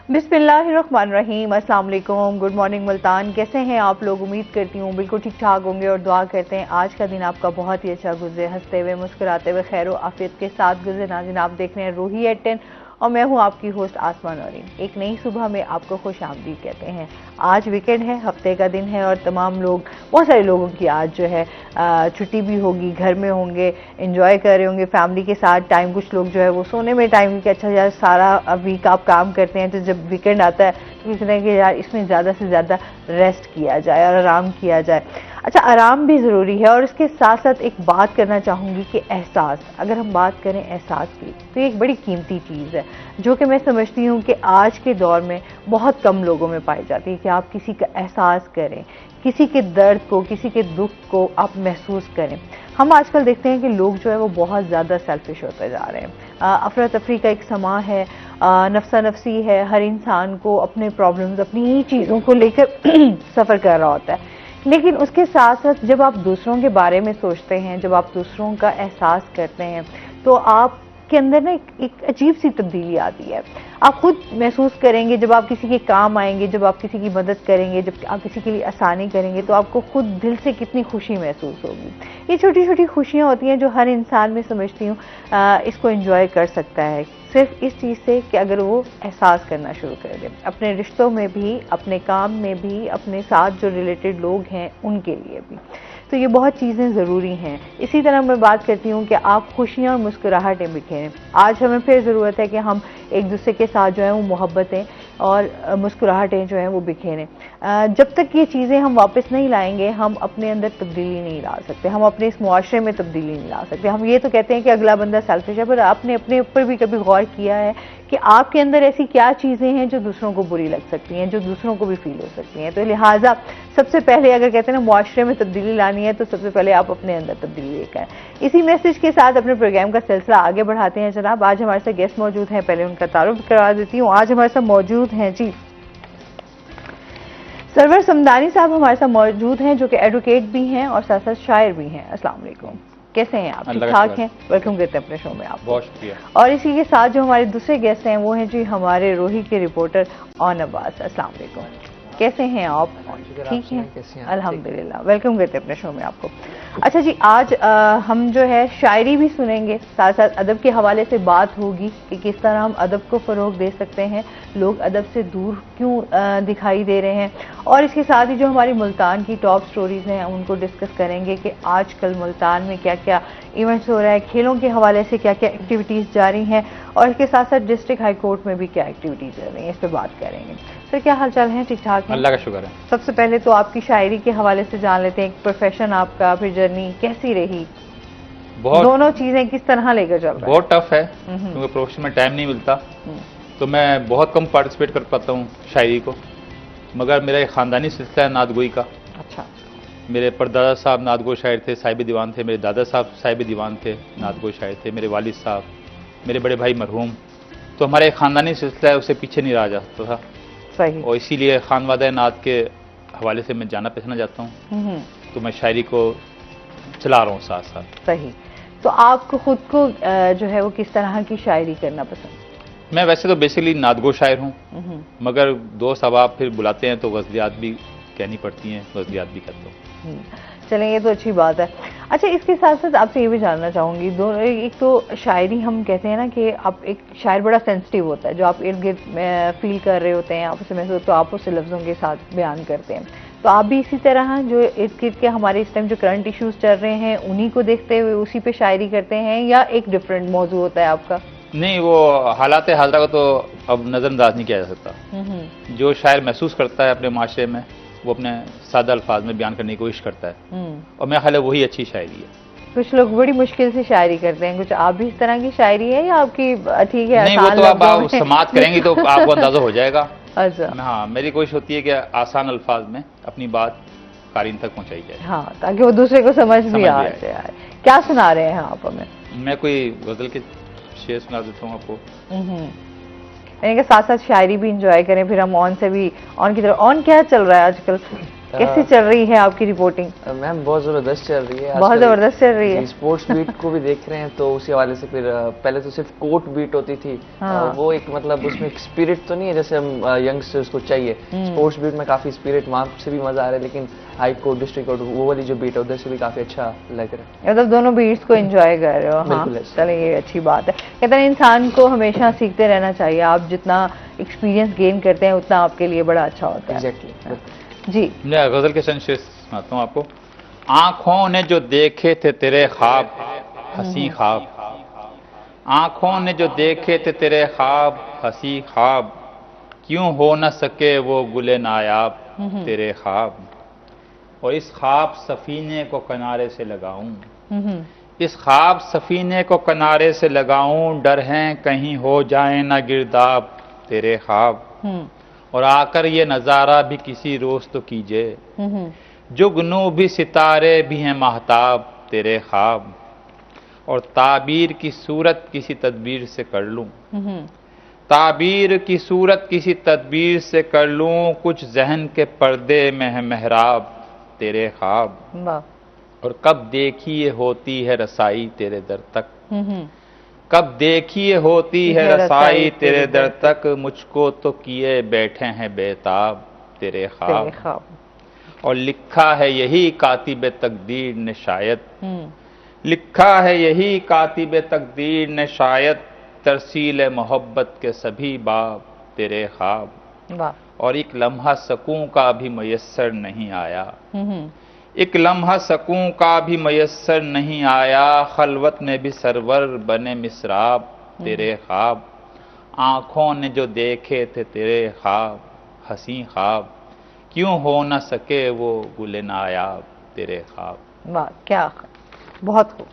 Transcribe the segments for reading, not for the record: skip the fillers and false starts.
बिस्मिल्लाहिर्रहमानिर्रहीम, अस्सलाम वालेकुम, गुड मॉर्निंग मुल्तान। कैसे हैं आप लोग? उम्मीद करती हूँ बिल्कुल ठीक ठाक होंगे और दुआ करते हैं आज का दिन आपका बहुत ही अच्छा गुजरे, हंसते हुए मुस्कुराते हुए खैर आफियत के साथ गुजरे। नाज़रीन, आप देख रहे हैं रूही एट 10 और मैं हूँ आपकी होस्ट आसमा नौरीन। एक नई सुबह में आपको खुश आमदीद कहते हैं। आज वीकेंड है, हफ्ते का दिन है और तमाम लोग, बहुत सारे लोगों की आज जो है छुट्टी भी होगी, घर में होंगे, एंजॉय कर रहे होंगे फैमिली के साथ टाइम। कुछ लोग जो है वो सोने में टाइम कि अच्छा यार सारा वीक आप काम करते हैं तो जब वीकेंड आता है तो कहते हैं कि यार इसमें ज़्यादा से ज़्यादा रेस्ट किया जाए और आराम किया जाए। अच्छा, आराम भी ज़रूरी है और इसके साथ साथ एक बात करना चाहूँगी कि एहसास, अगर हम बात करें एहसास की तो ये एक बड़ी कीमती चीज़ है जो कि मैं समझती हूँ कि आज के दौर में बहुत कम लोगों में पाई जाती है कि आप किसी का एहसास करें, किसी के दर्द को, किसी के दुख को आप महसूस करें। हम आजकल देखते हैं कि लोग जो है वो बहुत ज़्यादा सेल्फिश होते जा रहे हैं। अफरा तफरी का एक समा है, नफसा नफसी है, हर इंसान को अपने प्रॉब्लम्स, अपनी ही चीज़ों को लेकर सफ़र कर रहा होता है। लेकिन उसके साथ साथ जब आप दूसरों के बारे में सोचते हैं, जब आप दूसरों का एहसास करते हैं तो आप के अंदर ना एक अजीब सी तब्दीली आती है। आप खुद महसूस करेंगे जब आप किसी के काम आएंगे, जब आप किसी की मदद करेंगे, जब आप किसी के लिए आसानी करेंगे तो आपको खुद दिल से कितनी खुशी महसूस होगी। ये छोटी छोटी खुशियाँ होती हैं जो हर इंसान में समझती हूँ इसको एंजॉय कर सकता है, सिर्फ इस चीज़ से कि अगर वो एहसास करना शुरू कर दे, अपने रिश्तों में भी, अपने काम में भी, अपने साथ जो रिलेटेड लोग हैं उनके लिए भी। तो ये बहुत चीज़ें ज़रूरी हैं। इसी तरह मैं बात करती हूँ कि आप खुशियाँ और मुस्कुराहटें बिखेरें। आज हमें फिर ज़रूरत है कि हम एक दूसरे के साथ जो है वो मोहब्बतें और मुस्कुराहटें जो हैं वो बिखेरें। जब तक ये चीज़ें हम वापस नहीं लाएंगे हम अपने अंदर तब्दीली नहीं ला सकते, हम अपने इस मुआशरे में तब्दीली नहीं ला सकते। हम ये तो कहते हैं कि अगला बंदा सेल्फिश है, पर आपने अपने ऊपर भी कभी गौर किया है कि आपके अंदर ऐसी क्या चीज़ें हैं जो दूसरों को बुरी लग सकती हैं, जो दूसरों को भी फील हो सकती हैं? तो लिहाजा सबसे पहले अगर कहते हैं ना मुआशरे में तब्दीली लानी है तो सबसे पहले आप अपने अंदर तब्दीली लेकर आएं। इसी मैसेज के साथ अपने प्रोग्राम का सिलसिला आगे बढ़ाते हैं जनाब। आज हमारे साथ गेस्ट मौजूद हैं, पहले उनका तारुफ करवा देती हूँ। आज हमारे साथ मौजूद हैं जी सरवर समदानी साहब, हमारे साथ मौजूद हैं जो कि एडवोकेट भी हैं और साथ साथ शायर भी हैं। अस्सलाम वालेकुम, कैसे हैं आप? ठीक ठाक हैं? वेलकम करते हैं अपने शो में आप। बहुत शुक्रिया। और इसी के साथ जो हमारे दूसरे गेस्ट हैं वो हैं जी हमारे रोही के रिपोर्टर ऑन अब्बास। अस्सलाम वालेकुम, कैसे हैं आप? ठीक हैं, अल्हम्दुलिल्लाह। वेलकम करते हैं अपने शो में आपको। अच्छा जी, आज हम जो है शायरी भी सुनेंगे, साथ साथ अदब के हवाले से बात होगी कि किस तरह हम अदब को फ़रोग दे सकते हैं, लोग अदब से दूर क्यों दिखाई दे रहे हैं। और इसके साथ ही जो हमारी मुल्तान की टॉप स्टोरीज़ हैं उनको डिस्कस करेंगे कि आजकल मुल्तान में क्या क्या इवेंट्स हो रहा है, खेलों के हवाले से क्या क्या एक्टिविटीज़ जारी हैं और इसके साथ साथ डिस्ट्रिक्ट हाई कोर्ट में भी क्या एक्टिविटीज़ चल रही हैं, इस पर बात करेंगे। सर क्या हाल चाल है? ठीक ठाक है, अल्लाह का शुक्र है। सबसे पहले तो आपकी शायरी के हवाले से जान लेते हैं, एक प्रोफेशन आपका, फिर जर्नी कैसी रही, दोनों चीजें किस तरह लेकर चल रहे हैं? बहुत टफ है क्योंकि प्रोफेशन में टाइम नहीं मिलता, तो मैं बहुत कम पार्टिसिपेट कर पाता हूँ शायरी को, मगर मेरा एक ख़ानदानी सिलसिला है नादगोई का। अच्छा। मेरे परदादा साहब नादगोई शायर थे, साहिब दीवान थे, मेरे दादा साहब साहिब दीवान थे, नादगोई शायर थे, मेरे वालिद साहब, मेरे बड़े भाई मरहूम। तो हमारा एक ख़ानदानी सिलसिला है, उसे पीछे नहीं रहा जाता था। सही। और इसीलिए खानवादा नात के हवाले से मैं जाना पहचाना जाता हूँ, तो मैं शायरी को चला रहा हूँ साथ साथ। सही। तो आपको खुद को जो है वो किस तरह की शायरी करना पसंद? मैं वैसे तो बेसिकली नादगो शायर हूँ, मगर दोस्त अहबाब फिर बुलाते हैं तो गज़लियात भी कहनी पड़ती हैं, गज़लियात भी करता हूँ। चलें, ये तो अच्छी बात है। अच्छा, इसके साथ साथ आपसे ये भी जानना चाहूँगी, दोनों, एक तो शायरी हम कहते हैं ना कि आप, एक शायर बड़ा सेंसिटिव होता है, जो आप इर्द गिर्द फील कर रहे होते हैं, आप उसे महसूस, तो आप उसे लफ्ज़ों के साथ बयान करते हैं। तो आप भी इसी तरह जो इर्द गिर्द के हमारे इस टाइम जो करंट इश्यूज़ चल रहे हैं उन्हीं को देखते हुए उसी पे शायरी करते हैं या एक डिफरेंट मौजू होता है आपका? नहीं, वो हालात हाज़िरा को तो अब नज़रअंदाज नहीं किया जा सकता। जो शायर महसूस करता है अपने माशरे में वो अपने सादा अल्फाज में बयान करने की कोशिश करता है, और मेरा ख्याल है वही अच्छी शायरी है। कुछ लोग बड़ी मुश्किल से शायरी करते हैं, कुछ आप भी इस तरह की शायरी है या आपकी ठीक है? नहीं, वो तो आप समाअत करेंगी तो आपको अंदाजा हो जाएगा। अच्छा। हाँ, मेरी कोशिश होती है कि आसान अल्फाज में अपनी बात कारीन तक पहुंचाई जाए, हाँ, ताकि वो दूसरे को समझ भी आ जाए। क्या सुना रहे हैं आप हमें? मैं कोई गजल के शेर सुना देता हूँ आपको। यानी कि साथ साथ शायरी भी इंजॉय करें, फिर हम ऑन से भी, ऑन की तरफ, ऑन क्या चल रहा है आजकल? कैसी चल रही है आपकी रिपोर्टिंग? मैम बहुत ज़बरदस्त चल रही है, बहुत ज़बरदस्त चल रही है। स्पोर्ट्स बीट को भी देख रहे हैं तो उसी हवाले से फिर पहले तो सिर्फ कोर्ट बीट होती थी। हाँ। वो एक मतलब उसमें एक स्पिरिट तो नहीं है जैसे हम यंगस्टर्स को चाहिए। स्पोर्ट्स बीट में काफ़ी स्पिरिट, वहाँ से भी मज़ा आ रहा है, लेकिन हाई कोर्ट, डिस्ट्रिक्ट कोर्ट, वो वाली जो बीट है उधर से भी काफ़ी अच्छा लग रहा है। मतलब दोनों बीट्स को एंजॉय कर रहे हो? हाँ, चलिए ये अच्छी बात है। कहते हैं इंसान को हमेशा सीखते रहना चाहिए, आप जितना एक्सपीरियंस गेन करते हैं उतना आपके लिए बड़ा अच्छा होता है। एग्जैक्टली जी। मैं गजल के संग शेर सुनाता हूँ आपको। आंखों ने जो देखे थे तेरे ख्वाब हंसी ख्वाब, आंखों ने जो देखे थे तेरे ख्वाब हंसी ख्वाब, क्यों हो न सके वो गुले नायाब तेरे ख्वाब। और इस ख्वाब सफीने को किनारे से लगाऊं, इस ख्वाब सफीने को किनारे से लगाऊं, डर है कहीं हो जाए ना गिरदाब तेरे ख्वाब। और आकर ये नज़ारा भी किसी रोज तो कीजिए, जुगनू भी सितारे भी हैं महताब तेरे ख्वाब। और ताबीर की सूरत किसी तदबीर से कर लूं, ताबीर की सूरत किसी तदबीर से कर लूं, कुछ जहन के पर्दे में है मेहराब तेरे ख्वाब। और कब देखिए होती है रसाई तेरे दर तक, कब देखिए होती है रसाई तेरे दर तक, मुझको तो किए बैठे हैं बेताब तेरे ख्वाब। और लिखा है यही कातिब तकदीर ने शायद, लिखा है यही कातिब तकदीर ने शायद, तरसील मोहब्बत के सभी बाब तेरे ख्वाब। और एक लम्हा सकूं का भी मयस्सर नहीं आया, एक लम्हा सकूं का भी मयस्सर नहीं आया, खलवत में भी सरवर बने मिसराब तेरे ख्वाब। आंखों ने जो देखे थे तेरे ख्वाब हंसी ख्वाब, क्यों हो न सके वो गुले नायाब तेरे ख्वाब। वाह क्या बहुत खूब।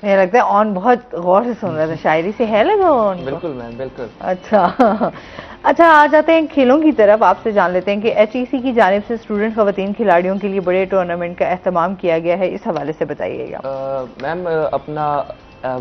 मुझे लगता है ऑन बहुत गौर से सुन रहे थे, शायरी से है लगा ऑन? बिल्कुल मैम बिल्कुल। अच्छा अच्छा, आ जाते हैं खेलों की तरफ। आपसे जान लेते हैं कि एचईसी की जानिब से स्टूडेंट खवातीन खिलाड़ियों के लिए बड़े टूर्नामेंट का एहतमाम किया गया है, इस हवाले से बताइएगा। मैम अपना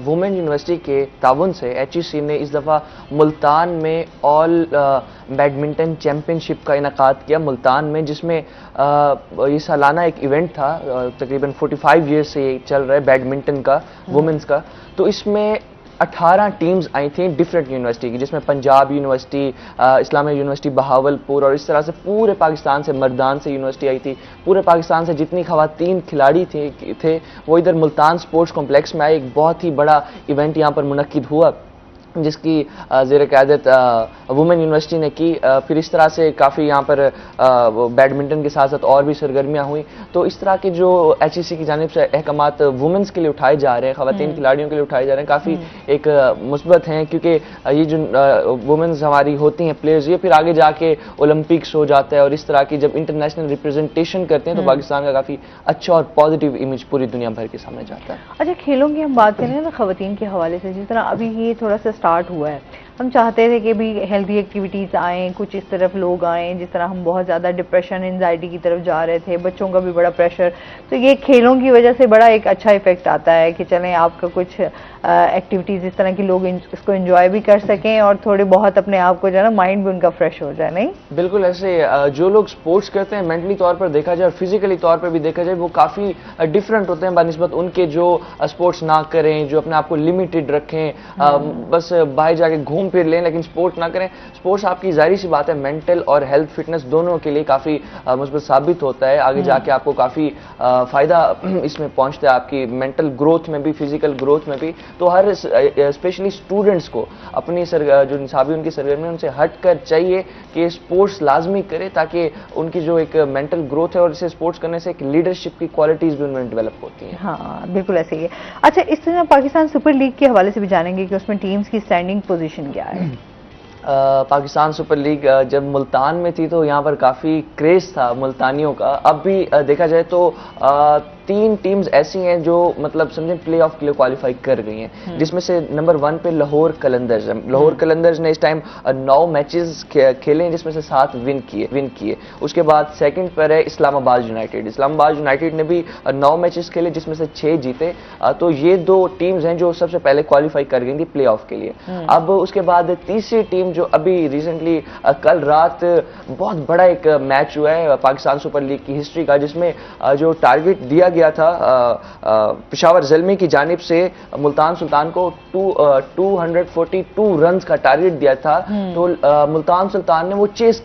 वुमेन यूनिवर्सिटी के ताउन से एचईसी ने इस दफ़ा मुल्तान में ऑल बैडमिंटन चैम्पियनशिप का इनेकाद किया मुल्तान में, जिसमें ये सालाना एक इवेंट था। तकरीबन 45 ईयर्स से ये चल रहा है बैडमिंटन का, वुमेन्स का। तो इसमें 18 टीम्स आई थी डिफरेंट यूनिवर्सिटी की, जिसमें पंजाब यूनिवर्सिटी, इस्लामिया यूनिवर्सिटी बहावलपुर, और इस तरह से पूरे पाकिस्तान से, मर्दान से यूनिवर्सिटी आई थी। पूरे पाकिस्तान से जितनी खवातीन खिलाड़ी थे वो इधर मुल्तान स्पोर्ट्स कॉम्प्लेक्स में आए। एक बहुत ही बड़ा इवेंट यहाँ पर मुनक्किद हुआ, जिसकी ज़ेर क़यादत वुमेन यूनिवर्सिटी ने की। फिर इस तरह से काफ़ी यहाँ पर बैडमिंटन के साथ साथ और भी सरगर्मियाँ हुई। तो इस तरह के जो एचईसी की जानिब से अहकामात वुमेन्स के लिए उठाए जा रहे हैं, ख़वातीन खिलाड़ियों के लिए उठाए जा रहे हैं, काफ़ी एक मुस्बत हैं, क्योंकि ये जो वुमेन्स हमारी होती हैं प्लेयर्स, ये फिर आगे जाके ओलंपिक्स हो जाता है, और इस तरह की जब इंटरनेशनल रिप्रेजेंटेशन करते हैं तो पाकिस्तान का काफ़ी अच्छा और पॉजिटिव इमेज पूरी दुनिया भर के सामने जाता है। अच्छा, खेलों की हम बात करें ना खवातीन के हवाले से, जिस तरह अभी ये थोड़ा सा स्टार्ट हुआ है, हम चाहते थे कि भी हेल्दी एक्टिविटीज़ आएँ, कुछ इस तरफ लोग आएँ। जिस तरह हम बहुत ज़्यादा डिप्रेशन, एंजाइटी की तरफ जा रहे थे, बच्चों का भी बड़ा प्रेशर, तो ये खेलों की वजह से बड़ा एक अच्छा इफेक्ट आता है कि चलें आपका कुछ एक्टिविटीज़ इस तरह की लोग इसको एंजॉय भी कर सकें और थोड़े बहुत अपने आप को जो है ना माइंड भी उनका फ्रेश हो जाए। नहीं बिल्कुल ऐसे जो लोग स्पोर्ट्स करते हैं मेंटली तौर पर देखा जाए और फिजिकली तौर पर भी देखा जाए, वो काफ़ी डिफरेंट होते हैं बनिस्बत उनके जो स्पोर्ट्स ना करें, जो अपने आप को लिमिटेड रखें, बस बाहर जाके घूम फिर लें लेकिन स्पोर्ट्स ना करें। स्पोर्ट्स आपकी जाहिर सी बात है मेंटल और हेल्थ फिटनेस दोनों के लिए काफ़ी मुस्बत साबित होता है। आगे जाके आपको काफ़ी फ़ायदा इसमें पहुंचता है, आपकी मेंटल ग्रोथ में भी, फिजिकल ग्रोथ में भी। तो हर स्पेशली स्टूडेंट्स को अपनी जो निसाबी उनकी सरगर्मी उनसे हट कर चाहिए कि स्पोर्ट्स लाजमी करें, ताकि उनकी जो एक मेंटल ग्रोथ है और इसे स्पोर्ट्स करने से एक लीडरशिप की क्वालिटीज़ भी उनमें डेवलप होती हैं। हाँ बिल्कुल ऐसे ही है। अच्छा, इस तरह पाकिस्तान सुपर लीग के हवाले से भी जानेंगे कि उसमें टीम्स की स्टैंडिंग पोजीशन क्या है। पाकिस्तान सुपर लीग जब मुल्तान में थी तो यहाँ पर काफ़ी क्रेज़ था मुल्तानियों का। अब भी देखा जाए तो 3 टीम्स ऐसी हैं जो मतलब समझे प्ले ऑफ के लिए क्वालिफाई कर गई हैं, जिसमें से नंबर 1 पे लाहौर कलंदर्स है। लाहौर कलंदर्स ने इस टाइम 9 मैचेस खेले हैं, जिसमें से 7 विन किए। उसके बाद सेकंड पर है इस्लामाबाद यूनाइटेड। इस्लामाबाद यूनाइटेड ने भी 9 मैचेस खेले, जिसमें से 6 जीते। तो ये 2 टीम्स हैं जो सबसे पहले क्वालिफाई कर गई थी प्ले ऑफ के लिए। अब उसके बाद तीसरी टीम जो अभी रिसेंटली कल रात बहुत बड़ा एक मैच हुआ है पाकिस्तान सुपर लीग की हिस्ट्री का, जिसमें जो टारगेट दिया गया था पेशावर ज़ल्मी की जानिब से मुल्तान सुल्तान को 242 रन का टारगेट दिया था, तो मुल्तान सुल्तान ने वो चेस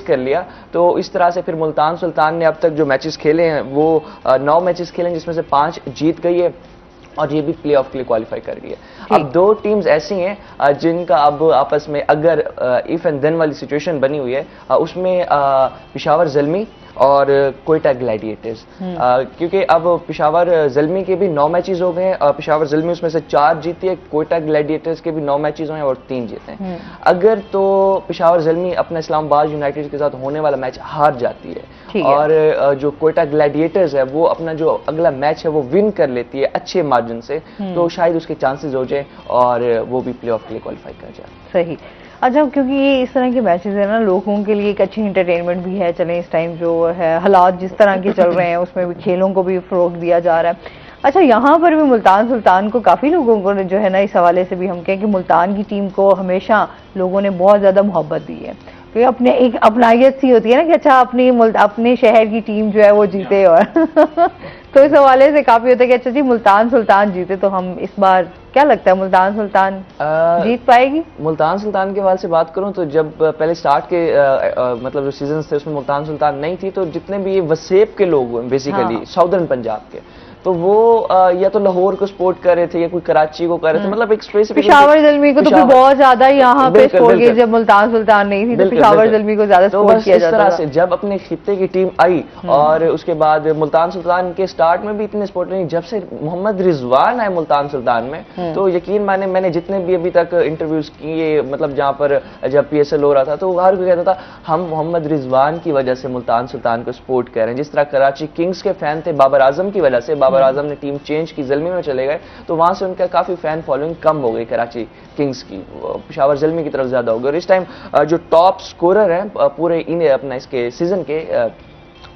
कर लिया। तो इस तरह से फिर मुल्तान सुल्तान ने अब तक जो मैचेस खेले हैं वो 9 मैचेस खेले हैं, जिसमें से 5 जीत गई है और ये भी प्ले ऑफ के लिए क्वालिफाई कर गई है। अब 2 टीम्स ऐसी हैं जिनका अब आपस में अगर इफ एंड देन वाली सिचुएशन बनी हुई है, उसमें पेशावर ज़ल्मी और कोयटा ग्लैडिएटर्स, क्योंकि अब पेशावर ज़ल्मी के भी 9 मैचेस हो गए हैं। पेशावर ज़ल्मी उसमें से 4 जीती है, कोयटा ग्लैडिएटर्स के भी 9 मैचेस हुए हैं और 3 जीते हैं। अगर तो पेशावर ज़ल्मी अपना इस्लामाबाद यूनाइटेड के साथ होने वाला मैच हार जाती है और जो कोयटा ग्लैडिएटर्स है वो अपना जो अगला मैच है वो विन कर लेती है अच्छे मार्जिन से, तो शायद उसके चांसेस हो जाए और वो भी प्ले ऑफ के लिए क्वालिफाई कर जाए। सही। अच्छा, क्योंकि ये इस तरह के मैचेस है ना, लोगों के लिए एक अच्छी एंटरटेनमेंट भी है। चलें, इस टाइम जो है हालात जिस तरह के चल रहे हैं उसमें भी खेलों को भी फरोग दिया जा रहा है। अच्छा, यहाँ पर भी मुल्तान सुल्तान को काफ़ी लोगों को जो है ना, इस हवाले से भी हम कहें कि मुल्तान की टीम को हमेशा लोगों ने बहुत ज़्यादा मोहब्बत दी है, क्योंकि अपने एक अपनायत सी होती है ना कि अच्छा अपने शहर की टीम जो है वो जीते और तो इस हवाले से काफ़ी होता है कि अच्छा जी मुल्तान सुल्तान जीते, तो हम इस बार क्या लगता है मुल्तान सुल्तान जीत पाएगी? मुल्तान सुल्तान के हवाले से बात करूं तो जब पहले स्टार्ट के मतलब जो सीजन थे उसमें मुल्तान सुल्तान नहीं थी, तो जितने भी ये वसेब के लोग बेसिकली साउदर्न पंजाब के, तो वो या तो लाहौर को सपोर्ट कर रहे थे या कोई कराची को कर रहे थे, मतलब एक स्पेसिफिक पेशावर ज़ल्मी को तो फिर बहुत ज्यादा यहाँ पे सपोर्ट किया। जब मुल्तान सुल्तान नहीं थी तो पेशावर ज़ल्मी को ज्यादा सपोर्ट किया जाता था। इस तरह से जब अपने खित्ते की टीम आई और उसके बाद मुल्तान सुल्तान के स्टार्ट में भी इतने सपोर्ट नहीं, जब से मोहम्मद रिजवान आए मुल्तान सुल्तान में तो यकीन माने मैंने जितने भी अभी तक इंटरव्यूज किए, मतलब जहाँ पर जब PSL हो रहा था तो हर कोई कहता था हम मोहम्मद रिजवान की वजह से मुल्तान सुल्तान को सपोर्ट कर रहे हैं। जिस तरह कराची किंग्स के फैन थे बाबर आजम की वजह से, बाबर आजम ने टीम चेंज की, ज़ल्मी में चले गए, तो वहां से उनका काफी फैन फॉलोइंग कम हो गई कराची किंग्स की, पेशावर ज़ल्मी की तरफ ज्यादा हो गई। और इस टाइम जो टॉप स्कोरर हैं पूरे इन अपना इसके सीजन के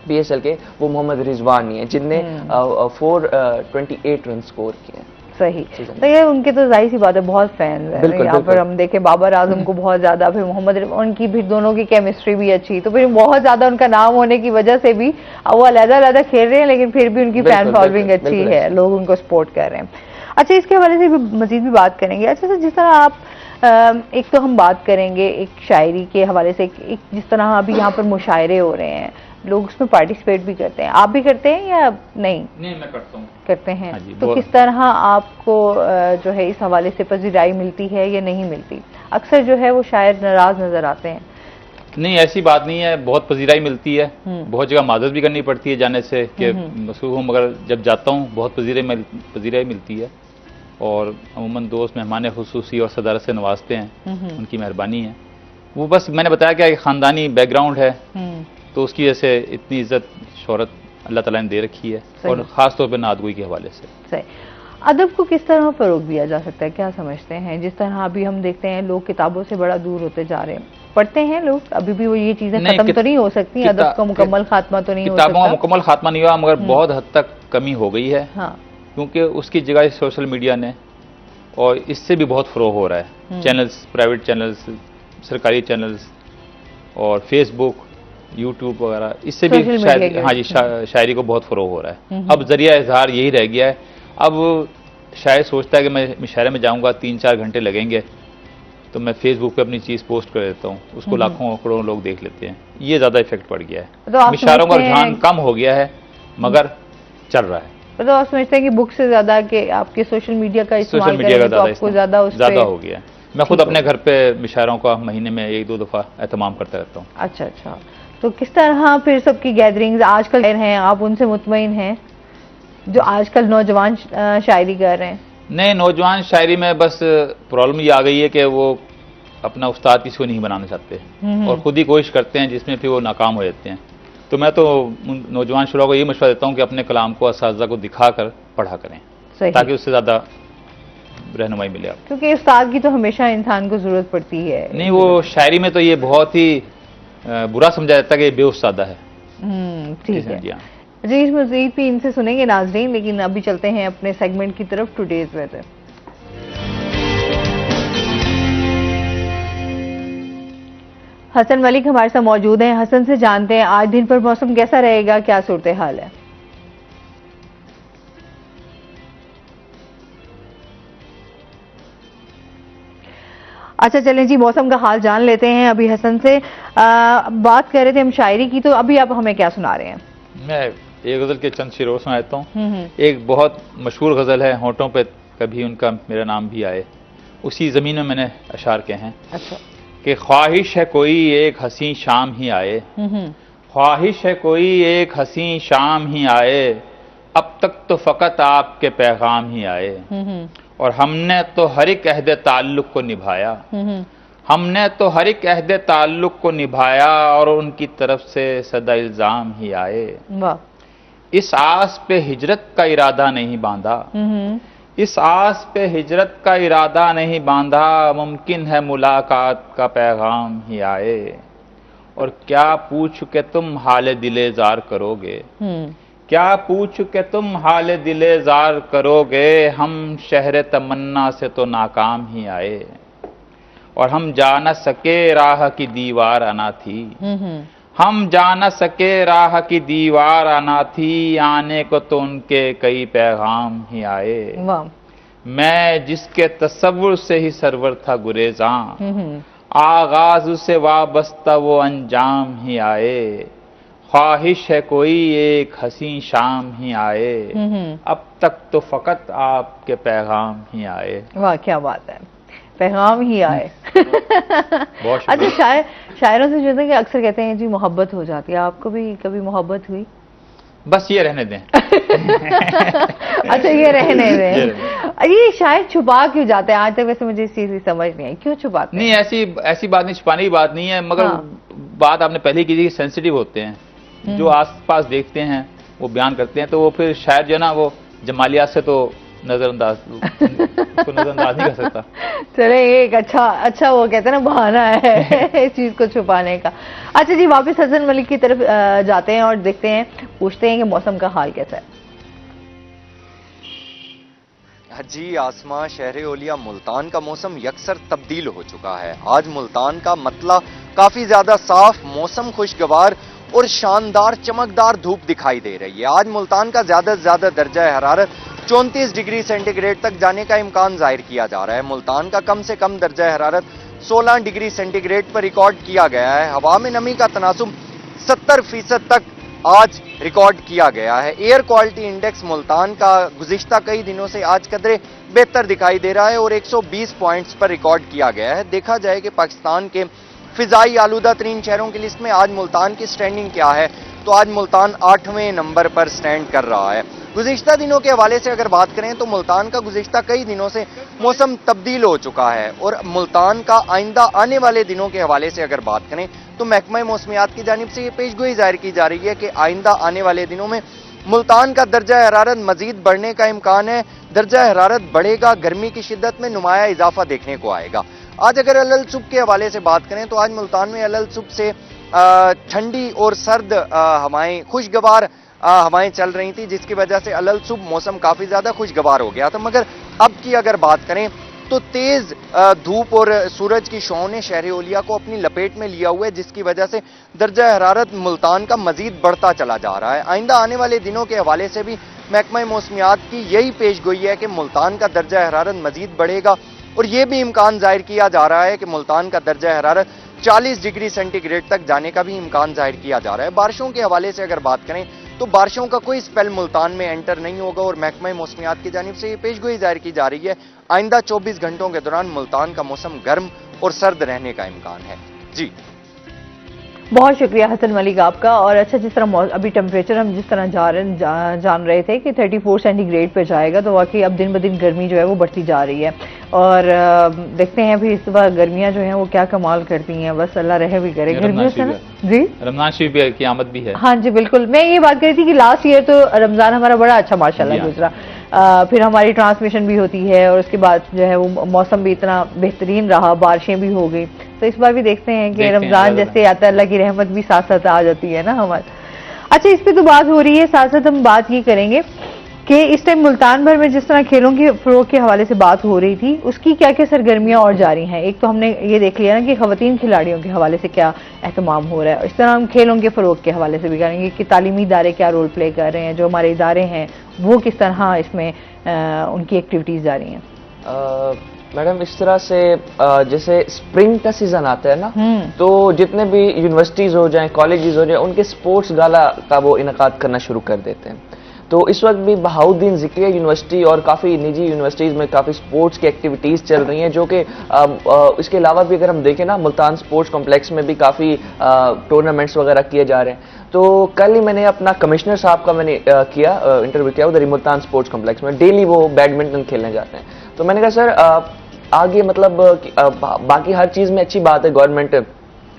PSL के, वो मोहम्मद रिजवान ही है जिनने 428 रन स्कोर किए हैं। सही, तो ये उनके तो जाहिर सी बात है बहुत फैन है। यहाँ पर हम देखें बाबर आजम को बहुत ज्यादा, फिर मोहम्मद उनकी भी दोनों की केमिस्ट्री भी अच्छी, तो फिर बहुत ज्यादा उनका नाम होने की वजह से भी वो अलग-अलग खेल रहे हैं, लेकिन फिर भी उनकी फैन फॉलोइंग अच्छी है, लोग उनको सपोर्ट कर रहे हैं। अच्छा, इसके हवाले से भी मजीद भी बात करेंगे। अच्छा, तो जिस तरह आप एक तो हम बात करेंगे एक शायरी के हवाले से, एक जिस तरह अभी यहाँ पर मुशायरे हो रहे हैं, लोग उसमें पार्टिसिपेट भी करते हैं, आप भी करते हैं या नहीं? नहीं, मैं करता हूँ। करते हैं। तो किस तरह आपको जो है इस हवाले से पजीराई मिलती है या नहीं मिलती? अक्सर जो है वो शायद नाराज नजर आते हैं। नहीं, ऐसी बात नहीं है, बहुत पजीराई मिलती है, बहुत जगह माजरत भी करनी पड़ती है जाने से कि मसरूफ हूँ, मगर जब जाता हूँ बहुत पजीराई मिलती है और अमूमन दोस्त मेहमान खुसूसी और सदारत से नवाजते हैं, उनकी मेहरबानी है। वो बस मैंने बताया कि एक ख़ानदानी बैकग्राउंड है तो उसकी वजह से इतनी इज्जत शोहरत अल्लाह ताला ने दे रखी है, और ख़ास तौर पर नादगोई के हवाले से। सही। अदब को किस तरह फ़रोग दिया जा सकता है, क्या समझते हैं? जिस तरह अभी हम देखते हैं लोग किताबों से बड़ा दूर होते जा रहे हैं, पढ़ते हैं लोग, अभी भी वो ये चीज़ें खत्म तो नहीं हो सकती, अदब का मुकम्मल खात्मा तो नहीं हो सकता। किताबों का मुकम्मल खात्मा नहीं हुआ, मगर बहुत हद तक कमी हो गई है। क्योंकि उसकी जगह सोशल मीडिया ने, और इससे भी बहुत फ़रोग हो रहा है, चैनल्स, प्राइवेट चैनल्स, सरकारी चैनल्स और फेसबुक, यूट्यूब वगैरह, इससे भी शायरी को बहुत फ़रोग हो रहा है। अब जरिया इजहार यही रह गया है। अब शायर सोचता है कि मैं मुशायरे में जाऊंगा 3-4 घंटे लगेंगे, तो मैं फेसबुक पे अपनी चीज़ पोस्ट कर देता हूँ, उसको लाखों करोड़ों लोग देख लेते हैं। ये ज़्यादा इफेक्ट पड़ गया है, तो मुशायरों का रुझान कम हो गया है, मगर चल रहा है। तो आप समझते हैं कि बुक से ज़्यादा कि आपके सोशल मीडिया का इस्तेमाल करें तो आपको ज़्यादा हो गया है। मैं खुद अपने घर पे मुशायरों का महीने में 1-2 दफ़ा एहतमाम करता रहता हूँ। अच्छा अच्छा, तो किस तरह फिर सबकी गैदरिंग्स आजकल हैं, आप उनसे मुतमईन हैं जो आजकल नौजवान शायरी कर रहे हैं? नहीं, नौजवान शायरी में बस प्रॉब्लम ये आ गई है कि वो अपना उस्ताद किसी को नहीं बनाना चाहते और खुद ही कोशिश करते हैं, जिसमें फिर वो नाकाम हो जाते हैं। तो मैं तो नौजवान शुरा को ये मशवरा देता हूँ कि अपने कलाम को असातिज़ा को दिखाकर पढ़ा करें, ताकि उससे ज़्यादा रहनुमाई मिले आपको। क्योंकि उस्ताद की तो हमेशा इंसान को ज़रूरत पड़ती है। नहीं, वो शायरी में तो ये बहुत ही बुरा समझा जाता है कि ये बेउस्तादा है। ठीक है जी हाँ। जी, इस मज़ीद भी इनसे सुनेंगे नाज़रीन, लेकिन अभी चलते हैं अपने सेगमेंट की तरफ, टुडेज वेदर। हसन मलिक हमारे साथ मौजूद हैं। हसन से जानते हैं आज दिन पर मौसम कैसा रहेगा, क्या सूरत हाल है? अच्छा चलें जी, मौसम का हाल जान लेते हैं अभी हसन से। बात कर रहे थे हम शायरी की, तो अभी आप हमें क्या सुना रहे हैं? मैं एक गज़ल के चंद शेर सुनाता हूँ। एक बहुत मशहूर गज़ल है, होंठों पे कभी उनका मेरा नाम भी आए, उसी ज़मीन में मैंने अशार के हैं। अच्छा। कि ख्वाहिश है कोई एक हसी शाम ही आए, ख्वाहिश है कोई एक हसी शाम ही आए, अब तक तो फ़कत आपके पैगाम ही आए, और हमने तो हर एक अहद ताल्लुक को निभाया, हमने तो हर एक अहद ताल्लुक को निभाया, और उनकी तरफ से सदा इल्जाम ही आए। वाह। इस आस पे हिजरत का इरादा नहीं बांधा, इस आस पे हिजरत का इरादा नहीं बांधा, मुमकिन है मुलाकात का पैगाम ही आए, और क्या पूछ के तुम हाल दिले जार करोगे, क्या पूछ के तुम हाल दिले जार करोगे, हम शहर तमन्ना से तो नाकाम ही आए, और हम जा न सके राह की दीवार आना थी, हम जा न सके राह की दीवार आना थी, आने को तो उनके कई पैगाम ही आए। वाह। मैं जिसके तसव्वुर से ही सरवर था गुरेज़ां, आगाज से वाबस्ता वो अंजाम ही आए, ख्वाहिश है कोई एक हसी शाम ही आए, अब तक तो फकत आपके पैगाम ही आए। वाह, क्या बात है, पैगाम ही आए। बहुत अच्छा, शायरों से जो है कि अक्सर कहते हैं जी मोहब्बत हो जाती है, आपको भी कभी मोहब्बत हुई? बस ये रहने दें। अच्छा, ये रहने दें। ये शायद छुपा क्यों जाते हैं? आज तक वैसे मुझे इस चीज की समझ नहीं है, क्यों छुपाते नहीं, ऐसी बात नहीं, छुपाने की बात नहीं है, मगर बात आपने पहले की थी कि सेंसिटिव होते हैं, जो आसपास देखते हैं वो बयान करते हैं, तो वो फिर शायद जो है ना वो जमालियात से तो नजरअंदाज नहीं कर सकता। चले, एक अच्छा वो कहते हैं ना बहाना है इस चीज को छुपाने का। अच्छा जी, वापस हसन मलिक की तरफ जाते हैं और देखते हैं, पूछते हैं कि मौसम का हाल कैसा है। जी, आसमां शहर ओलिया मुल्तान का मौसम यकसर तब्दील हो चुका है। आज मुल्तान का मतला काफी ज्यादा साफ, मौसम खुशगवार और शानदार चमकदार धूप दिखाई दे रही है। आज मुल्तान का ज्यादा से ज्यादा दर्जा हरारत 34 डिग्री सेंटीग्रेड तक जाने का इम्कान जाहिर किया जा रहा है। मुल्तान का कम से कम दर्जा हरारत 16 डिग्री सेंटीग्रेड पर रिकॉर्ड किया गया है। हवा में नमी का तनासुब 70% तक आज रिकॉर्ड किया गया है। एयर क्वालिटी इंडेक्स मुल्तान का गुज़िश्ता कई दिनों से आज कदरे बेहतर दिखाई दे रहा है और 120 पॉइंट्स पर रिकॉर्ड किया गया है। देखा जाए कि पाकिस्तान के फिजाई आलूदा तरीन शहरों की लिस्ट में आज मुल्तान की स्टैंडिंग क्या है, तो आज मुल्तान 8वें नंबर पर स्टैंड कर रहा है। गुज़िश्ता दिनों के हवाले से अगर बात करें तो मुल्तान का गुज़िश्ता कई दिनों से मौसम तब्दील हो चुका है, और मुल्तान का आइंदा आने वाले दिनों के हवाले से अगर बात करें तो महकमा मौसमियात की जानिब से ये पेशगोई जाहिर की जा रही है कि आइंदा आने वाले दिनों में मुल्तान का दर्जा हरारत मजीद बढ़ने का इम्कान है। दर्जा हरारत बढ़ेगा, गर्मी की शिद्दत में नुमाया इजाफा देखने को आएगा। आज अगर अलल सुबह के हवाले से बात करें तो आज मुल्तान में अलल सुबह से ठंडी और सर्द हवाएं, खुशगवार हवाएं चल रही थी, जिसकी वजह से अलल सुबह मौसम काफी ज्यादा खुशगवार हो गया था। मगर अब की अगर बात करें तो तेज धूप और सूरज की शौं ने शहर ओलिया को अपनी लपेट में लिया हुआ है, जिसकी वजह से दर्जा हरारत मुल्तान का मजीद बढ़ता चला जा रहा है। आइंदा आने वाले दिनों के हवाले से भी महकमा मौसमियात की यही पेशगोई है कि मुल्तान का दर्जा हरारत मजीद बढ़ेगा, और यह भी इम्कान जाहिर किया जा रहा है कि मुल्तान का दर्जा हरारत 40 डिग्री सेंटीग्रेड तक जाने का भी इम्कान जाहिर किया जा रहा है। बारिशों के हवाले से अगर बात करें तो बारिशों का कोई स्पेल मुल्तान में एंटर नहीं होगा, और महकमा मौसमियात की जानिब से ये पेशगोई जाहिर की जा रही है आइंदा 24 घंटों के दौरान मुल्तान का मौसम गर्म और सर्द रहने का इम्कान है। जी बहुत शुक्रिया हसन मलिक आपका। और अच्छा, जिस तरह अभी टेम्परेचर हम जिस तरह जान रहे थे कि 34 सेंटीग्रेड पे जाएगा, तो वाकई अब दिन ब दिन गर्मी जो है वो बढ़ती जा रही है। और देखते हैं फिर इस बार गर्मियां जो हैं वो क्या कमाल करती हैं, बस अल्लाह रह भी करे गर्मियों से ना। जी, रमजान शरीफ भी की आमद भी है। हाँ जी बिल्कुल, मैं ये बात कर रही थी कि लास्ट ईयर तो रमजान हमारा बड़ा अच्छा माशाल्लाह गुजरा, फिर हमारी ट्रांसमिशन भी होती है और उसके बाद जो है वो मौसम भी इतना बेहतरीन रहा, बारिशें भी हो गई। तो इस बार भी देखते हैं कि रमजान जैसे आता है अल्लाह की रहमत भी साथ साथ आ जाती है ना हमारे। अच्छा, इस पे तो बात हो रही है, साथ साथ हम बात ये करेंगे कि इस टाइम मुल्तान भर में जिस तरह खेलों के फरोग के हवाले से बात हो रही थी, उसकी क्या क्या सरगर्मियां और जारी हैं। एक तो हमने ये देख लिया ना कि खवातीन खिलाड़ियों के हवाले से क्या एहतमाम हो रहा है, इस तरह हम खेलों के फरोग के हवाले से भी करेंगे कि तालीमी इदारे क्या रोल प्ले कर रहे हैं, जो हमारे इदारे हैं वो किस तरह इसमें उनकी एक्टिविटीज जारी हैं। मैडम, इस तरह से जैसे स्प्रिंग का सीजन आता है ना, तो जितने भी यूनिवर्सिटीज हो जाएं, कॉलेजेस हो जाएं, उनके स्पोर्ट्स गाला का वो इनकाद करना शुरू कर देते हैं। तो इस वक्त भी बहाउद्दीन ज़िक्रिया यूनिवर्सिटी और काफ़ी निजी यूनिवर्सिटीज़ में काफ़ी स्पोर्ट्स की एक्टिविटीज़ चल रही हैं, जो कि इसके अलावा भी अगर हम देखें ना, मुल्तान स्पोर्ट्स कॉम्प्लेक्स में भी काफ़ी टूर्नामेंट्स वगैरह किए जा रहे हैं। तो कल ही मैंने अपना कमिश्नर साहब का इंटरव्यू किया उधर मुल्तान स्पोर्ट्स कॉम्प्लेक्स में। डेली वो बैडमिंटन खेलने जाते हैं। तो मैंने कहा सर आगे मतलब बाकी हर चीज़ में अच्छी बात है गवर्नमेंट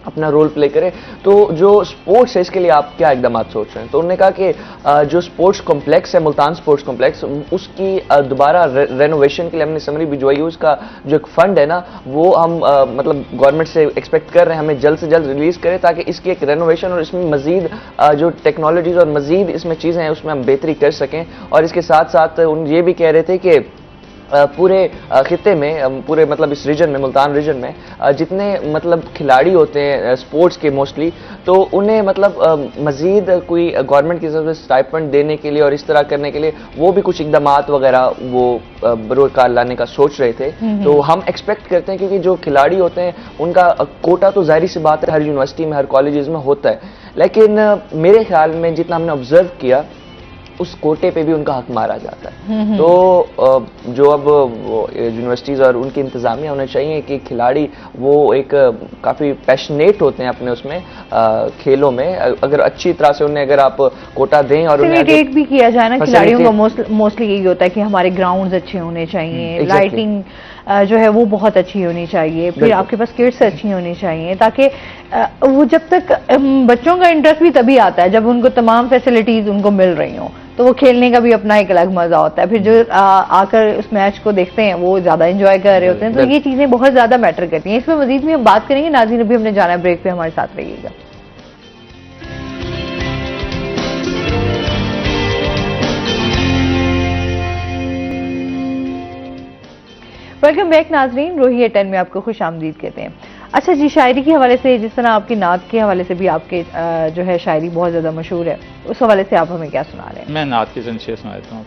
अपना रोल प्ले करे, तो जो स्पोर्ट्स है इसके लिए आप क्या इकदाम सोच रहे हैं। तो उन्होंने कहा कि जो स्पोर्ट्स कॉम्प्लेक्स है मुल्तान स्पोर्ट्स कॉम्प्लेक्स, उसकी दोबारा रेनोवेशन के लिए हमने समरी भिजवाई है। उसका जो एक फंड है ना, वो हम मतलब गवर्नमेंट से एक्सपेक्ट कर रहे हैं हमें जल्द से जल्द रिलीज करें, ताकि इसकी एक रेनोवेशन और इसमें मजीद जो टेक्नोलॉजीज और मजीद इसमें चीज़ें हैं उसमें हम बेहतरी कर सकें। और इसके साथ साथ उन ये भी कह रहे थे कि पूरे खिते में, पूरे मतलब इस रीजन में, मुल्तान रीजन में जितने मतलब खिलाड़ी होते हैं स्पोर्ट्स के मोस्टली, तो उन्हें मतलब मजीद कोई गवर्नमेंट की तरफ से स्टाइपेंड देने के लिए और इस तरह करने के लिए वो भी कुछ इकदाम वगैरह वो बरोकार लाने का सोच रहे थे। तो हम एक्सपेक्ट करते हैं, क्योंकि जो खिलाड़ी होते हैं उनका कोटा तो जाहिर सी बात है हर यूनिवर्सिटी में, हर कॉलेजेस में होता है, लेकिन मेरे ख्याल में जितना हमने ऑब्जर्व किया उस कोटे पे भी उनका हक मारा जाता है। तो जो अब यूनिवर्सिटीज़ और उनकी इंतजामिया होना चाहिए कि खिलाड़ी वो एक काफ़ी पैशनेट होते हैं अपने उसमें खेलों में, अगर अच्छी तरह से उन्हें अगर आप कोटा दें और फैसिलिटेट भी किया जाए ना खिलाड़ियों का। मोस्टली यही होता है कि हमारे ग्राउंड्स अच्छे होने चाहिए, लाइटिंग जो है वो बहुत अच्छी होनी चाहिए, फिर आपके पास किट्स अच्छी होनी चाहिए, ताकि वो जब तक बच्चों का इंटरेस्ट भी तभी आता है जब उनको तमाम फैसिलिटीज उनको मिल रही हों, तो वो खेलने का भी अपना एक अलग मजा होता है। फिर जो आकर उस मैच को देखते हैं वो ज्यादा एंजॉय कर रहे होते हैं। तो ये चीजें बहुत ज्यादा मैटर करती हैं। इसमें मजीद भी हम बात करेंगे। नाज़रीन, अभी हमने जाना है ब्रेक पे, हमारे साथ रहिएगा। वेलकम बैक नाजरीन, रोही 10 में आपको खुश आमदीद कहते हैं। अच्छा जी, शायरी के हवाले से, जिस तरह आपकी नात के हवाले से भी आपके जो है शायरी बहुत ज़्यादा मशहूर है, उस हवाले से आप हमें क्या सुना रहे हैं? मैं नात के शेर सुना देता हूँ।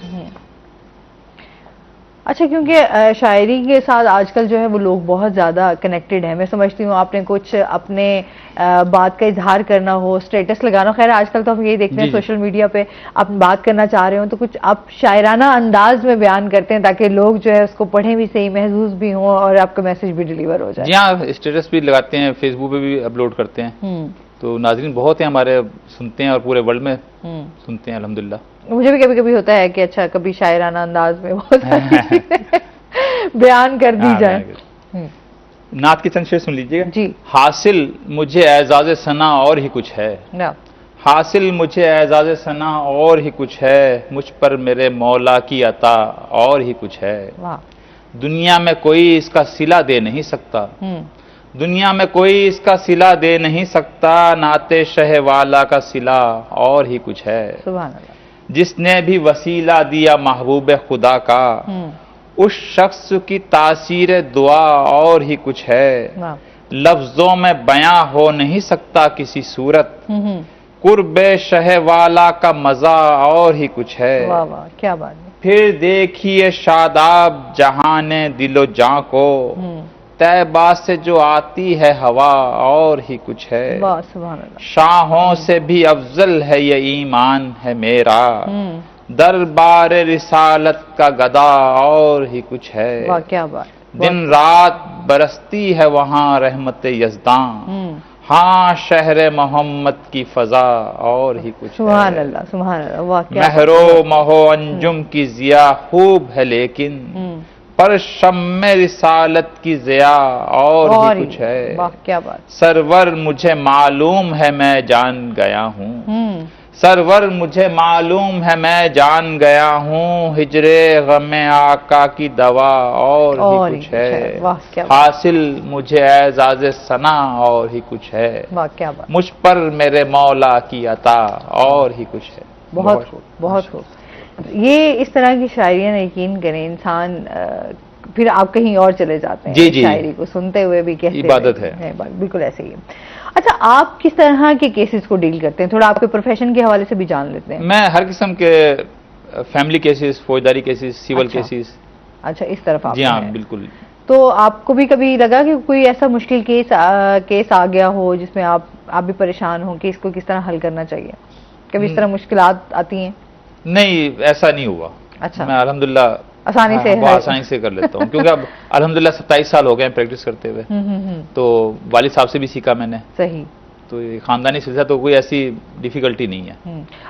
अच्छा, क्योंकि शायरी के साथ आजकल जो है वो लोग बहुत ज़्यादा कनेक्टेड हैं। मैं समझती हूँ आपने कुछ अपने बात का इजहार करना हो, स्टेटस लगाना, खैर आजकल तो हम यही देखते हैं सोशल मीडिया पे आप बात करना चाह रहे हो तो कुछ आप शायराना अंदाज में बयान करते हैं ताकि लोग जो है उसको पढ़ें भी सही, महसूस भी हों और आपका मैसेज भी डिलीवर हो जाए। जी हाँ, स्टेटस भी लगाते हैं, फेसबुक पे भी अपलोड करते हैं। तो नाज़रीन बहुत हैं हमारे, सुनते हैं और पूरे वर्ल्ड में सुनते हैं अल्हम्दुलिल्लाह। मुझे भी कभी कभी होता है कि अच्छा कभी शायराना अंदाज में बहुत बयान कर दी जाए। नात के चंद शेर सुन लीजिएगा जी। हासिल मुझे एजाज़ सना और ही कुछ है, हासिल मुझे एजाज़ सना और ही कुछ है, मुझ पर मेरे मौला की अता और ही कुछ है। दुनिया में कोई इसका सिला दे नहीं सकता, दुनिया में कोई इसका सिला दे नहीं सकता, नाते शह वाला का सिला और ही कुछ है। सुभान अल्लाह। जिसने भी वसीला दिया महबूब खुदा का, उस शख्स की तासीर दुआ और ही कुछ है। लफ्जों में बयां हो नहीं सकता किसी सूरत, कुर्बे शह वाला का मजा और ही कुछ है। वाह वाह, क्या बात है। फिर देखिए शादाब जहाने दिलो जां को, तैबा से जो आती है हवा और ही कुछ है। वाह सुभान अल्लाह। शाहों से भी अफजल है ये ईमान है मेरा, दरबार रिसालत का गदा और ही कुछ है। वाह क्या बात। दिन रात बरसती है वहाँ रहमत यज़दां, हाँ शहर मोहम्मद की फजा और ही कुछ सुभान है। अल्लाह, सुभान अल्लाह, वाह क्या महरो महो अंजुम की जिया खूब है लेकिन पर शम्मे रिसालत की जिया और ही कुछ है। वाह क्या बात। सरवर मुझे मालूम है मैं जान गया हूँ, सरवर मुझे मालूम है मैं जान गया हूँ, हिजरे गमे आका की दवा और ही कुछ है। वाह क्या बात। हासिल मुझे एजाज सना और ही कुछ है। वाह क्या बात। मुझ पर मेरे मौला की अता और ही कुछ है। बहुत खूब, बहुत खूब। ये इस तरह की शायरियां यकीन करें इंसान फिर आप कहीं और चले जाते हैं। जी जी, शायरी को सुनते हुए भी कहते इबादत है। बिल्कुल ऐसे ही है। अच्छा, आप किस तरह के केसेस को डील करते हैं, थोड़ा आपके प्रोफेशन के हवाले से भी जान लेते हैं। मैं हर किस्म के फैमिली केसेस, फौजदारी केसेस, सिविल केसेस। अच्छा, इस तरफ आप जी हाँ बिल्कुल। तो आपको भी कभी लगा कि कोई ऐसा मुश्किल केस आ गया हो जिसमें आप भी परेशान हो कि इसको किस तरह हल करना चाहिए? कभी इस तरह मुश्किलात आती हैं? नहीं, ऐसा नहीं हुआ। अच्छा, मैं अल्हम्दुलिल्लाह आसानी से कर लेता हूँ क्योंकि अब अल्हम्दुलिल्लाह 27 साल हो गए हैं प्रैक्टिस करते हुए। तो वालिद साहब से भी सीखा मैंने। सही। तो ये खानदानी सिलसिला, तो कोई ऐसी डिफिकल्टी नहीं है।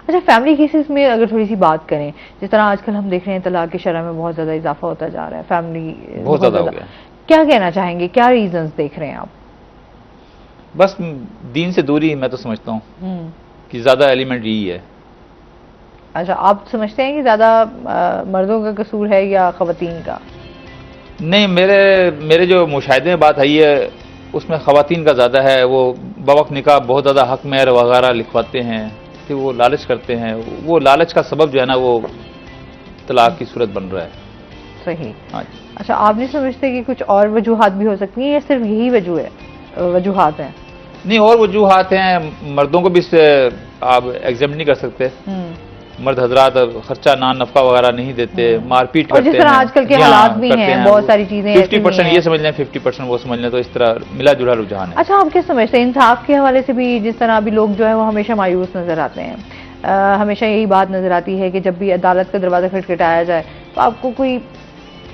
अच्छा, फैमिली केसेस में अगर थोड़ी सी बात करें, जिस तरह आजकल हम देख रहे हैं तलाक की शरह में बहुत ज्यादा इजाफा होता जा रहा है, फैमिली बहुत ज्यादा हो गया। क्या कहना चाहेंगे, क्या रीजंस देख रहे हैं आप? बस दीन से दूरी, मैं तो समझता हूँ कि ज्यादा एलिमेंट यही है। अच्छा, आप समझते हैं कि ज्यादा मर्दों का कसूर है या खवातीन का? नहीं, मेरे जो मुशाहिदे में बात आई है उसमें खवातीन का ज़्यादा है। वो बवक्त निकाह बहुत ज़्यादा हक मेहर वगैरह लिखवाते हैं, फिर वो लालच करते हैं। वो लालच का सबब जो है ना, वो तलाक की सूरत बन रहा है। सही। हाँ। अच्छा, आप नहीं समझते कि कुछ और वजूहात भी हो सकती हैं या सिर्फ यही वजूहात हैं? नहीं, और वजूहात हैं। मर्दों को भी इससे आप एग्जाम नहीं कर सकते। मर्द हजरात खर्चा नान नफका वगैरह नहीं देते, मारपीट करते हैं। जिस तरह आजकल के हालात भी हैं, बहुत सारी चीजें 50% ये समझ लें, 50% वो समझ लें, तो इस तरह मिला जुला रुझान है। अच्छा, आप क्या समझते हैं इंसाफ के हवाले से भी? जिस तरह अभी लोग जो है वो हमेशा मायूस नजर आते हैं, हमेशा यही बात नजर आती है कि जब भी अदालत का दरवाजा खटखटाया जाए तो आपको कोई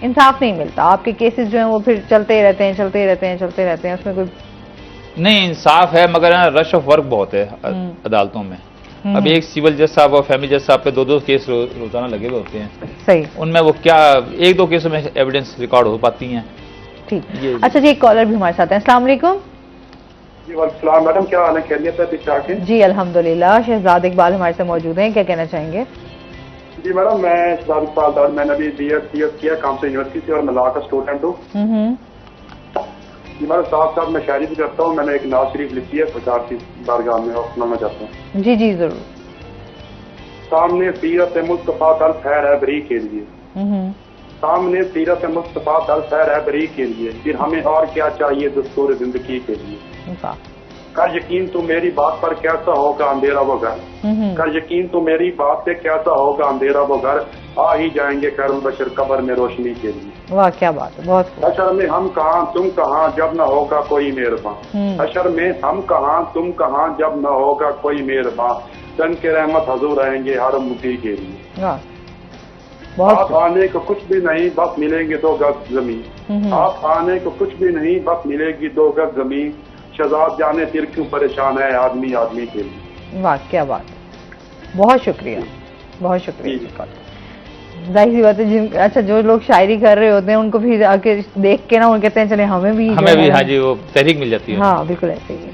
इंसाफ नहीं मिलता। आपके केसेस जो हैं वो फिर चलते रहते हैं, उसमें कोई नहीं इंसाफ है, मगर रश ऑफ वर्क बहुत है अदालतों में। अब एक सिविल जज साहब और फैमिली जज साहब पे 2-2 केस रोजाना लगे हुए होते हैं। सही। उनमें वो क्या 1-2 केसों में एविडेंस रिकॉर्ड हो पाती हैं। ठीक। अच्छा जी, एक कॉलर भी हमारे साथ हैं। अस्सलाम वालेकुम। जी वालेकुम मैडम, क्या हाल है? खैरियत है? ठीक ठाक है जी अल्हम्दुलिल्लाह। शहजाद इकबाल हमारे साथ मौजूद हैं, क्या कहना चाहेंगे? जी मैडम, मैं शहजाद इकबाल, मैंने अभी BEd किया कामसा यूनिवर्सिटी से और मैं लॉ का स्टूडेंट हूँ। जी मैडम, साथ साथ मैं शायरी भी करता हूँ। मैंने एक नाज शरीफ लिखी है सरकार की बारगाह में, और सुनाना चाहता हूँ। जी जी जरूर। सामने सीरत मुस्तफा तल खैर है बरी के लिए, सामने सीरत मुस्तफा तल खैर है बरी के लिए, फिर हमें और क्या चाहिए दस्तूर जिंदगी के लिए। कर यकीन तो मेरी बात पर कैसा होगा अंधेरा वो घर, कर यकीन तो मेरी बात पे कैसा होगा अंधेरा वो घर, आ ही जाएंगे कर्म बशर कब्र में रोशनी के लिए। वाह क्या बात है, बहुत। हशर में हम कहाँ तुम कहाँ जब न होगा कोई मेहरबान, हशर में हम कहाँ तुम कहाँ जब न होगा कोई मेहरबान, जन के रहमत हजूर रहेंगे हर मुती के लिए। आप आने को कुछ भी नहीं बस मिलेंगे 2 गज जमीन, आप आने को कुछ भी नहीं बस मिलेगी 2 गज जमीन, शहजाद जाने फिर क्यों परेशान है आदमी आदमी के लिए। वाह क्या बात, बहुत शुक्रिया, बहुत शुक्रिया। जाहिर सी बात है, अच्छा जो लोग शायरी कर रहे होते हैं उनको भी आके देख के ना वो कहते हैं चले हमें भी। हाँ जी, वो तहरीक मिल जाती है। हाँ बिल्कुल ऐसे ही है।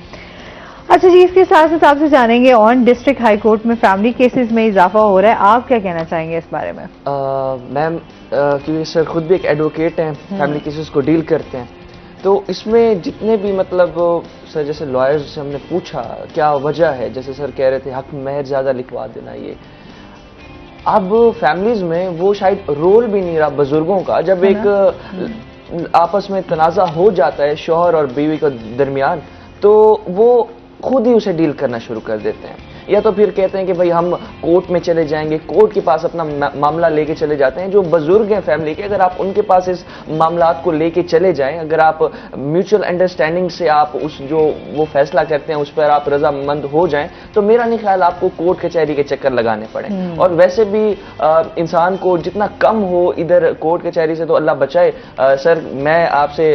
अच्छा जी, इसके साथ साथ आपसे जानेंगे ऑन डिस्ट्रिक्ट हाई कोर्ट में फैमिली केसेस में इजाफा हो रहा है, आप क्या कहना चाहेंगे इस बारे में? मैम, क्योंकि सर खुद भी एक एडवोकेट हैं, फैमिली केसेस को डील करते हैं, तो इसमें जितने भी मतलब सर जैसे लॉयर्स से हमने पूछा क्या वजह है, जैसे सर कह रहे थे हक महर ज़्यादा लिखवा देना, ये अब फैमिलीज में वो शायद रोल भी नहीं रहा बुजुर्गों का। जब एक आपस में तनाज़ा हो जाता है शौहर और बीवी के दरमियान, तो वो खुद ही उसे डील करना शुरू कर देते हैं, या तो फिर कहते हैं कि भाई हम कोर्ट में चले जाएंगे, कोर्ट के पास अपना मामला लेके चले जाते हैं। जो बुजुर्ग हैं फैमिली के, अगर आप उनके पास इस मामलात को लेके चले जाएं, अगर आप म्यूचुअल अंडरस्टैंडिंग से आप उस जो वो फैसला करते हैं उस पर आप रजामंद हो जाएं, तो मेरा नहीं ख्याल आपको कोर्ट कचहरी के चक्कर लगाने पड़े। और वैसे भी इंसान को जितना कम हो इधर कोर्ट कचहरी से, तो अल्लाह बचाए। सर मैं आपसे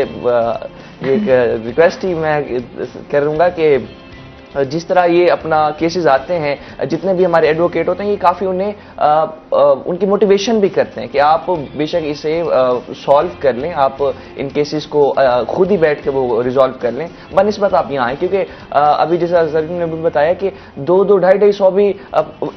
ये एक रिक्वेस्ट ही मैं करूंगा कि जिस तरह ये अपना केसेस आते हैं, जितने भी हमारे एडवोकेट होते हैं, ये काफ़ी उन्हें उनकी मोटिवेशन भी करते हैं कि आप बेशक इसे सॉल्व कर लें, आप इन केसेस को खुद ही बैठ के वो रिजॉल्व कर लें, बनस्बत आप यहाँ आए। क्योंकि अभी जैसा जरीन ने भी बताया कि 2-2-2.5-250 भी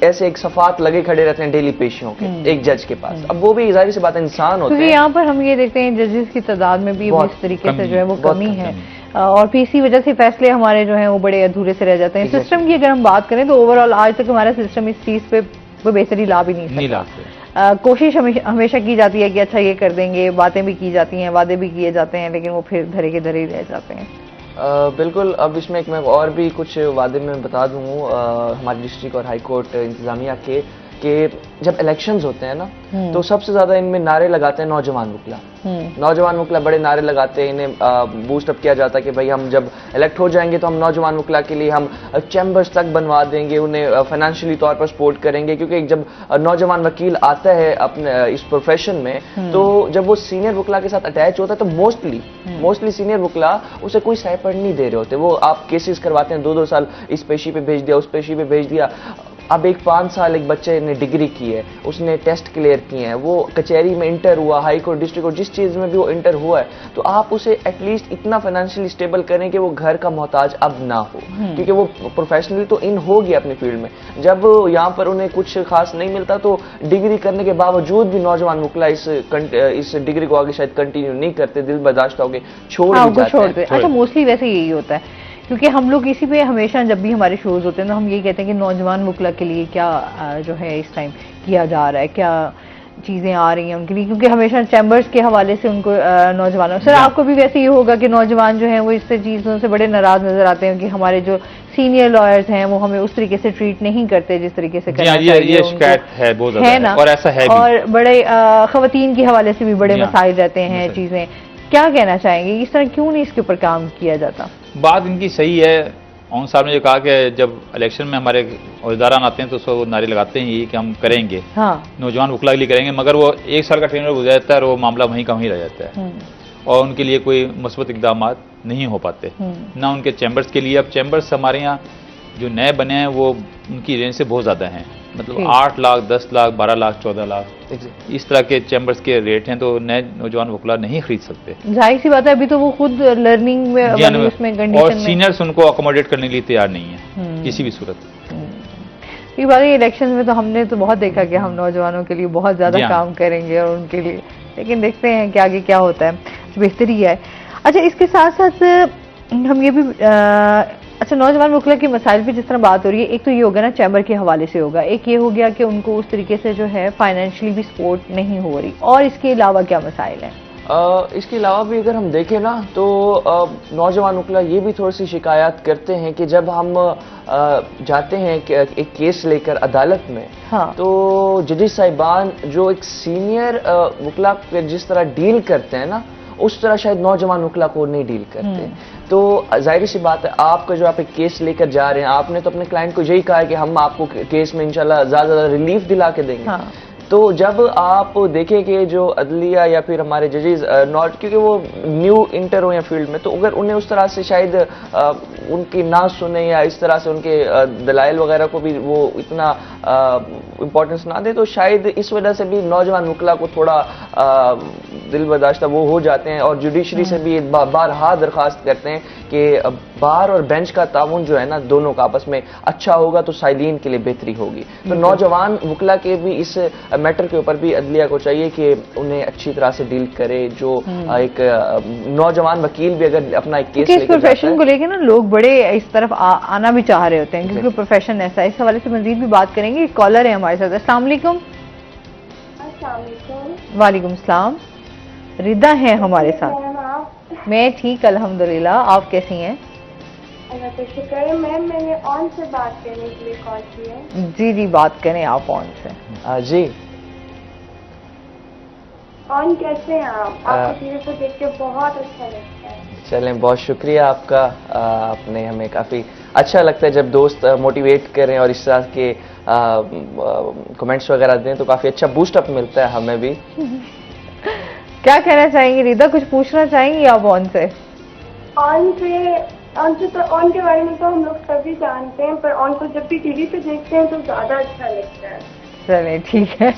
ऐसे एक सफात लगे खड़े रहते हैं डेली पेशियों के एक जज के पास। अब वो भी जाहिर सी बात है इंसान होते हैं। यहाँ पर हम ये देखते हैं जजेस की तादाद में भी इस तरीके से जो है वो कमी है, और फिर इसी वजह से फैसले हमारे जो हैं वो बड़े अधूरे से रह जाते हैं। सिस्टम की अगर हम बात करें तो ओवरऑल आज तक हमारा सिस्टम इस चीज पे वो बेहतरी ला भी नहीं सकता। कोशिश हमेशा की जाती है कि अच्छा ये कर देंगे, बातें भी की जाती हैं, वादे भी किए जाते हैं, लेकिन वो फिर धरे के धरे ही रह जाते हैं। बिल्कुल। अब इसमें एक मैं और भी कुछ वादे में बता दूँ हमारे डिस्ट्रिक्ट और हाई कोर्ट इंतजामिया के, कि जब इलेक्शंस होते हैं ना तो सबसे ज्यादा इनमें नारे लगाते हैं नौजवान वकला। नौजवान वकला बड़े नारे लगाते हैं, इन्हें बूस्ट अप किया जाता है कि भाई हम जब इलेक्ट हो जाएंगे तो हम नौजवान वकला के लिए हम चैम्बर्स तक बनवा देंगे, उन्हें फाइनेंशियली तौर पर सपोर्ट करेंगे। क्योंकि जब नौजवान वकील आता है अपने इस प्रोफेशन में, तो जब वो सीनियर वकला के साथ अटैच होता है तो मोस्टली सीनियर वकला उसे कोई सैपड़ नहीं दे रहे होते। वो आप केसेस करवाते हैं 2-2 साल, इस पेशी पे भेज दिया, उस पेशी पे भेज दिया। अब एक 5 साल एक बच्चे ने डिग्री की है, उसने टेस्ट क्लियर किए हैं, वो कचहरी में इंटर हुआ, हाई कोर्ट, डिस्ट्रिक्ट कोर्ट, जिस चीज़ में भी वो इंटर हुआ है, तो आप उसे एटलीस्ट इतना फाइनेंशियली स्टेबल करें कि वो घर का मोहताज अब ना हो। क्योंकि वो प्रोफेशनली तो इन हो गया अपनी फील्ड में, जब यहाँ पर उन्हें कुछ खास नहीं मिलता तो डिग्री करने के बावजूद भी नौजवान वकला इस डिग्री को आगे शायद कंटिन्यू नहीं करते, दिल बर्दाश्त होके छोड़ देते हैं। अच्छा, मोस्टली वैसे यही होता है, क्योंकि हम लोग इसी पे हमेशा जब भी हमारे शोज होते हैं तो हम ये कहते हैं कि नौजवान वकला के लिए क्या जो है इस टाइम किया जा रहा है, क्या चीज़ें आ रही हैं उनके लिए, क्योंकि हमेशा चैम्बर्स के हवाले से उनको नौजवानों सर आपको भी वैसे ही होगा कि नौजवान जो हैं वो इससे चीज़ों से बड़े नाराज नजर आते हैं कि हमारे जो सीनियर लॉयर्स हैं वो हमें उस तरीके से ट्रीट नहीं करते जिस तरीके से करना चाहिए। ये शिकायत है बहुत ज़्यादा है ना, और ऐसा है भी। और बड़े खवातीन के हवाले से भी बड़े मसाइल रहते हैं चीज़ें। क्या कहना चाहेंगे, इस तरह क्यों नहीं इसके ऊपर काम किया जाता? बात इनकी सही है। ऑन साहब ने जो कहा कि जब इलेक्शन में हमारे अहदेदारान आते हैं तो उसको नारे लगाते हैं ये कि हम करेंगे, नौजवान वकला के लिए करेंगे, मगर वो 1 साल का ट्रेनर गुजर जाता है और वो मामला वहीं का वहीं रह जाता है और उनके लिए कोई मुस्बत इक़दाम नहीं हो पाते, ना उनके चैम्बर्स के लिए। अब चैम्बर्स हमारे यहाँ जो नए बने हैं वो उनकी रेंज से बहुत ज़्यादा हैं, मतलब 8 लाख, 10 लाख, 12 लाख, 14 लाख इस तरह के चैम्बर्स के रेट हैं, तो नए नौजवान वकला नहीं खरीद सकते। जाहिर सी बात है, अभी तो वो खुद लर्निंग में उसमें कंडीशन और सीनियर्स उनको अकोमोडेट करने के लिए तैयार नहीं है किसी भी सूरत। ये बात है, इलेक्शन में तो हमने तो बहुत देखा कि हम नौजवानों के लिए बहुत ज्यादा काम करेंगे और उनके लिए, लेकिन देखते हैं कि आगे क्या होता है, बेहतरी है। अच्छा, इसके साथ साथ हम ये भी अच्छा, नौजवान वकला के मसाइल पे जिस तरह बात हो रही है, एक तो ये होगा ना चैम्बर के हवाले से होगा, एक ये हो गया कि उनको उस तरीके से जो है फाइनेंशियली भी सपोर्ट नहीं हो रही, और इसके अलावा क्या मसाइल हैं? इसके अलावा भी अगर हम देखें ना तो नौजवान वकला ये भी थोड़ी सी शिकायत करते हैं कि जब हम जाते हैं एक केस लेकर अदालत में, तो जजेस साहिबान जो एक सीनियर वकला जिस तरह डील करते हैं ना, उस तरह शायद नौजवान वकला को नहीं डील करते। तो जाहिर सी बात है, आपका जो आप एक केस लेकर जा रहे हैं, आपने तो अपने क्लाइंट को यही कहा है कि हम आपको केस में इंशाल्लाह ज़्यादा रिलीफ दिला के देंगे। तो जब आप देखें कि जो अदलिया या फिर हमारे जजेस नॉट, क्योंकि वो न्यू इंटर हो या फील्ड में, तो अगर उन्हें उस तरह से शायद उनकी ना सुने या इस तरह से उनके दलाइल वगैरह को भी वो इतना इम्पोर्टेंस ना दे, तो शायद इस वजह से भी नौजवान वकला को थोड़ा दिल बर्दाश्त वो हो जाते हैं और जुडिशरी से भी बारहा दरख्वास्त करते हैं कि बार और बेंच का ताउन जो है ना दोनों का आपस में अच्छा होगा तो साइलिन के लिए बेहतरी होगी। तो नौजवान वकला के भी इस मैटर के ऊपर भी अदलिया को चाहिए कि उन्हें अच्छी तरह से डील करे। जो एक नौजवान वकील भी अगर अपना एक केस इस प्रोफेशन को लेकर ना लोग बड़े इस तरफ आना भी चाह रहे होते हैं, क्योंकि प्रोफेशन ऐसा है। इस हवाले से मजीद भी बात करेंगे। एक कॉलर है हमारे साथ। अस्सलाम वालेकुम। वालेकुम सलाम। रिदा है हमारे साथ। मैं ठीक अल्हम्दुलिल्लाह, आप कैसी हैं? अल्लाह का शुक्र है। मैंने ऑन से बात करने के लिए कॉल की है। जी जी, बात करें आप ऑन से। जी ऑन कैसे हैं आप? आपकी चीज़ों को देख के बहुत अच्छा लगता है। चलें, बहुत शुक्रिया आपका। आपने हमें काफ़ी अच्छा लगता है जब दोस्त मोटिवेट करें और इस तरह के कमेंट्स वगैरह दें, तो काफ़ी अच्छा बूस्टअप मिलता है हमें भी। क्या कहना चाहेंगी रिदा? कुछ पूछना चाहेंगी आप ऑन से? ऑन के बारे में तो हम लोग सभी जानते हैं, पर ऑन को जब भी टीवी पे देखते हैं तो ज्यादा अच्छा लगता है। चलिए ठीक है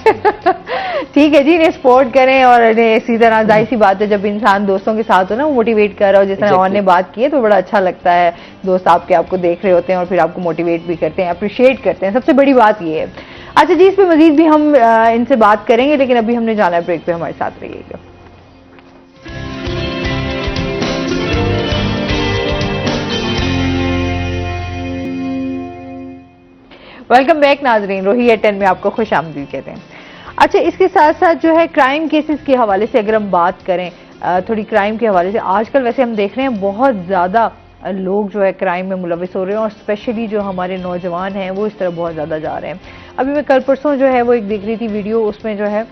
ठीक है जी, इन्हें सपोर्ट करें और इन्हें इसी तरह, जाहिर सी बात है जब इंसान दोस्तों के साथ हो ना, मोटिवेट कर रहा हो, जिस तरह ऑन ने बात की है, तो बड़ा अच्छा लगता है। दोस्त आपको देख रहे होते हैं और फिर आपको मोटिवेट भी करते हैं, अप्रिशिएट करते हैं, सबसे बड़ी बात ये है। अच्छा जी, इस पे मजीद भी हम इनसे बात करेंगे, लेकिन अभी हमने जाना है ब्रेक पे, हमारे साथ रहिएगा। वेलकम बैक नाजरीन, रोही एट 10 में आपको खुश आमदीद कहते हैं। अच्छा, इसके साथ साथ जो है क्राइम केसेस के हवाले से अगर हम बात करें, थोड़ी क्राइम के हवाले से, आजकल वैसे हम देख रहे हैं बहुत ज़्यादा लोग जो है क्राइम में मुलविस हो रहे हैं और स्पेशली जो हमारे नौजवान हैं वो इस तरह बहुत ज़्यादा जा रहे हैं। अभी मैं कल परसों जो है वो एक देख रही थी वीडियो, उसमें जो है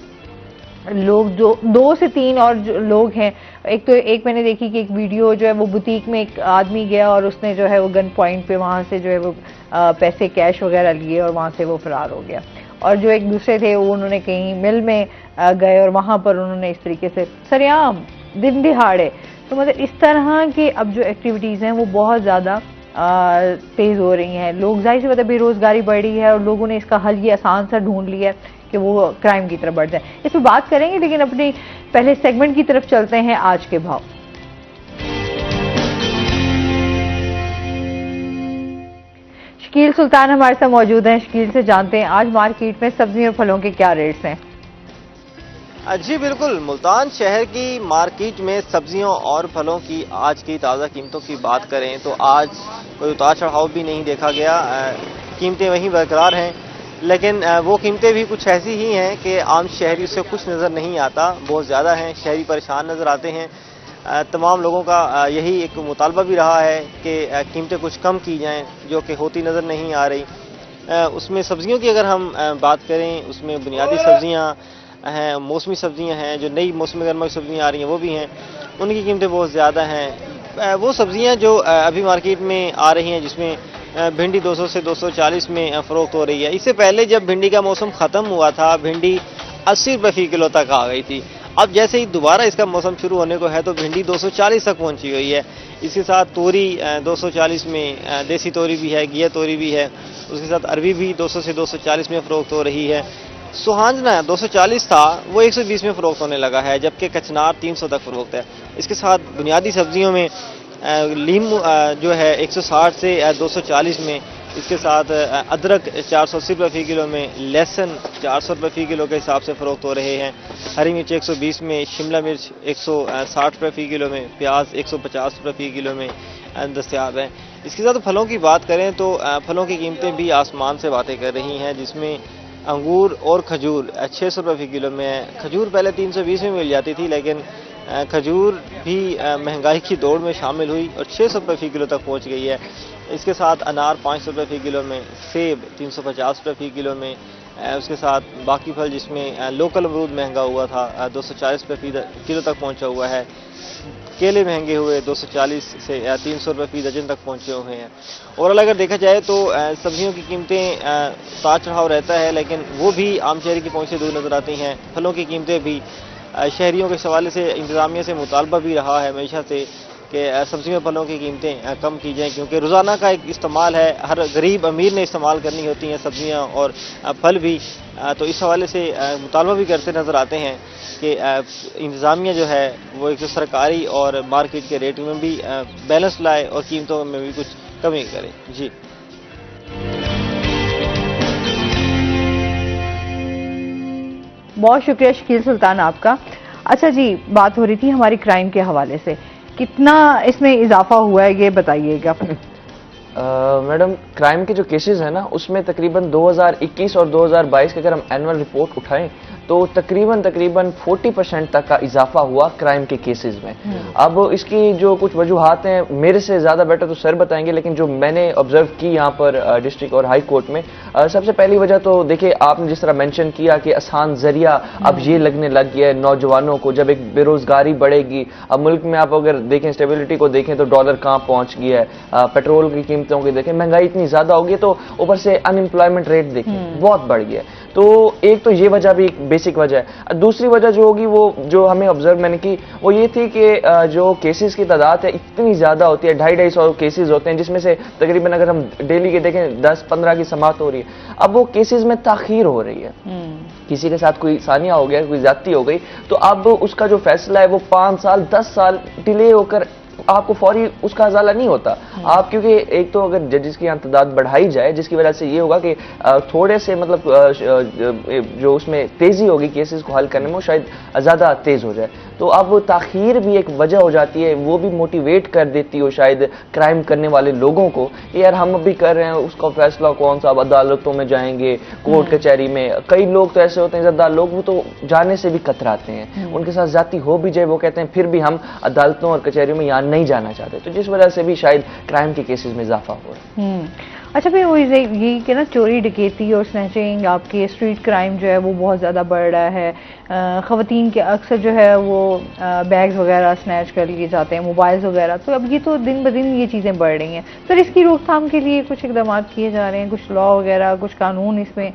लोग जो 2 से 3 और जो लोग हैं, एक मैंने देखी कि एक वीडियो जो है वो बुटीक में एक आदमी गया और उसने जो है वो गन पॉइंट पे वहाँ से जो है वो पैसे कैश वगैरह लिए और वहाँ से वो फरार हो गया। और जो एक दूसरे थे वो उन्होंने कहीं मिल में गए और वहाँ पर उन्होंने इस तरीके से सरेआम दिन दिहाड़े, तो मतलब इस तरह की अब जो एक्टिविटीज़ हैं वो बहुत ज़्यादा तेज़ हो रही हैं। लोग, जाहिर सी बात है, बेरोज़गारी बढ़ रही है और लोगों ने इसका हल ये आसान सा ढूंढ लिया है कि वो क्राइम की तरफ बढ़ जाए। इस पर बात करेंगे, लेकिन अपनी पहले सेगमेंट की तरफ चलते हैं। आज के भाव, शकील सुल्तान हमारे साथ मौजूद हैं। शकील से जानते हैं आज मार्केट में सब्जी और फलों के क्या रेट्स हैं। जी बिल्कुल, मुल्तान शहर की मार्केट में सब्जियों और फलों की आज की ताज़ा कीमतों की बात करें तो आज कोई उतार चढ़ाव भी नहीं देखा गया। कीमतें वहीं बरकरार हैं, लेकिन वो कीमतें भी कुछ ऐसी ही हैं कि आम शहरी से कुछ नज़र नहीं आता, बहुत ज़्यादा हैं। शहरी परेशान नज़र आते हैं। तमाम लोगों का यही एक मुतालबा भी रहा है कि कीमतें कुछ कम की जाएं, जो कि होती नज़र नहीं आ रही। उसमें सब्जियों की अगर हम बात करें, उसमें बुनियादी सब्जियां हैं, मौसमी सब्जियां हैं, जो नई मौसमी गर्मा की सब्जियां आ रही हैं वो भी हैं, उनकी कीमतें बहुत ज़्यादा हैं। वो सब्जियां जो अभी मार्केट में आ रही हैं, जिसमें भिंडी 200 से 240 में फ़रोख्त हो रही है। इससे पहले जब भिंडी का मौसम ख़त्म हुआ था, भिंडी 80 रुपये फ़ी किलो तक आ गई थी। अब जैसे ही दोबारा इसका मौसम शुरू होने को है तो भिंडी 240 तक पहुंची हुई है। इसके साथ तोरी 240 में, देसी तोरी भी है, घिया तोरी भी है। उसके साथ अरबी भी 200 से 240 में फ़रोख्त हो रही है। सुहांजना 240 था, वो 120 में फ़रोख्त होने लगा है, जबकि कचनार 300 तक फ़रोख्त है। इसके साथ बुनियादी सब्जियों में लीमू जो है 160 से 240 में। इसके साथ अदरक 480 रुपये फ़ी किलो में, लहसुन 400 रुपये फ़ी किलो के हिसाब से फ़रोख्त हो रहे हैं। हरी मिर्च 120 में, शिमला मिर्च 160 रुपये फ़ी किलो में, प्याज 150 रुपये फ़ी किलो में दस्तयाब हैं। इसके साथ फलों की बात करें तो फलों की कीमतें भी आसमान से बातें कर रही हैं, जिसमें अंगूर और खजूर 600 रुपये फ़ी किलो में है। खजूर पहले 320 में मिल जाती थी, लेकिन खजूर भी महंगाई की दौड़ में शामिल हुई और 600 रुपये फ़ी किलो तक पहुंच गई है। इसके साथ अनार 500 रुपये फ़ी किलो में, सेब 350 रुपये फ़ी किलो में। उसके साथ बाकी फल, जिसमें लोकल अमरूद महंगा हुआ था, 240 रुपये फ़ी किलो तक पहुंचा हुआ है। केले महंगे हुए 240 से 300 रुपये फ़ी दर्जन तक पहुंचे हुए हैं। ओवरऑल अगर देखा जाए तो सब्जियों की कीमतें उतार चढ़ाव रहता है, लेकिन वो भी आम शहरी की पहुंच से दूर नज़र आती हैं। फलों की कीमतें भी शहरियों के सवाल से इंतज़ामिया से मुतालबा भी रहा है हमेशा से कि सब्जियों फलों की कीमतें कम की जाएँ, क्योंकि रोज़ाना का एक इस्तेमाल है, हर गरीब अमीर ने इस्तेमाल करनी होती हैं सब्जियां और फल भी। तो इस हवाले से मुतालबा भी करते नज़र आते हैं कि इंतज़ामिया जो है वो एक सरकारी और मार्केट के रेट में भी बैलेंस लाए और कीमतों में भी कुछ कमी करे। जी बहुत शुक्रिया शकील सुल्तान आपका। अच्छा जी, बात हो रही थी हमारी क्राइम के हवाले से, कितना इसमें इजाफा हुआ है ये बताइएगा। मैडम, क्राइम के जो केसेस हैं ना, उसमें तकरीबन 2021 और 2022 की अगर हम एनुअल रिपोर्ट उठाएं तो तकरीबन 40% तक का इजाफा हुआ क्राइम के केसेस में। अब इसकी जो कुछ वजूहात हैं, मेरे से ज़्यादा बेटर तो सर बताएंगे, लेकिन जो मैंने ऑब्जर्व की यहाँ पर डिस्ट्रिक्ट और हाई कोर्ट में, सबसे पहली वजह तो देखिए, आपने जिस तरह मेंशन किया कि आसान जरिया अब ये लगने लग गया है नौजवानों को। जब एक बेरोजगारी बढ़ेगी, अब मुल्क में आप अगर देखें, स्टेबिलिटी को देखें तो डॉलर कहाँ पहुँच गया है, पेट्रोल की कीमतों की देखें, महंगाई इतनी ज़्यादा होगी, तो ऊपर से अनएम्प्लॉयमेंट रेट देखें बहुत बढ़ गया है। तो एक तो ये वजह भी एक बेसिक वजह है। दूसरी वजह जो होगी वो जो हमें ऑब्जर्व मैंने की वो ये थी कि जो केसेस की तादाद है इतनी ज़्यादा होती है, 250-250 केसेस होते हैं, जिसमें से तकरीबन अगर हम डेली के देखें 10-15 की समाअत हो रही है। अब वो केसेस में ताखीर हो रही है, किसी के साथ कोई सानिया हो गया, कोई ज्यादती हो गई, तो अब उसका जो फैसला है वो 5 साल 10 साल डिले होकर आपको फौरी उसका अजाला नहीं होता। आप क्योंकि एक तो अगर जजेस की तादाद बढ़ाई जाए जिसकी वजह से ये होगा कि थोड़े से मतलब जो उसमें तेजी होगी केसेस को हल करने में वो शायद ज़्यादा तेज हो जाए, तो अब ताखीर भी एक वजह हो जाती है, वो भी मोटिवेट कर देती हो शायद क्राइम करने वाले लोगों को, यार हम अभी कर रहे हैं उसका फैसला कौन सा, अब अदालतों में जाएंगे, कोर्ट कचहरी में। कई लोग तो ऐसे होते हैं ज़्यादा लोग वो तो जाने से भी कतराते हैं, उनके साथ जाती हो भी जाए वो कहते हैं फिर भी हम अदालतों और कचहरियों में यहाँ नहीं जाना चाहते, तो जिस वजह से भी शायद क्राइम के केसेस में इजाफा हो रहा है। अच्छा भाई, वो ये कि ना चोरी डकैती और स्नैचिंग, आपके स्ट्रीट क्राइम जो है वो बहुत ज़्यादा बढ़ रहा है। ख़वातीन के अक्सर जो है वो बैग्स वगैरह स्नैच कर लिए जाते हैं, मोबाइल्स वगैरह, तो अब ये तो दिन ब दिन ये चीज़ें बढ़ रही हैं। तो इसकी रोकथाम के लिए कुछ इकदाम किए जा रहे हैं, कुछ लॉ वगैरह, कुछ कानून? इसमें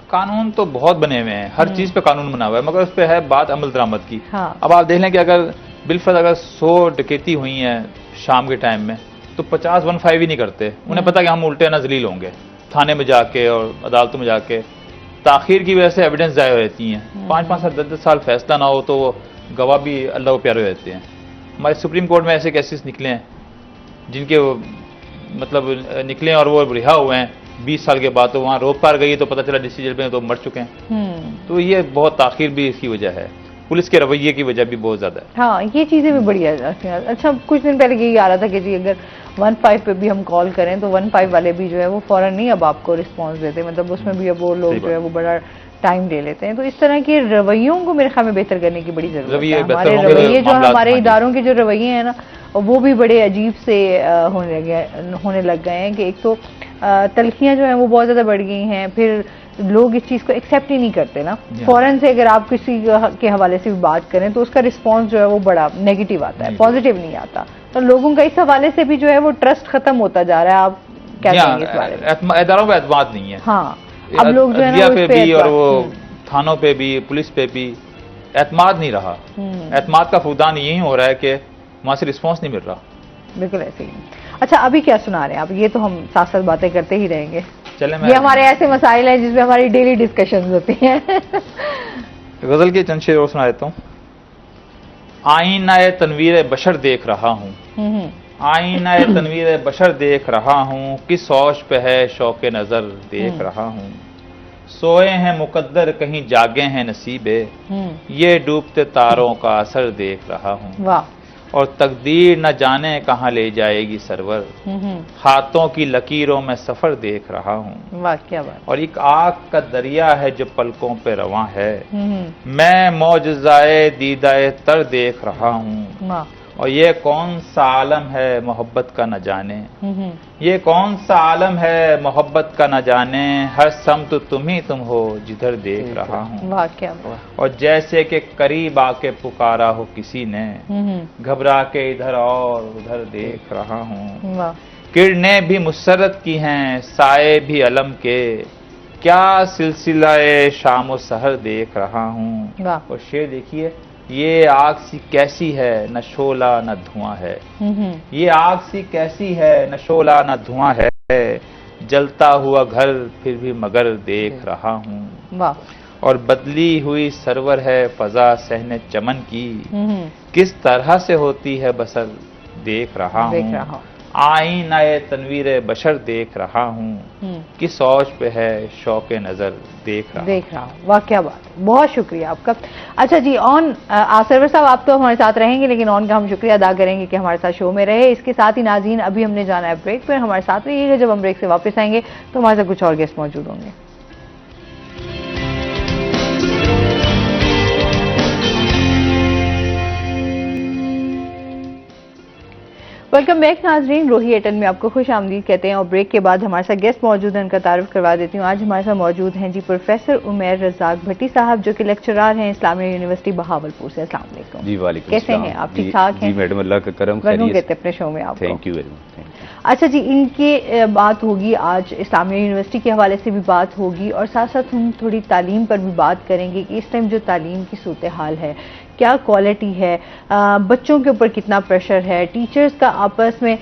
कानून तो बहुत बने हुए हैं, हर चीज़ पे कानून बना हुआ है, मगर उस पर है बात अमल दरामद की। हाँ। अब आप देख लें कि अगर बिलफर्ज अगर 100 डकैती हुई हैं शाम के टाइम में, तो 50-15 ही नहीं करते। उन्हें पता कि हम उल्टे ना जलील होंगे, थाने में जाके और अदालतों में जाके ताखीर की वजह से एविडेंस ज़ाया हो जाती हैं। 5-5 साल 10-10 साल फैसला ना हो तो वो गवाह भी अल्लाह को प्यारे हो जाते हैं। हमारे सुप्रीम कोर्ट में ऐसे केसेस निकले हैं जिनके मतलब निकले और वो रिहा हुए हैं 20 साल के बाद, तो वहाँ रोक पार गई तो पता चला डिसीजन में तो मर चुके हैं। तो ये बहुत ताखीर भी इसकी वजह है, पुलिस के रवैये की वजह भी बहुत ज्यादा है। हाँ, ये चीजें भी बढ़िया। अच्छा, कुछ दिन पहले यही आ रहा था कि जी अगर 15 पे भी हम कॉल करें तो 15 वाले भी जो है वो फौरन नहीं अब आपको रिस्पांस देते, मतलब उसमें भी अब वो लोग जो है वो बड़ा टाइम ले लेते हैं। तो इस तरह के रवैयों को मेरे ख्याल में बेहतर करने की बड़ी जरूरत है। हमारे रवैये जो हमारे इदारों के जो रवैये हैं ना वो भी बड़े अजीब से होने लग गए हैं कि एक तो तलखियां जो हैं वो बहुत ज्यादा बढ़ गई हैं, फिर लोग इस चीज को एक्सेप्ट ही नहीं करते ना। फौरन से अगर आप किसी के हवाले से भी बात करें तो उसका रिस्पांस जो है वो बड़ा नेगेटिव आता है, पॉजिटिव नहीं आता। तो लोगों का इस हवाले से भी जो है वो ट्रस्ट खत्म होता जा रहा है। आप क्या कहेंगे इस बारे में? इदारों पे एतमाद नहीं है। हाँ, अब लोग जो है ना पे भी और वो थानों पे भी पुलिस पे भी एतमाद नहीं रहा। एतमाद का फुकदान यही हो रहा है कि वहां से रिस्पांस नहीं मिल रहा। बिल्कुल ऐसे ही। अच्छा, अभी क्या सुना रहे हैं आप? ये तो हम साथ साथ बातें करते ही रहेंगे। चले, ये हमारे ऐसे मसाइल हैं जिसमें हमारी डेली डिस्कशंस होती हैं। गजल के चंद शेर और सुना देता हूँ। आईना तनवीर बशर देख रहा हूँ, आईना तनवीर बशर देख रहा हूँ, किस औश पे है शौके नजर देख रहा हूँ। सोए हैं मुकद्दर कहीं जागे हैं नसीबे, ये डूबते तारों का असर देख रहा हूँ। वाह। और तकदीर न जाने कहाँ ले जाएगी सरवर, हाथों की लकीरों में सफर देख रहा हूँ। वाह, क्या बात। और एक आग का दरिया है जो पलकों पे रवां है, मैं मौजज़ाए दीदाए तर देख रहा हूँ। और ये कौन सा आलम है मोहब्बत का न जाने, ये कौन सा आलम है मोहब्बत का न जाने, हर समत तुम ही तुम हो जिधर देख रहा हूँ। वाह, क्या बात। और जैसे कि करीब आके पुकारा हो किसी ने, घबरा के इधर और उधर देख रहा हूँ। किरणें भी मुसरत की हैं साए भी अलम के, क्या सिलसिलाए शाम सहर देख रहा हूँ। और शेर देखिए, ये आग सी कैसी है न शोला न धुआं है, ये आग सी कैसी है न शोला न धुआं है, जलता हुआ घर फिर भी मगर देख रहा हूँ। और बदली हुई सरवर है फजा सहने चमन की, किस तरह से होती है बसर देख रहा हूँ। आईना तनवीर बशर देख रहा हूँ, किस औज पे है शौके नजर देख रहा हूँ। वाह, क्या बात, बहुत शुक्रिया आपका। अच्छा जी, ऑन सरवर साहब आप तो हमारे साथ रहेंगे, लेकिन ऑन का हम शुक्रिया अदा करेंगे कि हमारे साथ शो में रहे। इसके साथ ही नाज़रीन, अभी हमने जाना है ब्रेक पर, हमारे साथ रहिएगा। जब हम ब्रेक से वापस आएंगे तो हमारे साथ कुछ और गेस्ट मौजूद होंगे। वेलकम बैक नाजरीन, रोही एटन में आपको खुश आमदीद कहते हैं। और ब्रेक के बाद हमारे साथ गेस्ट मौजूद हैं, उनका तारुफ करवा देती हूँ। आज हमारे साथ मौजूद हैं जी प्रोफेसर उमैर रज़ाक भट्टी साहब, जो कि लेक्चरर हैं इस्लामिया यूनिवर्सिटी बहावलपुर से। अस्सलाम वालेकुम। जी वालेकुम। कैसे हैं आप? ठीक ठाक हैं? जी मैडम, अल्लाह का करम, खैरियत। कहते अपने शो में आपको। Thank you very much. अच्छा जी, इनकी बात होगी, आज इस्लामिया यूनिवर्सिटी के हवाले से भी बात होगी और साथ साथ हम थोड़ी तालीम पर भी बात करेंगे कि इस टाइम जो तालीम की सूरत हाल है, क्या क्वालिटी है, बच्चों के ऊपर कितना प्रेशर है, टीचर्स का आपस में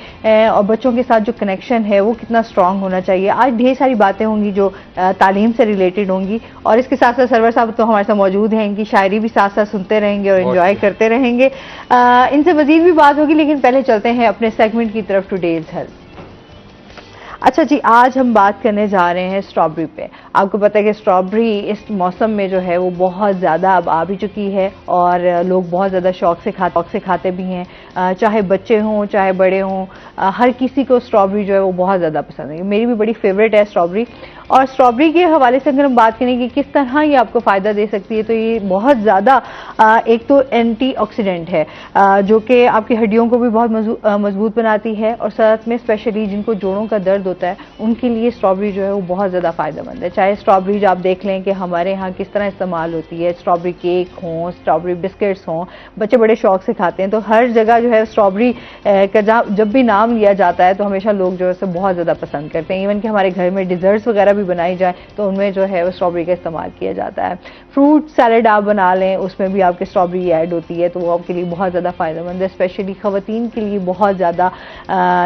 और बच्चों के साथ जो कनेक्शन है वो कितना स्ट्रांग होना चाहिए। आज ढेर सारी बातें होंगी जो तालीम से रिलेटेड होंगी और इसके साथ साथ सरवर साहब तो हमारे साथ मौजूद हैं, इनकी शायरी भी साथ साथ सुनते रहेंगे और एंजॉय करते रहेंगे। इनसे मजीद भी बात होगी, लेकिन पहले चलते हैं अपने सेगमेंट की तरफ, टुडेज हेल्थ। अच्छा जी, आज हम बात करने जा रहे हैं स्ट्रॉबेरी पे। आपको पता है कि स्ट्रॉबेरी इस मौसम में जो है वो बहुत ज़्यादा अब आ भी चुकी है और लोग बहुत ज़्यादा शौक से खाते भी हैं, चाहे बच्चे हों चाहे बड़े हों, हर किसी को स्ट्रॉबेरी जो है वो बहुत ज़्यादा पसंद है। मेरी भी बड़ी फेवरेट है स्ट्रॉबेरी। और स्ट्रॉबेरी के हवाले से अगर हम बात करें कि किस तरह ये आपको फ़ायदा दे सकती है, तो ये बहुत ज़्यादा एक तो एंटीऑक्सीडेंट है जो कि आपकी हड्डियों को भी बहुत मजबूत बनाती है और साथ में स्पेशली जिनको जोड़ों का दर्द होता है उनके लिए स्ट्रॉबेरी जो है वो बहुत ज़्यादा फ़ायदेमंद है। चाहे स्ट्रॉबेरी आप देख लें कि हमारे यहाँ किस तरह इस्तेमाल होती है, स्ट्रॉबेरी केक हों, स्ट्रॉबेरी बिस्किट्स हों, बच्चे बड़े शौक से खाते हैं। तो हर जगह जो है स्ट्रॉबेरी का जब भी नाम लिया जाता है तो हमेशा लोग जो है उसे बहुत ज़्यादा पसंद करते हैं। इवन कि हमारे घर में डिज़र्ट्स वगैरह भी बनाई जाए तो उनमें जो है वो स्ट्रॉबेरी का इस्तेमाल किया जाता है। फ्रूट सैलेड आप बना लें, उसमें भी आपके स्ट्रॉबेरी ऐड होती है, तो वो आपके लिए बहुत ज़्यादा फ़ायदेमंद है। स्पेशली ख़वातीन के लिए बहुत ज़्यादा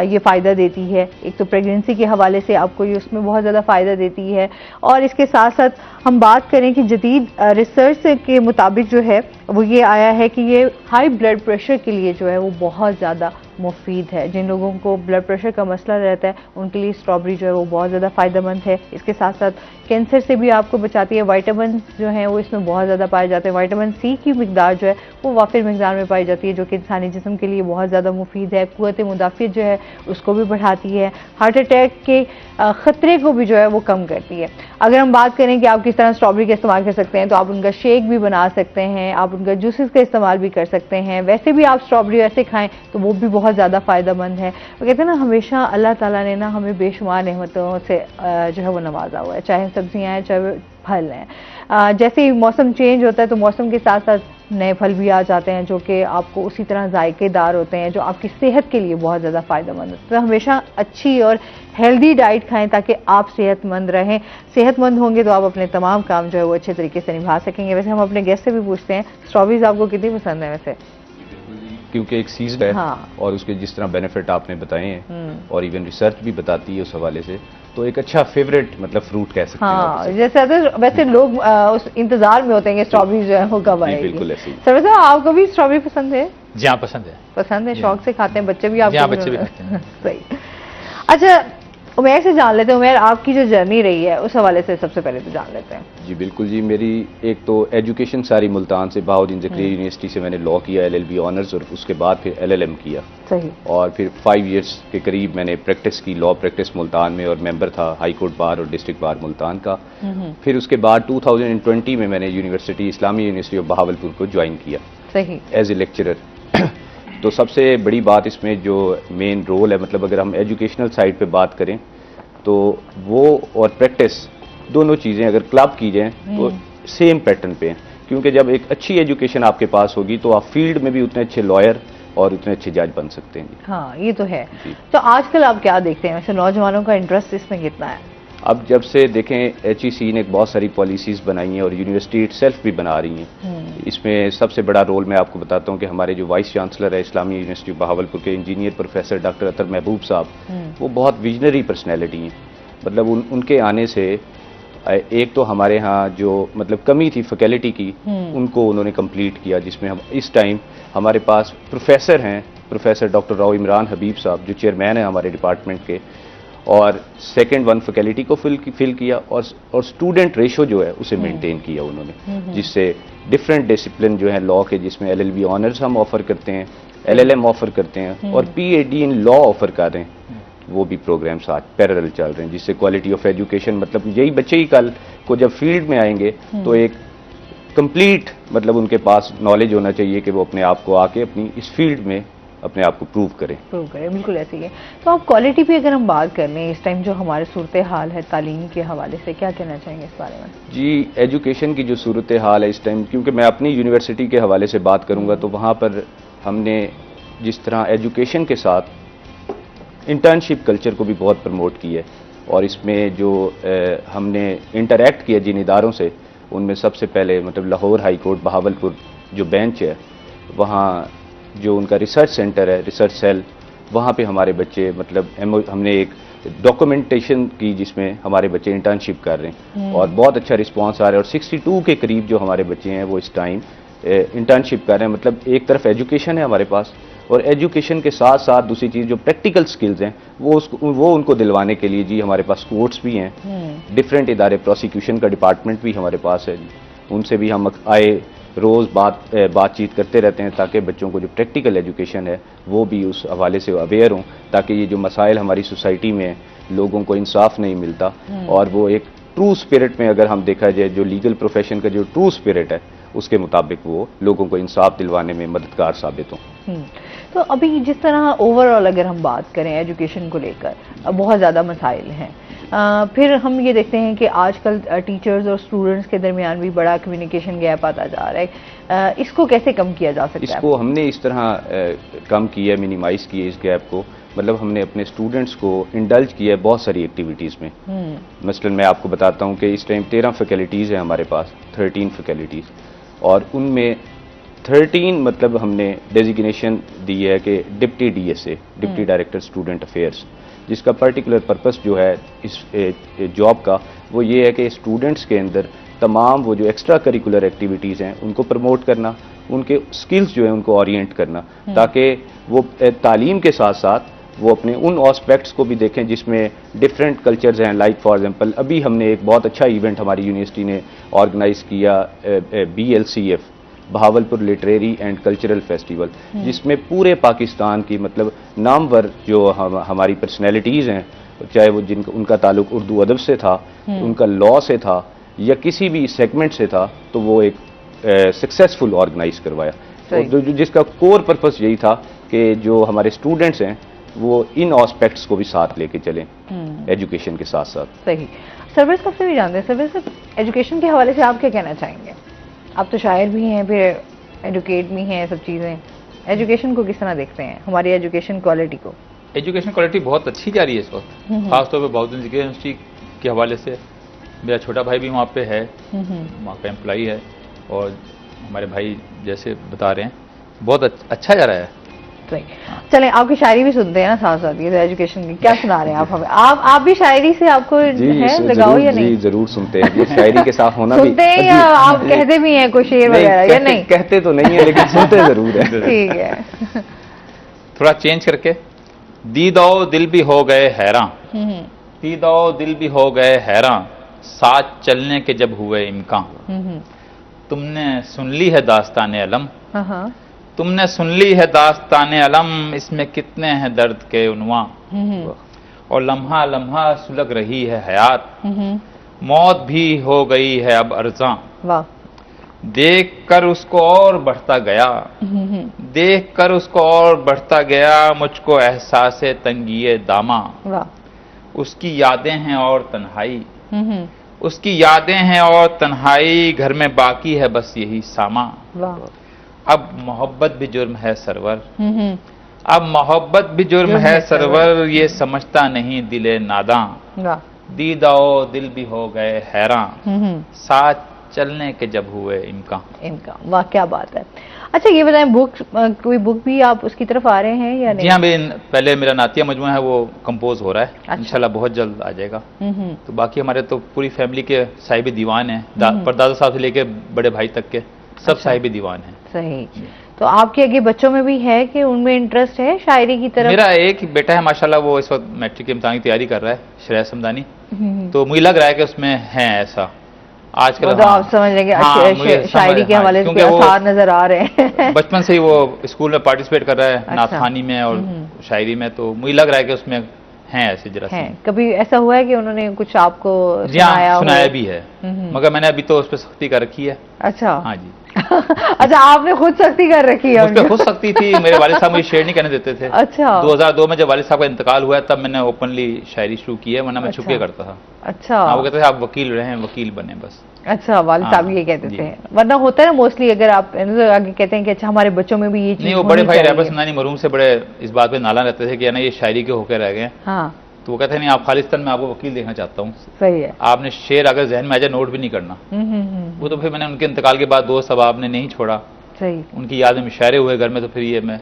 ये फ़ायदा देती है। एक तो प्रेगनेंसी के हवाले से आपको ये उसमें बहुत ज़्यादा फ़ायदा देती है और इसके साथ साथ हम बात करें कि जदीद रिसर्च के मुताबिक जो है वो ये आया है कि ये हाई ब्लड प्रेशर के लिए जो है वो बहुत ज़्यादा मुफीद है। जिन लोगों को ब्लड प्रेशर का मसला रहता है उनके लिए स्ट्रॉबेरी जो है वो बहुत ज़्यादा फ़ायदेमंद है। इसके साथ साथ कैंसर से भी आपको बचाती है। विटामिन जो हैं वो इसमें बहुत ज़्यादा पाए जाते हैं। विटामिन सी की मिकदार जो है वो वाफिर मिकदार में पाई जाती है, जो कि इंसानी जिस्म के लिए बहुत ज़्यादा मुफीद है। क़ुव्वत मुदाफ़ियत जो है उसको भी बढ़ाती है। हार्ट अटैक के ख़तरे को भी जो है वो कम करती है। अगर हम बात करें कि आप किस तरह स्ट्रॉबेरी का इस्तेमाल कर सकते हैं, तो आप उनका शेक भी बना सकते हैं, आप उनका जूसेस का इस्तेमाल भी कर सकते हैं। वैसे भी आप स्ट्रॉबेरी वैसे खाएं तो वो भी बहुत ज़्यादा फ़ायदेमंद है। वो कहते हैं ना, हमेशा अल्लाह ताला ने ना हमें बेशुमार नेमतों से जो है वो नवाजा हुआ है, चाहे सब्जियाँ हैं चाहे फल हैं। जैसे ही मौसम चेंज होता है तो मौसम के साथ साथ नए फल भी आ जाते हैं जो कि आपको उसी तरह जायकेदार होते हैं, जो आपकी सेहत के लिए बहुत ज़्यादा फ़ायदेमंद होते हैं। तो हमेशा अच्छी और हेल्दी डाइट खाएं ताकि आप सेहतमंद रहें। सेहतमंद होंगे तो आप अपने तमाम काम जो है वो अच्छे तरीके से निभा सकेंगे। वैसे हम अपने गेस्ट से भी पूछते हैं, स्ट्रॉबेरीज आपको कितनी पसंद है वैसे? क्योंकि एक सीजन है हाँ। और उसके जिस तरह बेनिफिट आपने बताए हैं और इवन रिसर्च भी बताती है उस हवाले से, तो एक अच्छा फेवरेट मतलब फ्रूट कह सकते हैं। हाँ, जैसे वैसे लोग उस इंतजार में होते हैं कि स्ट्रॉबेरी जो है वो कब आएगी। बिल्कुल ऐसे ही। सर आपको भी स्ट्रॉबेरी पसंद है? जी हाँ, पसंद है। पसंद है, शौक से खाते हैं, बच्चे भी आपको? बच्चे भी खाते हैं। सही। अच्छा, उमैर से जान लेते हैं। उमैर, आपकी जो जर्नी रही है उस हवाले से सबसे पहले तो जान लेते हैं। जी बिल्कुल जी, मेरी एक तो एजुकेशन सारी मुल्तान से, बहाउद्दीन ज़करिया यूनिवर्सिटी से मैंने लॉ किया, LLB ऑनर्स, और उसके बाद फिर LLM किया। सही। और फिर 5 इयर्स के करीब मैंने प्रैक्टिस की, लॉ प्रैक्टिस मुल्तान में, और मेंबर था हाई कोर्ट बार और डिस्ट्रिक्ट बार मुल्तान का। फिर उसके बाद 2020 में मैंने university, Islami university of Bahawalpur को ज्वाइन किया। सही। As a lecturer. तो सबसे बड़ी बात इसमें जो मेन रोल है, मतलब अगर हम एजुकेशनल साइड पे बात करें तो वो और प्रैक्टिस दोनों चीज़ें अगर क्लब की जाएँ तो सेम पैटर्न पे हैं। क्योंकि जब एक अच्छी एजुकेशन आपके पास होगी तो आप फील्ड में भी उतने अच्छे लॉयर और उतने अच्छे जज बन सकते हैं। हाँ, ये तो है। तो आजकल आप क्या देखते हैं वैसे, नौजवानों का इंटरेस्ट इसमें कितना है? अब जब से देखें HEC ने बहुत सारी पॉलिसीज़ बनाई हैं और यूनिवर्सिटी इटसेल्फ भी बना रही हैं। इसमें सबसे बड़ा रोल मैं आपको बताता हूँ कि हमारे जो वाइस चांसलर है इस्लामी यूनिवर्सिटी बहावलपुर के इंजीनियर प्रोफेसर डॉक्टर अतर महबूब साहब, वो बहुत विजनरी पर्सनैलिटी हैं। मतलब उनके आने से एक तो हमारे यहाँ जो मतलब कमी थी फैकल्टी की, उनको उन्होंने कंप्लीट किया, जिसमें हम इस टाइम हमारे पास प्रोफेसर हैं, प्रोफेसर डॉक्टर राव इमरान हबीब साहब जो चेयरमैन हैं हमारे डिपार्टमेंट के, और सेकंड 1 फैकल्टी को फिल किया, और स्टूडेंट रेशो जो है उसे मेंटेन किया उन्होंने, जिससे डिफरेंट डिसिप्लिन जो है लॉ के, जिसमें LLB ऑनर्स हम ऑफर करते हैं, LLM ऑफर करते हैं, और PhD इन लॉ ऑफर कर रहे हैं। वो भी प्रोग्राम्स आज पैरेलल चल रहे हैं, जिससे क्वालिटी ऑफ एजुकेशन, मतलब यही बच्चे ही कल को जब फील्ड में आएंगे तो एक कंप्लीट मतलब उनके पास नॉलेज होना चाहिए कि वो अपने आप को आके अपनी इस फील्ड में अपने आप को प्रूव करें। बिल्कुल ऐसे ही है। तो आप क्वालिटी पे अगर हम बात कर लें, इस टाइम जो हमारे सूरत हाल है तालीम के हवाले से, क्या कहना चाहेंगे इस बारे में? जी, एजुकेशन की जो सूरत हाल है इस टाइम, क्योंकि मैं अपनी यूनिवर्सिटी के हवाले से बात करूंगा तो वहाँ पर हमने जिस तरह एजुकेशन के साथ इंटर्नशिप कल्चर को भी बहुत प्रमोट किया है। और इसमें जो हमने इंटरेक्ट किया जिन इदारों से, उनमें सबसे पहले मतलब लाहौर हाई कोर्ट बहावलपुर जो बेंच है, वहाँ जो उनका रिसर्च सेंटर है, रिसर्च सेल, वहाँ पे हमारे बच्चे मतलब हमने एक डॉक्यूमेंटेशन की जिसमें हमारे बच्चे इंटर्नशिप कर रहे हैं और बहुत अच्छा रिस्पांस आ रहा है। और 62 के करीब जो हमारे बच्चे हैं वो इस टाइम इंटर्नशिप कर रहे हैं। मतलब एक तरफ एजुकेशन है हमारे पास, और एजुकेशन के साथ साथ दूसरी चीज़ जो प्रैक्टिकल स्किल्स हैं वो उनको दिलवाने के लिए जी हमारे पास कोर्ट्स भी हैं, डिफरेंट इदारे, प्रोसिक्यूशन का डिपार्टमेंट भी हमारे पास है जी, उनसे भी हम आए रोज़ बातचीत करते रहते हैं ताकि बच्चों को जो प्रैक्टिकल एजुकेशन है वो भी उस हवाले से अवेयर हों, ताकि ये जो मसाइल हमारी सोसाइटी में लोगों को इंसाफ नहीं मिलता और वो एक ट्रू स्पिरिट में, अगर हम देखा जाए जो लीगल प्रोफेशन का जो ट्रू स्पिरिट है उसके मुताबिक वो लोगों को इंसाफ दिलवाने में मददगार साबित हों। तो अभी जिस तरह ओवरऑल अगर हम बात करें एजुकेशन को लेकर बहुत ज़्यादा मसाइल हैं, फिर हम ये देखते हैं कि आजकल टीचर्स और स्टूडेंट्स के दरमियान भी बड़ा कम्युनिकेशन गैप आता जा रहा है, इसको कैसे कम किया जा सकता है? इसको हमने इस तरह कम किया, मिनिमाइज किया इस गैप को। मतलब हमने अपने स्टूडेंट्स को इंडल्ज किया है बहुत सारी एक्टिविटीज़ में। मसलन मैं आपको बताता हूँ कि इस टाइम 13 फैकल्टीज़ हैं हमारे पास, 13 फैकल्टीज़, और उनमें 13 मतलब हमने डेजिग्नेशन दी है कि deputy DSA, deputy director student affairs, जिसका पर्टिकुलर पर्पस जो है इस जॉब का वो ये है कि स्टूडेंट्स के अंदर तमाम वो जो एक्स्ट्रा करिकुलर एक्टिविटीज़ हैं उनको प्रमोट करना, उनके स्किल्स जो है उनको ओरिएंट करना, ताकि वो तालीम के साथ साथ वो अपने उन एस्पेक्ट्स को भी देखें जिसमें डिफरेंट कल्चर्स हैं। लाइक फॉर एग्जांपल अभी हमने एक बहुत अच्छा इवेंट हमारी यूनिवर्सिटी ने ऑर्गेनाइज किया, BLCF Bahawalpur literary and cultural festival, जिसमें पूरे पाकिस्तान की मतलब नामवर जो हमारी पर्सनैलिटीज़ हैं, चाहे वो उनका ताल्लुक उर्दू अदब से था, उनका लॉ से था या किसी भी सेगमेंट से था, तो वो एक सक्सेसफुल ऑर्गेनाइज करवाया। तो जिसका कोर पर्पस यही था कि जो हमारे स्टूडेंट्स हैं वो इन एस्पेक्ट्स को भी साथ लेके चलें एजुकेशन के साथ साथ। सही। सर्विस कब से भी जानते हैं, सर्विस एजुकेशन के हवाले से आप क्या कहना चाहेंगे? आप तो शायर भी हैं, फिर एडुकेट भी हैं, सब चीज़ें, एजुकेशन को किस तरह देखते हैं, हमारी एजुकेशन क्वालिटी को? एजुकेशन क्वालिटी बहुत अच्छी जा रही है इस वक्त, खासतौर पर बहुद्दीन ज़िक्री यूनिवर्सिटी के हवाले से। मेरा छोटा भाई भी वहाँ पे है, वहाँ का एम्प्लॉई है, और हमारे भाई जैसे बता रहे हैं बहुत अच्छा जा रहा है। चलें, आपकी शायरी भी सुनते हैं ना साथ साथ, ये एजुकेशन की क्या सुना रहे हैं आप हमें? आप भी शायरी से आपको है लगाओ या नहीं? जी जरूर सुनते हैं, शायरी के साथ होना सुनते हैं या आप कहते भी हैं कोई शेर वगैरह या नहीं? कहते तो नहीं है लेकिन सुनते जरूर है। ठीक है, थोड़ा चेंज करके। दीदो दिल भी हो गए हैरान, दीदो दिल भी हो गए हैरान, साथ चलने के जब हुए इम्कान, तुमने सुन ली है दास्ताने अलम, तुमने सुन ली है दास्ताने अलम, इसमें कितने हैं दर्द के उन्वान, और लम्हा लम्हा सुलग रही है हयात, मौत भी हो गई है अब अर्ज़ां, देख कर उसको और बढ़ता गया, देख कर उसको और बढ़ता गया, मुझको एहसासे तंगिए दामा, उसकी यादें हैं और तन्हाई, उसकी यादें हैं और तन्हाई, घर में बाकी है बस यही सामा, अब मोहब्बत भी जुर्म है सरवर, अब मोहब्बत भी जुर्म है सरवर, ये समझता नहीं दिले नादां, दीदाओ दिल भी हो गए हैरान, साथ चलने के जब हुए इम्कान। वाह क्या बात है। अच्छा ये बताएं, कोई बुक भी आप उसकी तरफ आ रहे हैं या नहीं? जी हाँ, पहले मेरा नातिया मजमुआ है वो कंपोज हो रहा है। अच्छा। इंशाल्लाह बहुत जल्द आ जाएगा। तो बाकी हमारे तो पूरी फैमिली के साहिब दीवान है, परदादा साहब से लेके बड़े भाई तक के सब साहिब दीवान है। सही। तो आपके आगे बच्चों में भी है कि उनमें इंटरेस्ट है शायरी की तरफ? मेरा एक बेटा है माशाल्लाह, वो इस वक्त मैट्रिक के इम्तिहान की तैयारी कर रहा है, श्रेयस समदानी, तो मुझे लग रहा है कि उसमें है ऐसा आजकल। तो आप समझ लेंगे शायरी के हवाले से आसार नजर आ रहे हैं। बचपन से ही वो स्कूल में पार्टिसिपेट कर रहा है, अच्छा। नाथखानी में और शायरी में, तो मुझे लग रहा है कि उसमें है ऐसे जरा है। कभी ऐसा हुआ है कि उन्होंने कुछ आपको सुनाया भी है, मगर मैंने अभी तो उस पर सख्ती कर रखी है अच्छा। हाँ जी। अच्छा, आपने खुद सख्ती कर रखी है? मुझ पे खुद सख्ती थी, मेरे वालिद साहब मुझे शेयर नहीं करने देते थे। अच्छा। 2002 में जब वालिद साहब का इंतकाल हुआ तब मैंने ओपनली शायरी शुरू की है, वरना मैं छुप के करता था। अच्छा। हाँ, वो कहते थे आप वकील रहें, वकील बने बस। अच्छा, वालिद साहब ये कहते थे, वरना होता है ना मोस्टली, अगर आप आगे कहते हैं कि अच्छा हमारे बच्चों में भी ये चीज नहीं, वो बड़े भाई रैपर सुनानी मरूम से बड़े इस बात पे नाला रहते थे कि ना ये शायरी के होकर रह गए। हाँ। तो वो कहते हैं नहीं, आप खालिस्तान में आपको वकील देखना चाहता हूँ। सही है। आपने शेर अगर जहन में आ जाए नोट भी नहीं करना। वो तो फिर मैंने उनके इंतकाल के बाद दोस्त अब आपने नहीं छोड़ा। सही। उनकी याद में मुशायरे हुए घर में, तो फिर ये मैं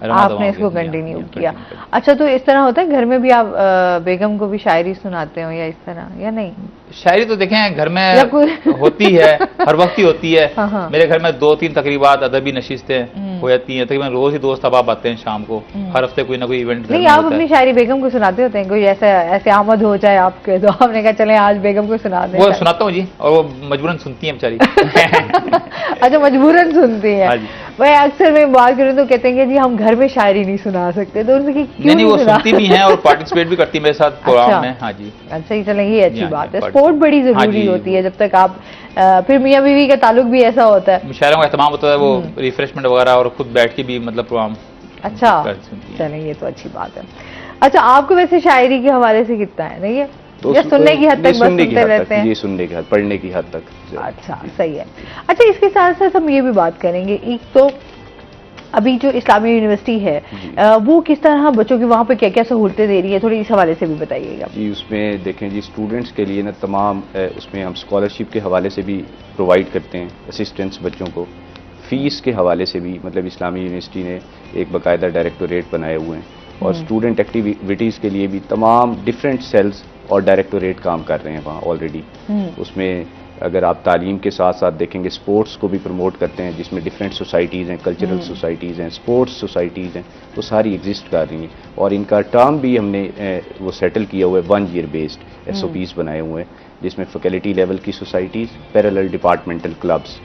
आपने इसको कंटिन्यू किया। अच्छा, तो इस तरह होता है घर में भी आप बेगम को भी शायरी सुनाते हो या इस तरह, या नहीं? शायरी तो देखें घर में होती है, हर वक्त ही होती है। हाँ। मेरे घर में 2-3 तकरीबात अदबी नशिस्तें हो जाती हैं, तकरीबन रोज ही दोस्त अहबाब आते हैं शाम को, हर हफ्ते कोई ना कोई इवेंट। नहीं, आप अपनी शायरी बेगम को सुनाते होते हैं? कोई ऐसे आमद हो जाए आपके तो आपने कहा चले आज बेगम को सुना दें? वो सुनाता हूँ जी, और वो मजबूरन सुनती है बेचारी। अच्छा, मजबूरन सुनती है। वह अक्सर मैं बात करूँ तो कहते हैं कि जी हम घर में शायरी नहीं सुना सकते, तो उनसे क्यों नहीं? वो सुनती भी हैं और पार्टिसिपेट भी करती है मेरे साथ प्रोग्राम में। हाँ जी। अच्छा ही, चलें, ये अच्छी बात है। स्पोर्ट बड़ी जरूरी होती है जब तक आप फिर मियाँ बीवी का ताल्लुक भी ऐसा होता है, मुशायरों का एहतमाम होता है, वो रिफ्रेशमेंट वगैरह, और खुद बैठ के भी मतलब प्रोग्राम। अच्छा, चलें, ये तो अच्छी बात है। अच्छा, आपको वैसे शायरी के हवाले से कितना है, नहीं है? तो या सुनने की हद तक बस सुनते रहते हैं? ये सुनने की हद, पढ़ने की हद तक। अच्छा, सही है। अच्छा, इसके साथ साथ हम ये भी बात करेंगे, एक तो अभी जो इस्लामी यूनिवर्सिटी है वो किस तरह बच्चों की वहाँ पे क्या क्या सहूलतें दे रही है, थोड़ी इस हवाले से भी बताइएगा। जी, उसमें देखें जी, स्टूडेंट्स के लिए ना तमाम उसमें हम स्कॉलरशिप के हवाले से भी प्रोवाइड करते हैं असिस्टेंट्स बच्चों को। फीस के हवाले से भी मतलब इस्लामी यूनिवर्सिटी ने एक बाकायदा डायरेक्टोरेट बनाए हुए हैं, और स्टूडेंट एक्टिविटीज़ के लिए भी तमाम डिफरेंट सेल्स और डायरेक्टोरेट काम कर रहे हैं वहाँ ऑलरेडी। उसमें अगर आप तालीम के साथ साथ देखेंगे स्पोर्ट्स को भी प्रमोट करते हैं, जिसमें डिफरेंट सोसाइटीज़ हैं, कल्चरल सोसाइटीज़ हैं, स्पोर्ट्स सोसाइटीज़ हैं, तो सारी एग्जिस्ट कर रही हैं। और इनका टर्म भी हमने वो सेटल किया हुआ है, 1 ईयर बेस्ड SOPs बनाए हुए हैं, जिसमें फैकल्टी लेवल की सोसाइटीज़, पैरेलल डिपार्टमेंटल क्लब्स।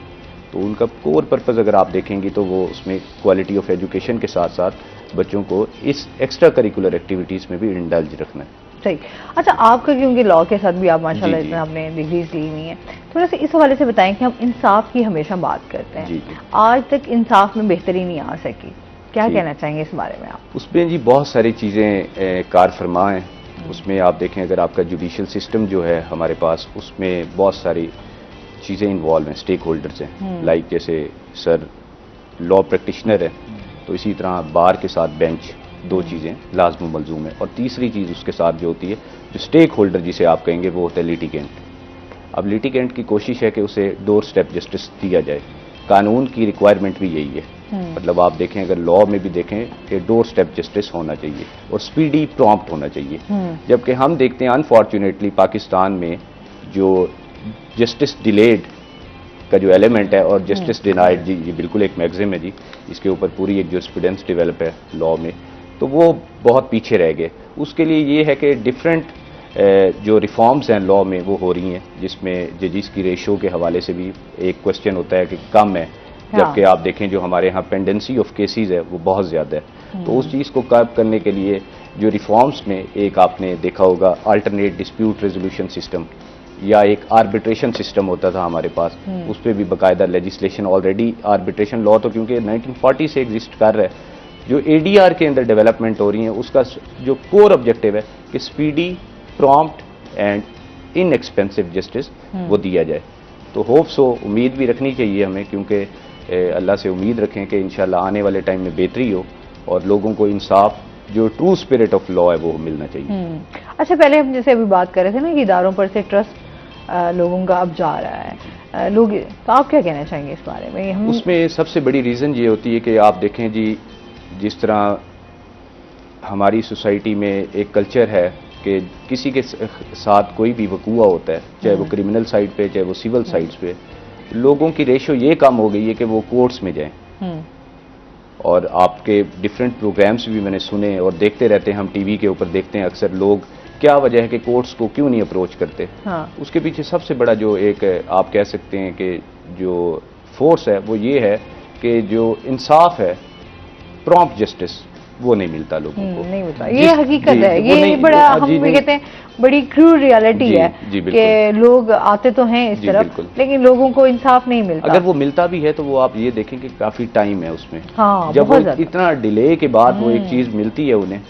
तो उनका कोर पर्पज़ अगर आप देखेंगे तो वो उसमें क्वालिटी ऑफ एजुकेशन के साथ साथ बच्चों को इस एक्स्ट्रा करिकुलर एक्टिविटीज़ में भी इंडल्ज रखना है। सही। अच्छा, आपका क्योंकि लॉ के साथ भी आप माशाल्लाह इसमें आपने डिग्रीज ली हुई हैं, थोड़ा सा इस हवाले से बताएं कि हम इंसाफ की हमेशा बात करते हैं, आज तक इंसाफ में बेहतरी नहीं आ सकी, क्या कहना चाहेंगे इस बारे में आप? उसमें जी बहुत सारी चीज़ें कार फरमा हैं। उसमें आप देखें अगर आपका जुडिशल सिस्टम जो है हमारे पास, उसमें बहुत सारी चीज़ें इन्वॉल्व हैं, स्टेक होल्डर्स हैं, लाइक जैसे सर लॉ प्रैक्टिशनर है, तो इसी तरह बार के साथ बेंच, 2 चीज़ें लाजम मलजूम है। और तीसरी चीज़ उसके साथ जो होती है, जो स्टेक होल्डर जिसे आप कहेंगे, वो होता है लिटिगेंट। अब लिटिगेंट की कोशिश है कि उसे डोर स्टेप जस्टिस दिया जाए, कानून की रिक्वायरमेंट भी यही है। मतलब आप देखें अगर लॉ में भी देखें कि डोर स्टेप जस्टिस होना चाहिए और स्पीडी प्रॉम्प्ट होना चाहिए, जबकि हम देखते हैं अनफॉर्चुनेटली पाकिस्तान में जो जस्टिस डिलेड का जो एलिमेंट है और जस्टिस डिनाइड, जी ये बिल्कुल एक मैगज़िम है जी, इसके ऊपर पूरी एक जूरिस्प्रूडेंस डेवलप है लॉ में, तो वो बहुत पीछे रह गए। उसके लिए ये है कि डिफरेंट जो रिफॉर्म्स हैं लॉ में वो हो रही हैं, जिसमें जजिस की रेशो के हवाले से भी एक क्वेश्चन होता है कि कम है, जबकि आप देखें जो हमारे यहाँ पेंडेंसी ऑफ केसेस है वो बहुत ज़्यादा है। तो उस चीज़ को कर्ब करने के लिए जो रिफॉर्म्स में एक आपने देखा होगा अल्टरनेट डिस्प्यूट रेजोल्यूशन सिस्टम, या एक आर्बिट्रेशन सिस्टम होता था हमारे पास, उस पर भी बाकायदा लेजिस्लेशन ऑलरेडी, आर्बिट्रेशन लॉ तो क्योंकि 1940 से एग्जिस्ट कर रहा है, जो ADR के अंदर डेवलपमेंट हो रही है उसका जो कोर ऑब्जेक्टिव है कि speedy, prompt and inexpensive justice वो दिया जाए। तो होप सो, उम्मीद भी रखनी चाहिए हमें, क्योंकि अल्लाह से उम्मीद रखें कि इंशाल्लाह आने वाले टाइम में बेहतरी हो और लोगों को इंसाफ, जो ट्रू स्पिरिट ऑफ लॉ है वो मिलना चाहिए। अच्छा, पहले हम जैसे अभी बात कर रहे थे ना कि इदारों पर से ट्रस्ट लोगों का अब जा रहा है, लोग, तो आप क्या कहना चाहेंगे इस बारे में? उसमें सबसे बड़ी रीज़न ये होती है कि आप देखें जी, जिस तरह हमारी सोसाइटी में एक कल्चर है कि किसी के साथ कोई भी वकूआ होता है, चाहे वो क्रिमिनल साइड पे चाहे वो सिविल साइड्स पे, लोगों की रेशो ये कम हो गई है कि वो कोर्ट्स में जाएं। और आपके डिफरेंट प्रोग्राम्स भी मैंने सुने और देखते रहते हैं, हम टीवी के ऊपर देखते हैं अक्सर, लोग क्या वजह है कि कोर्ट्स को क्यों नहीं अप्रोच करते। उसके पीछे सबसे बड़ा जो एक आप कह सकते हैं कि जो फोर्स है वो ये है कि जो इंसाफ है, प्रॉम्प्ट जस्टिस, वो नहीं मिलता लोगों को, नहीं मिलता, ये हकीकत है। ये बड़ा हम भी कहते हैं बड़ी क्रूर रियलिटी है जी, कि लोग आते तो हैं इस तरफ, लेकिन लोगों को इंसाफ नहीं मिलता। अगर वो मिलता भी है तो वो आप ये देखें कि काफी टाइम है उसमें। हाँ, जब वो इतना डिले के बाद वो एक चीज मिलती है उन्हें,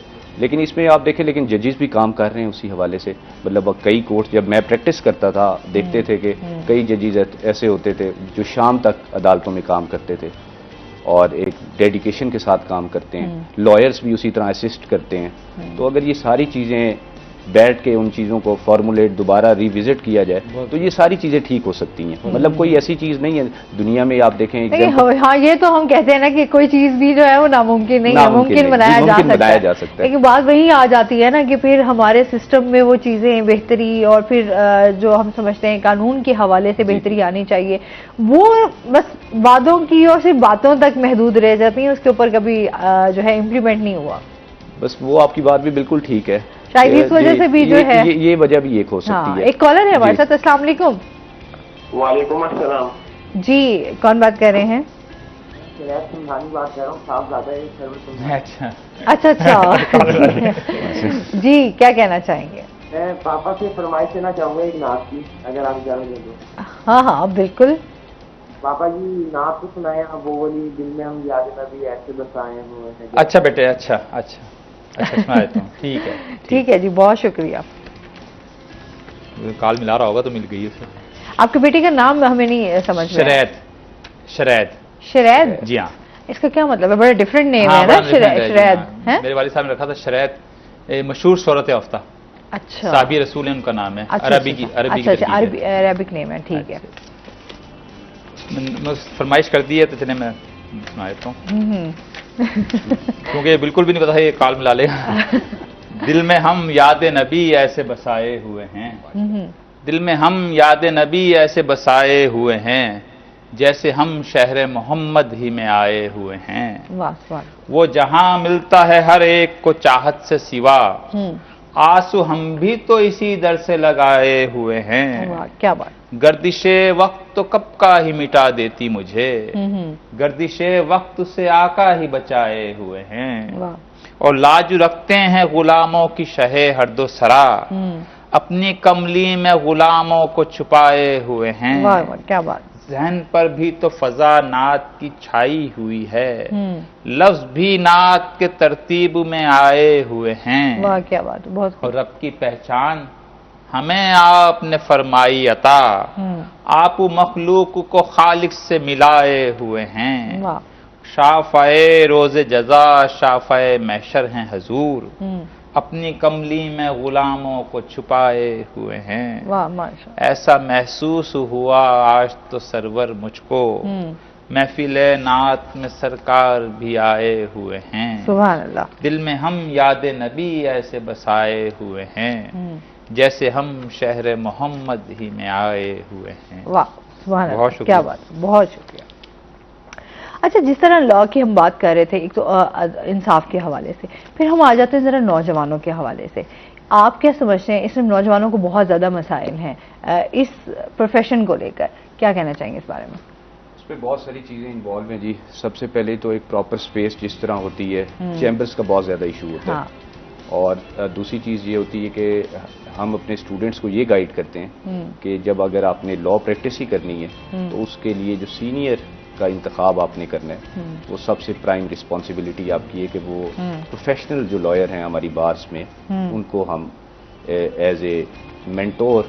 लेकिन इसमें आप देखें लेकिन जजेस भी काम कर रहे हैं उसी हवाले से। मतलब कई कोर्ट, जब मैं प्रैक्टिस करता था देखते थे कि कई जजेस ऐसे होते थे जो शाम तक अदालतों में काम करते थे और एक डेडिकेशन के साथ काम करते हैं। लॉयर्स भी उसी तरह असिस्ट करते हैं। तो अगर ये सारी चीज़ें बैठ के उन चीज़ों को फॉर्मुलेट दोबारा रिविजिट किया जाए तो ये सारी चीज़ें ठीक हो सकती हैं। मतलब कोई ऐसी चीज़ नहीं है दुनिया में, आप देखें हाँ, ये तो हम कहते हैं ना कि कोई चीज़ भी जो है वो नामुमकिन नहीं है, मुमकिन बनाया जा सकता है। लेकिन बात वही आ जाती है ना कि फिर हमारे सिस्टम में वो चीज़ें बेहतरी और फिर जो हम समझते हैं कानून के हवाले से बेहतरी आनी चाहिए, वो बस वादों की और सिर्फ बातों तक महदूद रह जाती हैं, उसके ऊपर कभी जो है इम्प्लीमेंट नहीं हुआ। बस वो आपकी बात भी बिल्कुल ठीक है, शायद इस वजह से भी जो है ये वजह भी एक हो सकती है। एक कॉलर है हमारे साथ। अस्सलाम वालेकुम। वालेकुम अस्सलाम जी, कौन बात कर रहे हैं? बात कर रहा हूँ। अच्छा जी, क्या कहना चाहेंगे? मैं पापा से फरमाइश देना चाहूँगा एक नात की, अगर आप इजाज़त दे दो। हाँ बिल्कुल। पापा जी नात तो सुनाए, वो वाली दिल में हम याद नबी ऐसे बसाए हुए हैं। अच्छा बेटे, अच्छा सुना देता हूँ। ठीक है जी, बहुत शुक्रिया। कॉल मिला रहा होगा तो मिल गई उसे। आपके बेटे का नाम हमें नहीं समझ में। शरैद। जी हाँ। इसका क्या मतलब है? बड़ा डिफरेंट नेम है ना, शरैद है। मेरे वालिद साहब ने रखा था शरैद, मशहूर सूरत याफ्ता। अच्छा, साबी रसूल है उनका नाम है। अरबिक नेम है, ठीक है। फरमाइश कर दी है तो चले मैं सुना देता हूँ क्योंकि बिल्कुल भी नहीं पता है ये कॉल मिला लेगा। दिल में हम याद नबी ऐसे बसाए हुए हैं, दिल में हम याद नबी ऐसे बसाए हुए हैं, जैसे हम शहर मोहम्मद ही में आए हुए हैं। वो जहां मिलता है हर एक को चाहत से सिवा, आंसू हम भी तो इसी दर से लगाए हुए हैं। क्या बात। गर्दिशे वक्त तो कब का ही मिटा देती मुझे, गर्दिशे वक्त से आका ही बचाए हुए हैं। और लाज रखते हैं गुलामों की शहे हर दो सरा, अपनी कमली में गुलामों को छुपाए हुए हैं। वाह, क्या बात। जहन पर भी तो फजा नात की छाई हुई है, लफ्ज भी नात के तरतीब में आए हुए हैं। वाह, क्या बात, बहुत। और रब की पहचान हमें आपने फरमाई अता, आप मखलूक को खालिक से मिलाए हुए हैं। शाफ़ाए रोज़े जज़ा शाफ़ाए महशर हैं हजूर, अपनी कमली में गुलामों को छुपाए हुए हैं। वाह, माशाअल्लाह। ऐसा महसूस हुआ आज तो सरवर मुझको, महफिले नात में सरकार भी आए हुए हैं। सुभान अल्लाह। दिल में हम याद नबी ऐसे बसाए हुए हैं, जैसे हम शहर मोहम्मद ही में आए हुए हैं। वाह, सुभान अल्लाह, क्या बात, बहुत शुक्रिया। अच्छा, जिस तरह लॉ की हम बात कर रहे थे, एक तो इंसाफ के हवाले से, फिर हम आ जाते हैं ज़रा नौजवानों के हवाले से। आप क्या समझते हैं, इसमें नौजवानों को बहुत ज़्यादा मसाइल हैं इस प्रोफेशन को लेकर, क्या कहना चाहेंगे इस बारे में? इसमें बहुत सारी चीज़ें इन्वॉल्व हैं जी। सबसे पहले तो एक प्रॉपर स्पेस जिस तरह होती है, चैम्बर्स का बहुत ज़्यादा इशू होता है। और दूसरी चीज़ ये होती है कि हम अपने स्टूडेंट्स को ये गाइड करते हैं कि जब अगर आपने लॉ प्रैक्टिस ही करनी है तो उसके लिए जो सीनियर का इंतखाब आपने करना है, वो सबसे प्राइम रिस्पॉन्सिबिलिटी आपकी है कि वो प्रोफेशनल जो लॉयर हैं हमारी बार्स में, उनको हम एज ए मेंटोर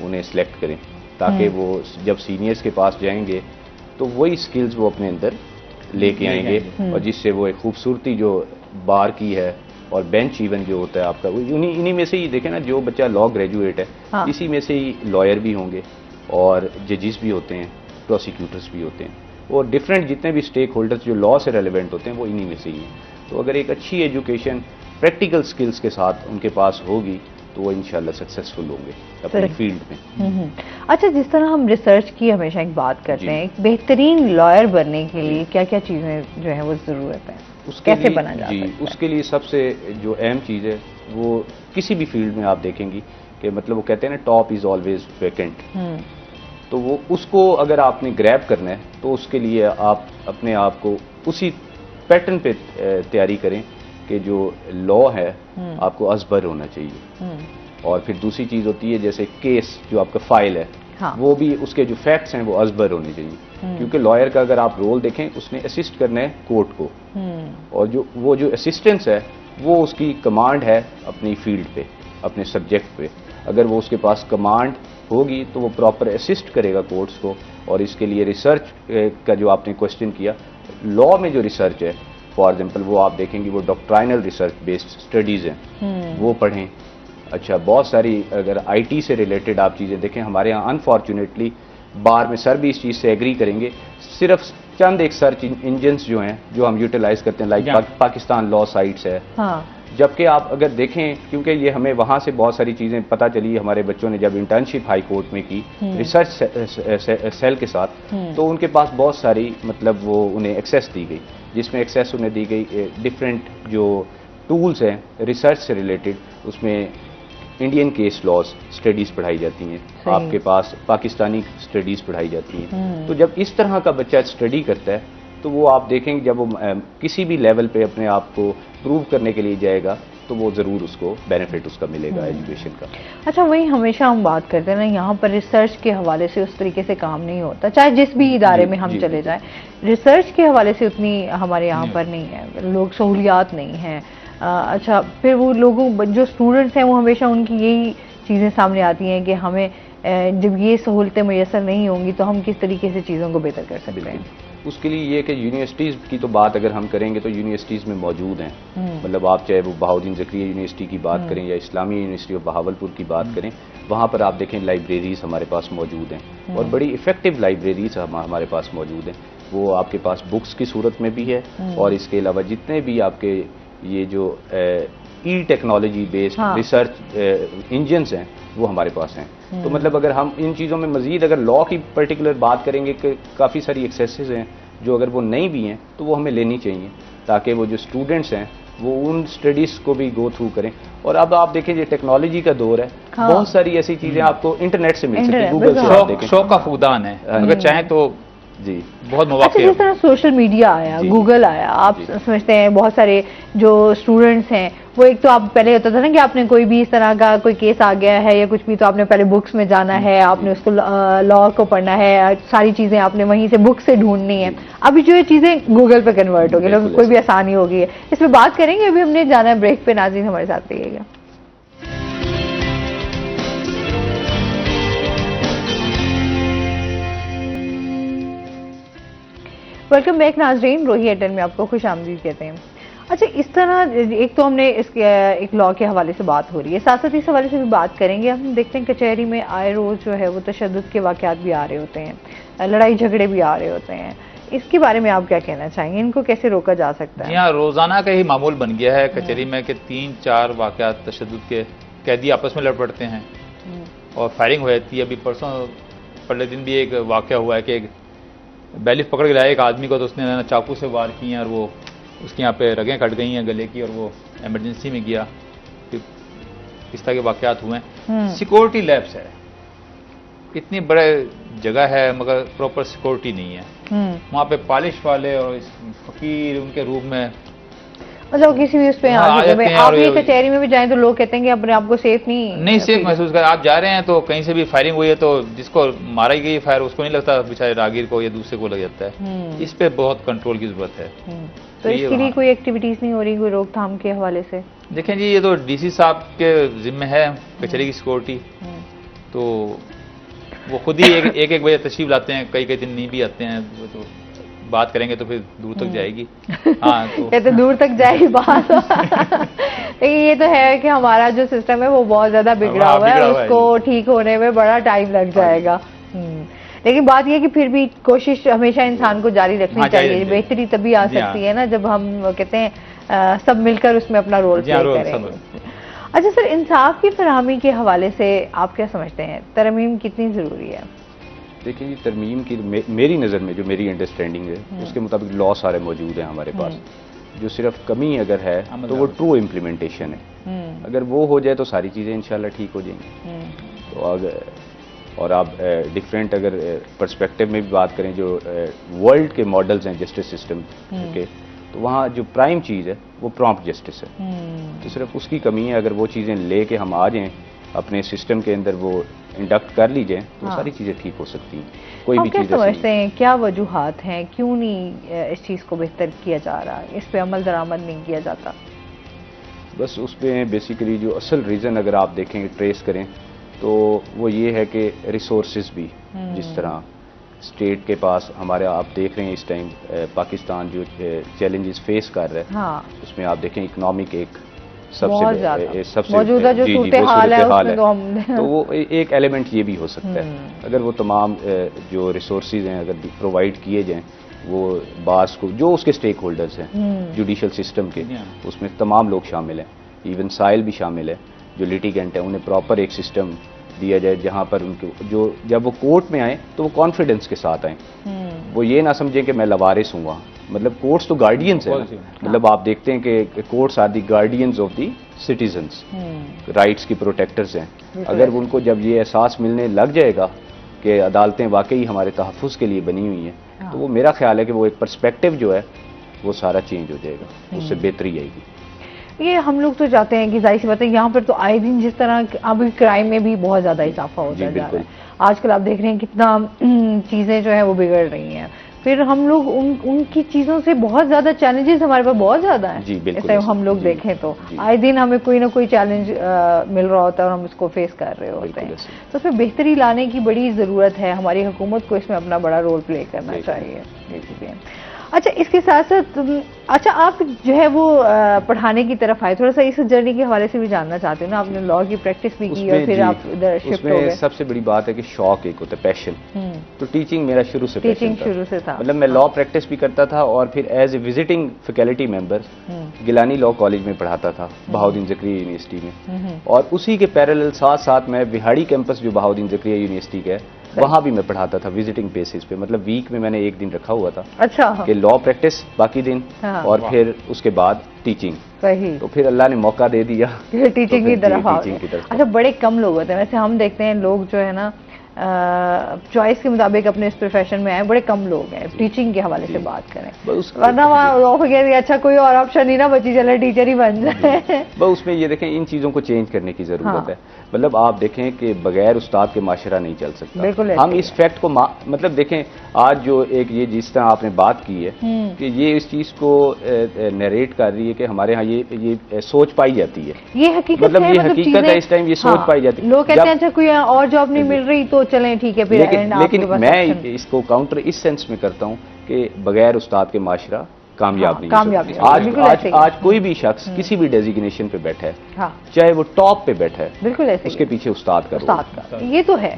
उन्हें सेलेक्ट करें, ताकि वो जब सीनियर्स के पास जाएंगे तो वही स्किल्स वो अपने अंदर लेके आएंगे, और जिससे वो एक खूबसूरती जो बार की है और बेंच इवन जो होता है आपका, वो इन्हीं में से ही देखें ना, जो बच्चा लॉ ग्रेजुएट है इसी में से ही लॉयर भी होंगे और जजेस भी होते हैं, प्रोसिक्यूटर्स भी होते हैं, और डिफरेंट जितने भी स्टेक होल्डर्स जो लॉ से रेलिवेंट होते हैं वो इन्हीं में से ही हैं। तो अगर एक अच्छी एजुकेशन प्रैक्टिकल स्किल्स के साथ उनके पास होगी तो वो इंशाल्लाह सक्सेसफुल होंगे अपनी फील्ड में। अच्छा, जिस तरह हम रिसर्च की हमेशा एक बात करते हैं, एक बेहतरीन लॉयर बनने के लिए क्या क्या चीज़ें जो है वो ज़रूरत है, कैसे बना जाता है? उसके लिए सबसे जो अहम चीज़ है वो किसी भी फील्ड में आप देखेंगी कि मतलब वो कहते हैं ना, टॉप इज़ ऑलवेज वैकेंट। तो वो उसको अगर आपने ग्रैब करना है तो उसके लिए आप अपने आप को उसी पैटर्न पे तैयारी करें कि जो लॉ है आपको असबर होना चाहिए। और फिर दूसरी चीज़ होती है जैसे केस जो आपका फाइल है, हाँ। वो भी उसके जो फैक्ट्स हैं वो अजबर होने चाहिए, क्योंकि लॉयर का अगर आप रोल देखें उसने असिस्ट करना है कोर्ट को, और जो असिस्टेंस है वो उसकी कमांड है अपनी फील्ड पे, अपने सब्जेक्ट पे। अगर वो उसके पास कमांड होगी तो वो प्रॉपर असिस्ट करेगा कोर्ट्स को। और इसके लिए रिसर्च का जो आपने क्वेश्चन किया, लॉ में जो रिसर्च है फॉर एग्जांपल वो आप देखेंगे वो डॉक्ट्राइनल रिसर्च बेस्ड स्टडीज़ हैं, वो पढ़ें। अच्छा, बहुत सारी अगर आईटी से रिलेटेड आप चीज़ें देखें, हमारे यहाँ अनफॉर्चुनेटली बार में सर भी इस चीज़ से एग्री करेंगे, सिर्फ चंद एक सर्च इंजन्स जो हैं जो हम यूटिलाइज करते हैं, लाइक पाकिस्तान लॉ साइट्स है, हाँ। जबकि आप अगर देखें, क्योंकि ये हमें वहाँ से बहुत सारी चीज़ें पता चली, हमारे बच्चों ने जब इंटर्नशिप हाई कोर्ट में की रिसर्च सेल के साथ, तो उनके पास बहुत सारी मतलब वो उन्हें एक्सेस दी गई, जिसमें एक्सेस उन्हें दी गई डिफरेंट जो टूल्स हैं रिसर्च से रिलेटेड, उसमें इंडियन केस लॉज स्टडीज़ पढ़ाई जाती हैं, आपके पास पाकिस्तानी स्टडीज़ पढ़ाई जाती हैं। तो जब इस तरह का बच्चा स्टडी करता है तो वो आप देखेंगे जब वो किसी भी लेवल पे अपने आप को प्रूव करने के लिए जाएगा तो वो ज़रूर उसको बेनिफिट उसका मिलेगा एजुकेशन का। अच्छा, वही हमेशा हम बात करते हैं ना, यहाँ पर रिसर्च के हवाले से उस तरीके से काम नहीं होता, चाहे जिस भी इदारे में हम चले जाएं, रिसर्च के हवाले से उतनी हमारे यहाँ पर नहीं है, लोग सहूलियात नहीं हैं। अच्छा, फिर वो लोगों जो स्टूडेंट्स हैं वो हमेशा उनकी यही चीज़ें सामने आती हैं कि हमें जब ये सहूलतें मैसर नहीं होंगी तो हम किस तरीके से चीज़ों को बेहतर कर सकते हैं। उसके लिए ये कि यूनिवर्सिटीज़ की तो बात अगर हम करेंगे तो यूनिवर्सिटीज़ में मौजूद हैं, मतलब आप चाहे वो बहाउद्दीन ज़करिया यूनिवर्सिटी की बात करें या इस्लामी यूनिवर्सिटी ऑफ बहावलपुर की बात करें, वहाँ पर आप देखें लाइब्रेरीज़ हमारे पास मौजूद हैं और बड़ी इफ़ेक्टिव लाइब्रेरीज़ हमारे पास मौजूद हैं। वो आपके पास बुक्स की सूरत में भी है और इसके अलावा जितने भी आपके ये जो ई टेक्नोलॉजी बेस्ड रिसर्च इंजन्स हैं वो हमारे पास हैं। तो मतलब अगर हम इन चीज़ों में मज़ीद अगर लॉ की पर्टिकुलर बात करेंगे कि काफ़ी सारी एक्सेसेस हैं जो अगर वो नहीं भी हैं तो वो हमें लेनी चाहिए, ताकि वो जो स्टूडेंट्स हैं वो उन स्टडीज़ को भी गो थ्रू करें। और अब आप देखें ये टेक्नोलॉजी का दौर है, बहुत सारी ऐसी चीज़ें आपको इंटरनेट से मिल सकती है, गूगल से आप देखें, शौक का फूदान है, अगर चाहें तो जी बहुत मौके। अच्छा, जिस तरह सोशल मीडिया आया, गूगल आया, आप समझते हैं बहुत सारे जो स्टूडेंट्स हैं वो, एक तो आप पहले होता था ना कि आपने कोई भी इस तरह का कोई केस आ गया है या कुछ भी, तो आपने पहले बुक्स में जाना है, आपने उसको लॉ को पढ़ना है, सारी चीज़ें आपने वहीं से बुक से ढूंढनी है। अभी जो ये चीज़ें गूगल पे कन्वर्ट हो गई, कोई भी आसानी हो गई है। इस पर बात करेंगे, अभी हमने जाना है ब्रेक पे। नाज़रीन हमारे साथ रहिएगा। वेलकम बैक नाज़रीन, रोही एटन में आपको खुश आमदीद कहते हैं। अच्छा, इस तरह एक तो हमने इसके एक लॉ के हवाले से बात हो रही है, साथ साथ इस हवाले से भी बात करेंगे। हम देखते हैं कचहरी में आए रोज़ जो है वो तशद्दुद के वाक़यात भी आ रहे होते हैं, लड़ाई झगड़े भी आ रहे होते हैं। इसके बारे में आप क्या कहना चाहेंगे, इनको कैसे रोका जा सकता है? यहाँ रोज़ाना का ही मामूल बन गया है कचहरी में कि 3-4 वाक़यात तशद्दुद के, कैदी आपस में लड़ पड़ते हैं और फायरिंग हो जाती है। अभी परसों पहले दिन भी एक वाक़या हुआ है कि एक बैलिफ पकड़ के लाया एक आदमी को, तो उसने चाकू से वार किए और वो उसके यहाँ पे रगें कट गई हैं गले की और वो एमरजेंसी में गया। फिर इस तरह के वाक़यात हुए हैं। सिक्योरिटी लैब्स है, इतनी बड़े जगह है मगर प्रॉपर सिक्योरिटी नहीं है। वहाँ पे पॉलिश वाले और फकीर उनके रूप में, मतलब किसी भी उस पे आप ये कचहरी में भी जाएं तो लोग कहते हैं कि अपने आप को सेफ नहीं सेफ महसूस कर। आप जा रहे हैं तो कहीं से भी फायरिंग हुई है तो जिसको मारा गई फायर उसको नहीं लगता, बेचारे राहगीर को या दूसरे को लग जाता है। इस पे बहुत कंट्रोल की जरूरत है। तो इसके लिए कोई एक्टिविटीज नहीं हो रही, कोई रोकथाम के हवाले से? देखें जी, ये तो डीसी साहब के जिम्मे है कचहरी की सिक्योरिटी, तो वो खुद ही एक बजे तशरीफ लाते हैं, कई दिन नहीं भी आते हैं। तो बात करेंगे तो फिर दूर तक जाएगी। हाँ, तो दूर तक जाएगी बात। लेकिन ये तो है कि हमारा जो सिस्टम है वो बहुत ज्यादा बिगड़ा हुआ है, उसको ठीक होने में बड़ा टाइम लग जाएगा। लेकिन बात यह कि फिर भी कोशिश हमेशा इंसान को जारी रखनी चाहिए। बेहतरी तभी आ सकती है ना जब हम कहते हैं सब मिलकर उसमें अपना रोल प्ले करें। अच्छा सर, इंसाफ की फराहमी के हवाले से आप क्या समझते हैं, तरमीम कितनी जरूरी है? देखिए, तरमीम की मेरी नज़र में जो मेरी अंडरस्टैंडिंग है उसके मुताबिक लॉ सारे मौजूद हैं हमारे पास। जो सिर्फ कमी अगर है तो वो ट्रू इम्प्लीमेंटेशन है। अगर वो हो जाए तो सारी चीज़ें इंशाल्लाह ठीक हो जाएंगी। तो अगर और आप डिफरेंट अगर पर्सपेक्टिव में भी बात करें, जो वर्ल्ड के मॉडल्स हैं जस्टिस सिस्टम के, तो वहाँ जो प्राइम चीज़ है वो प्रॉम्प्ट जस्टिस है। तो सिर्फ उसकी कमी है। अगर वो चीज़ें ले के हम आ जाएँ अपने सिस्टम के अंदर वो इंडक्ट कर ली जाए तो सारी चीज़ें ठीक हो सकती हैं। कोई भी चीज़ समझते हैं क्या वजूहात हैं, क्यों नहीं इस चीज़ को बेहतर किया जा रहा है, इस पे अमल दरामद नहीं किया जाता? बस उसमें बेसिकली जो असल रीज़न अगर आप देखें ट्रेस करें तो वो ये है कि रिसोर्सेज भी जिस तरह स्टेट के पास हमारे आप देख रहे हैं इस टाइम पाकिस्तान जो चैलेंजेस फेस कर रहा है, हाँ। उसमें आप देखें इकोनॉमिक एक सबसे मौजूदा जो सूरत हाल है तो वो एक एलिमेंट ये भी हो सकता है। अगर वो तमाम जो रिसोर्सेज हैं अगर प्रोवाइड किए जाएं वो बास को जो उसके स्टेक होल्डर्स हैं जुडिशल सिस्टम के, उसमें तमाम लोग शामिल हैं, इवन साइल भी शामिल है, जो लिटिगेंट है उन्हें प्रॉपर एक सिस्टम दिया जाए जहां पर उनके जो जब वो कोर्ट में आए तो वो कॉन्फिडेंस के साथ आए, वो ये ना समझें कि मैं लवारिस हूँ वहाँ। मतलब कोर्ट्स तो गार्डियंस है, मतलब आप देखते हैं कि courts are the guardians of the citizens, rights की प्रोटेक्टर्स हैं। अगर उनको जब ये एहसास मिलने लग जाएगा कि अदालतें वाकई हमारे तहफ़्फ़ुज़ के लिए बनी हुई हैं तो वो मेरा ख्याल है कि वो एक पर्सपेक्टिव जो है वो सारा चेंज हो जाएगा, उससे बेहतरी आएगी। ये हम लोग तो चाहते हैं कि जाहिर सी बात है यहाँ पर तो आए दिन जिस तरह अभी क्राइम में भी बहुत ज़्यादा इजाफा होता जा रहा है, आजकल आप देख रहे हैं कितना चीज़ें जो है वो बिगड़ रही हैं, फिर हम लोग उनकी चीज़ों से बहुत ज़्यादा चैलेंजेस हमारे पास बहुत ज़्यादा हैं। इस टाइम हम लोग देखें तो आए दिन हमें कोई ना कोई चैलेंज मिल रहा होता है और हम उसको फेस कर रहे होते हैं, तो फिर बेहतरी लाने की बड़ी ज़रूरत है, हमारी हुकूमत को इसमें अपना बड़ा रोल प्ले करना चाहिए। अच्छा, इसके साथ साथ अच्छा आप जो है वो पढ़ाने की तरफ आए, थोड़ा सा इस जर्नी के हवाले से भी जानना चाहते हो ना, आपने लॉ की प्रैक्टिस भी की और फिर आप इधर शिफ्ट हो गए। सबसे बड़ी बात है कि शौक एक होता है, पैशन। तो टीचिंग मेरा शुरू से था, मतलब मैं लॉ प्रैक्टिस भी करता था और फिर as a visiting faculty member Gilani law college में पढ़ाता था बहाउद्दीन ज़करिया यूनिवर्सिटी में, और उसी के पैरेलल साथ साथ मैं बिहाड़ी कैंपस जो बहाउद्दीन ज़करिया यूनिवर्सिटी का है वहाँ भी मैं पढ़ाता था विजिटिंग बेसिस पे, मतलब वीक में मैंने एक दिन रखा हुआ था। अच्छा। कि लॉ प्रैक्टिस बाकी दिन और फिर उसके बाद टीचिंग। सही। तो फिर अल्लाह ने मौका दे दिया टीचिंग की तरफ। अच्छा, बड़े कम लोग होते हैं वैसे, हम देखते हैं लोग जो है ना चॉइस के मुताबिक अपने इस प्रोफेशन में आए, बड़े कम लोग हैं टीचिंग के हवाले से बात करें, वरना वहाँ अच्छा कोई और ऑप्शन नहीं ना बची, चले टीचर ही बन जाए। बस उसमें ये देखें इन चीज़ों को चेंज करने की ज़रूरत है। मतलब आप देखें कि बगैर उस्ताद के माशरा नहीं चल सकता। हम इस फैक्ट को मतलब देखें आज जो एक ये जिस तरह आपने बात की है कि ये इस चीज़ को नरेट कर रही है कि हमारे यहाँ ये सोच पाई जाती है, ये हकीकत मतलब ये हकीकत है, इस टाइम ये सोच पाई जाती है। लोग कहते हैं अच्छा कोई और जॉब नहीं मिल रही तो चलें ठीक है फिर, लेकिन मैं इसको काउंटर इस सेंस में करता हूँ कि बगैर उस्ताद के माशरा कामयाब नहीं। आज कोई भी शख्स किसी भी डेजिग्नेशन पे बैठा है, चाहे वो टॉप पे बैठा है, बिल्कुल ऐसे उसके पीछे उस्ताद का ये तो है,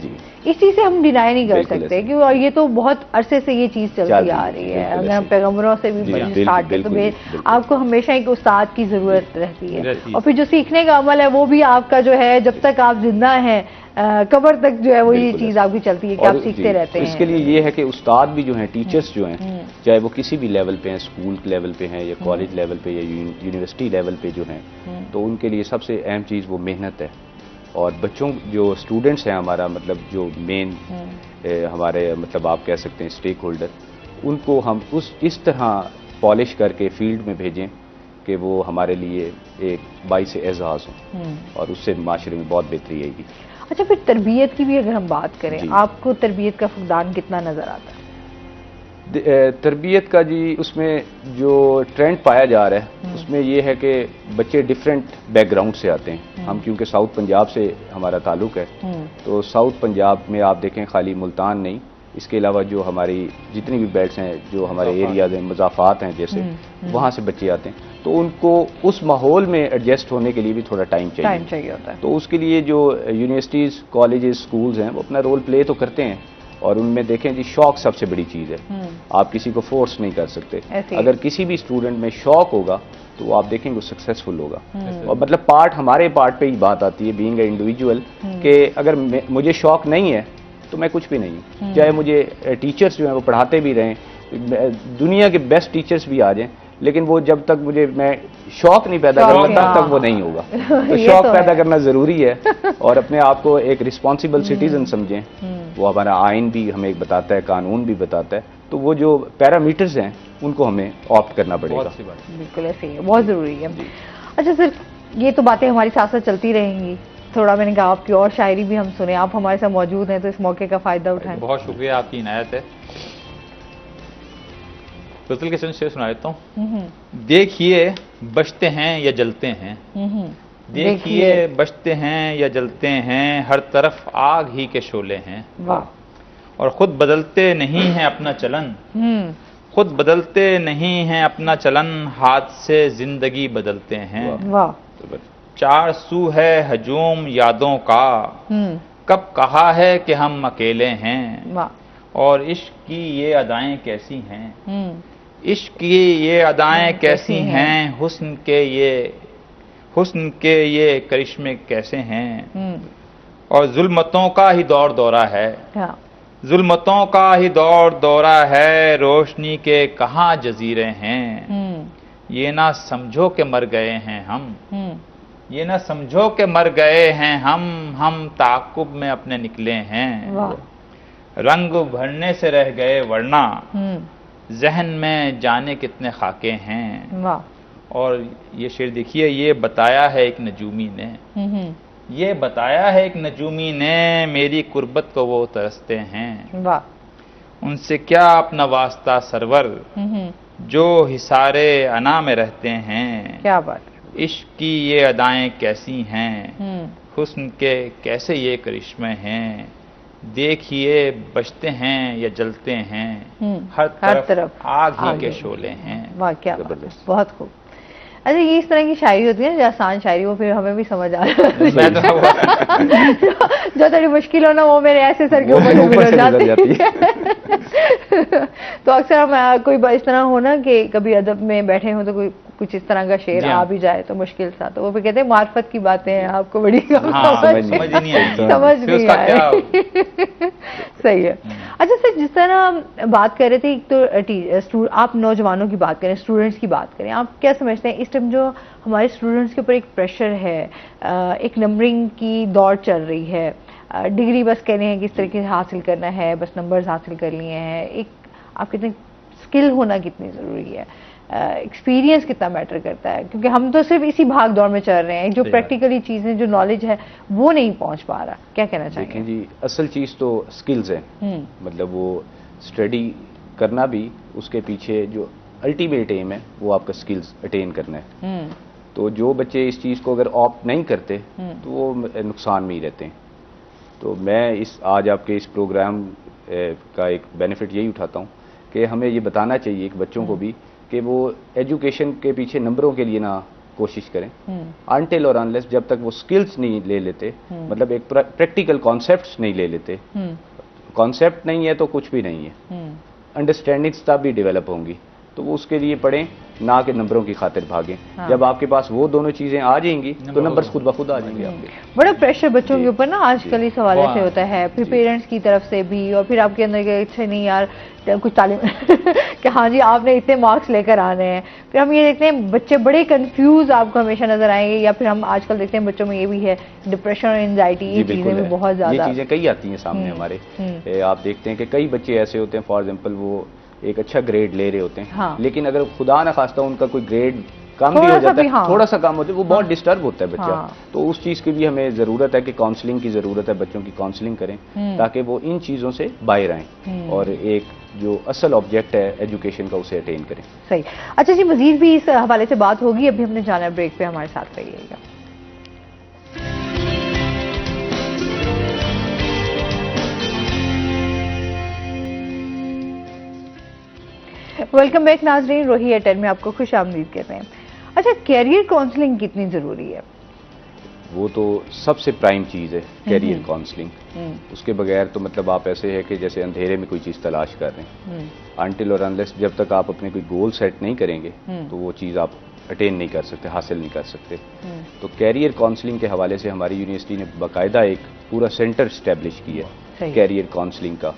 इस चीज से हम डिनाई नहीं कर सकते कि और ये तो बहुत अरसे से ये चीज चलती आ रही है। अगर हम पैगंबरों से भी स्टार्ट करें तो आपको हमेशा एक उस्ताद की जरूरत रहती है, और फिर जो सीखने का अमल है वो भी आपका जो है जब तक आप जिंदा हैं कब्र तक जो है वो ये चीज आपकी चलती है कि आप सीखते रहते हैं। इसके लिए ये है कि उस्ताद भी जो हैं, टीचर्स जो हैं, चाहे वो किसी भी लेवल पे हैं, स्कूल लेवल पे हैं या कॉलेज लेवल पे या यूनिवर्सिटी लेवल पे जो हैं, तो उनके लिए सबसे अहम चीज़ वो मेहनत है। और बच्चों जो स्टूडेंट्स हैं हमारा, मतलब जो मेन हमारे मतलब आप कह सकते हैं स्टेक होल्डर, उनको हम इस तरह पॉलिश करके फील्ड में भेजें कि वो हमारे लिए एक बाइस एजाज़ हों और उससे माशरे में बहुत बेहतरी आएगी। अच्छा, फिर तरबियत की भी अगर हम बात करें, आपको तरबियत का फुकदान कितना नज़र आता है? तरबियत का जी उसमें जो ट्रेंड पाया जा रहा है उसमें ये है कि बच्चे डिफरेंट बैकग्राउंड से आते हैं। हम क्योंकि साउथ पंजाब से हमारा ताल्लुक है, तो साउथ पंजाब में आप देखें खाली मुल्तान नहीं, इसके अलावा जो हमारी जितनी भी बेल्ट्स हैं, जो हमारे एरियाज हैं, मज़ाफ़ात हैं जैसे, वहाँ से बच्चे आते हैं, तो उनको उस माहौल में एडजस्ट होने के लिए भी थोड़ा टाइम चाहिए होता है। तो उसके लिए जो यूनिवर्सिटीज़, कॉलेजेस, स्कूल्स हैं वो अपना रोल प्ले तो करते हैं, और उनमें देखें जी शौक सबसे बड़ी चीज़ है। आप किसी को फोर्स नहीं कर सकते। अगर किसी भी स्टूडेंट में शौक होगा तो वो आप देखेंगे वो सक्सेसफुल होगा। और मतलब हमारे पार्ट पे ही बात आती है बीइंग ए इंडिविजुअल, कि अगर मुझे शौक नहीं है तो मैं कुछ भी नहीं हूँ। चाहे मुझे टीचर्स जो हैं वो पढ़ाते भी रहें, दुनिया के बेस्ट टीचर्स भी आ जाएं, लेकिन वो जब तक मैं शौक नहीं पैदा करूँगा तब तक वो नहीं होगा। तो शौक पैदा करना ज़रूरी है, और अपने आप को एक रिस्पॉन्सिबल सिटीजन समझें। वो हमारा आइन भी हमें एक बताता है, कानून भी बताता है, तो वो जो पैरामीटर्स हैं उनको हमें ऑप्ट करना पड़ेगा। बिल्कुल ऐसे ही है, बहुत ज़रूरी है। अच्छा सर, ये तो बातें हमारी साथ साथ चलती रहेंगी, थोड़ा मैंने कहा आपकी और शायरी भी हम सुने, आप हमारे साथ मौजूद हैं तो इस मौके का फायदा उठाएं। बहुत शुक्रिया, आपकी इनायत है। गजल के चंद शेर सुना देता हूँ। देखिए बचते हैं या जलते हैं, देखिए बचते हैं या जलते हैं, हर तरफ आग ही के शोले हैं। वाह। और खुद बदलते नहीं हैं अपना चलन, खुद बदलते नहीं हैं अपना चलन, हाथ से जिंदगी बदलते हैं। वाह। चार सू है हजूम यादों का, कब कहा है कि हम अकेले हैं। वाह। और इश्क की ये अदाएं कैसी हैं, इश्क की ये अदाएं कैसी हैं, हुस्न के ये करिश्मे कैसे हैं। और जुल्मतों का ही दौर दौरा है, जुल्मतों का ही दौर दौरा है, रोशनी के कहाँ जजीरे हैं। ये ना समझो के मर गए हैं हम, ये ना समझो के मर गए हैं हम ताकुब में अपने निकले हैं। रंग भरने से रह गए वरना, जहन में जाने कितने खाके हैं। वाह। और ये शेर देखिए, ये बताया है एक नजूमी ने, ये बताया है एक नजूमी ने, मेरी कुर्बत को वो तरसते हैं। वाह। उनसे क्या अपना वास्ता सरवर, जो हिसारे अना में रहते हैं। क्या बात। इश्क की ये अदाएं कैसी हैं, हुस्न के कैसे ये करिश्मे हैं। देखिए बचते हैं या जलते हैं, हर तरफ आग ही के शोले हैं। वाह, क्या बात है, बहुत खूब। अच्छा, ये इस तरह की शायरी होती है ना, जो आसान शायरी, वो फिर हमें भी समझ आ जाती है। जो थोड़ी मुश्किल हो ना, वो मेरे ऐसे सर के ऊपर हो जाती है। तो अक्सर हम कोई इस तरह हो ना कि कभी अदब में बैठे हो तो कोई कुछ इस तरह का शेर आ भी जाए तो मुश्किल सा, तो वो फिर कहते हैं मार्फत की बातें हैं, आपको बड़ी समझ नहीं आई। सही है। अच्छा सर, जिस तरह बात कर रहे थे, एक तो आप नौजवानों की बात करें, स्टूडेंट्स की बात करें, आप क्या समझते हैं इस टाइम जो हमारे स्टूडेंट्स के ऊपर एक प्रेशर है, एक नंबरिंग की दौड़ चल रही है, डिग्री बस कह रहे हैं किस तरीके से हासिल करना है, बस नंबर्स हासिल कर लिए हैं, एक आप कहते हैं स्किल होना कितनी ज़रूरी है, एक्सपीरियंस कितना मैटर करता है, क्योंकि हम तो सिर्फ इसी भाग दौड़ में चल रहे हैं, जो प्रैक्टिकली चीज़ें, जो नॉलेज है वो नहीं पहुंच पा रहा। क्या कहना चाहिए? देखें जी, असल चीज़ तो स्किल्स है, मतलब वो स्टडी करना भी, उसके पीछे जो अल्टीमेट एम है वो आपका स्किल्स अटेन करना है। तो जो बच्चे इस चीज़ को अगर ऑप्ट नहीं करते तो वो नुकसान में ही रहते हैं। तो मैं आज आपके इस प्रोग्राम का एक बेनिफिट यही उठाता हूँ कि हमें ये बताना चाहिए कि बच्चों को भी कि वो एजुकेशन के पीछे नंबरों के लिए ना कोशिश करें, अनटिल और अनलेस जब तक वो स्किल्स नहीं ले लेते, मतलब एक प्रैक्टिकल कॉन्सेप्ट्स नहीं ले लेते। कॉन्सेप्ट नहीं है तो कुछ भी नहीं है, अंडरस्टैंडिंग्स तब भी डेवलप होंगी। तो वो उसके लिए पढ़ें, ना कि नंबरों की खातिर भागें। जब आपके पास वो दोनों चीजें आ जाएंगी तो नंबर्स खुद ब खुद आ जाएंगे आपके। बड़ा प्रेशर बच्चों के ऊपर ना आजकल इस हवाले से होता है, फिर पेरेंट्स की तरफ से भी, और फिर आपके अंदर के अच्छा नहीं यार कुछ तालीम कि हाँ जी आपने इतने मार्क्स लेकर आने हैं। फिर हम ये देखते हैं बच्चे बड़े कंफ्यूज आपको हमेशा नजर आएंगे, या फिर हम आजकल देखते हैं बच्चों में ये भी है डिप्रेशन और एंजाइटी, ये चीजें भी बहुत ज्यादा, ये चीजें कई आती हैं सामने हमारे। आप देखते हैं कि कई बच्चे ऐसे होते हैं, फॉर एग्जाम्पल वो एक अच्छा ग्रेड ले रहे होते हैं, लेकिन अगर खुदा ना खास्ता उनका कोई ग्रेड कम भी हो जाता है, थोड़ा सा कम होता है, वो बहुत डिस्टर्ब होता है बच्चा। तो उस चीज़ की भी हमें ज़रूरत है कि काउंसलिंग की ज़रूरत है, बच्चों की काउंसलिंग करें ताकि वो इन चीज़ों से बाहर आएँ और एक जो असल ऑब्जेक्ट है एजुकेशन का उसे अटेन करें। सही। अच्छा जी, मजीद भी इस हवाले से बात होगी, अभी हमने जाना है ब्रेक पे, हमारे साथ रहिएगा। वेलकम बैक नाजरीन, रोही एयरटेल में आपको खुश आमदीद कहते हैं। अच्छा, कैरियर काउंसलिंग कितनी ज़रूरी है? वो तो सबसे प्राइम चीज़ है कैरियर काउंसलिंग। उसके बगैर तो मतलब आप ऐसे है कि जैसे अंधेरे में कोई चीज़ तलाश कर रहे हैं। अनटिल और अनलेस जब तक आप अपने कोई गोल सेट नहीं करेंगे तो वो चीज़ आप अटेन नहीं कर सकते, हासिल नहीं कर सकते। तो कैरियर काउंसलिंग के हवाले से हमारी यूनिवर्सिटी ने बाकायदा एक पूरा सेंटर इस्टेब्लिश किया है कैरियर काउंसलिंग का,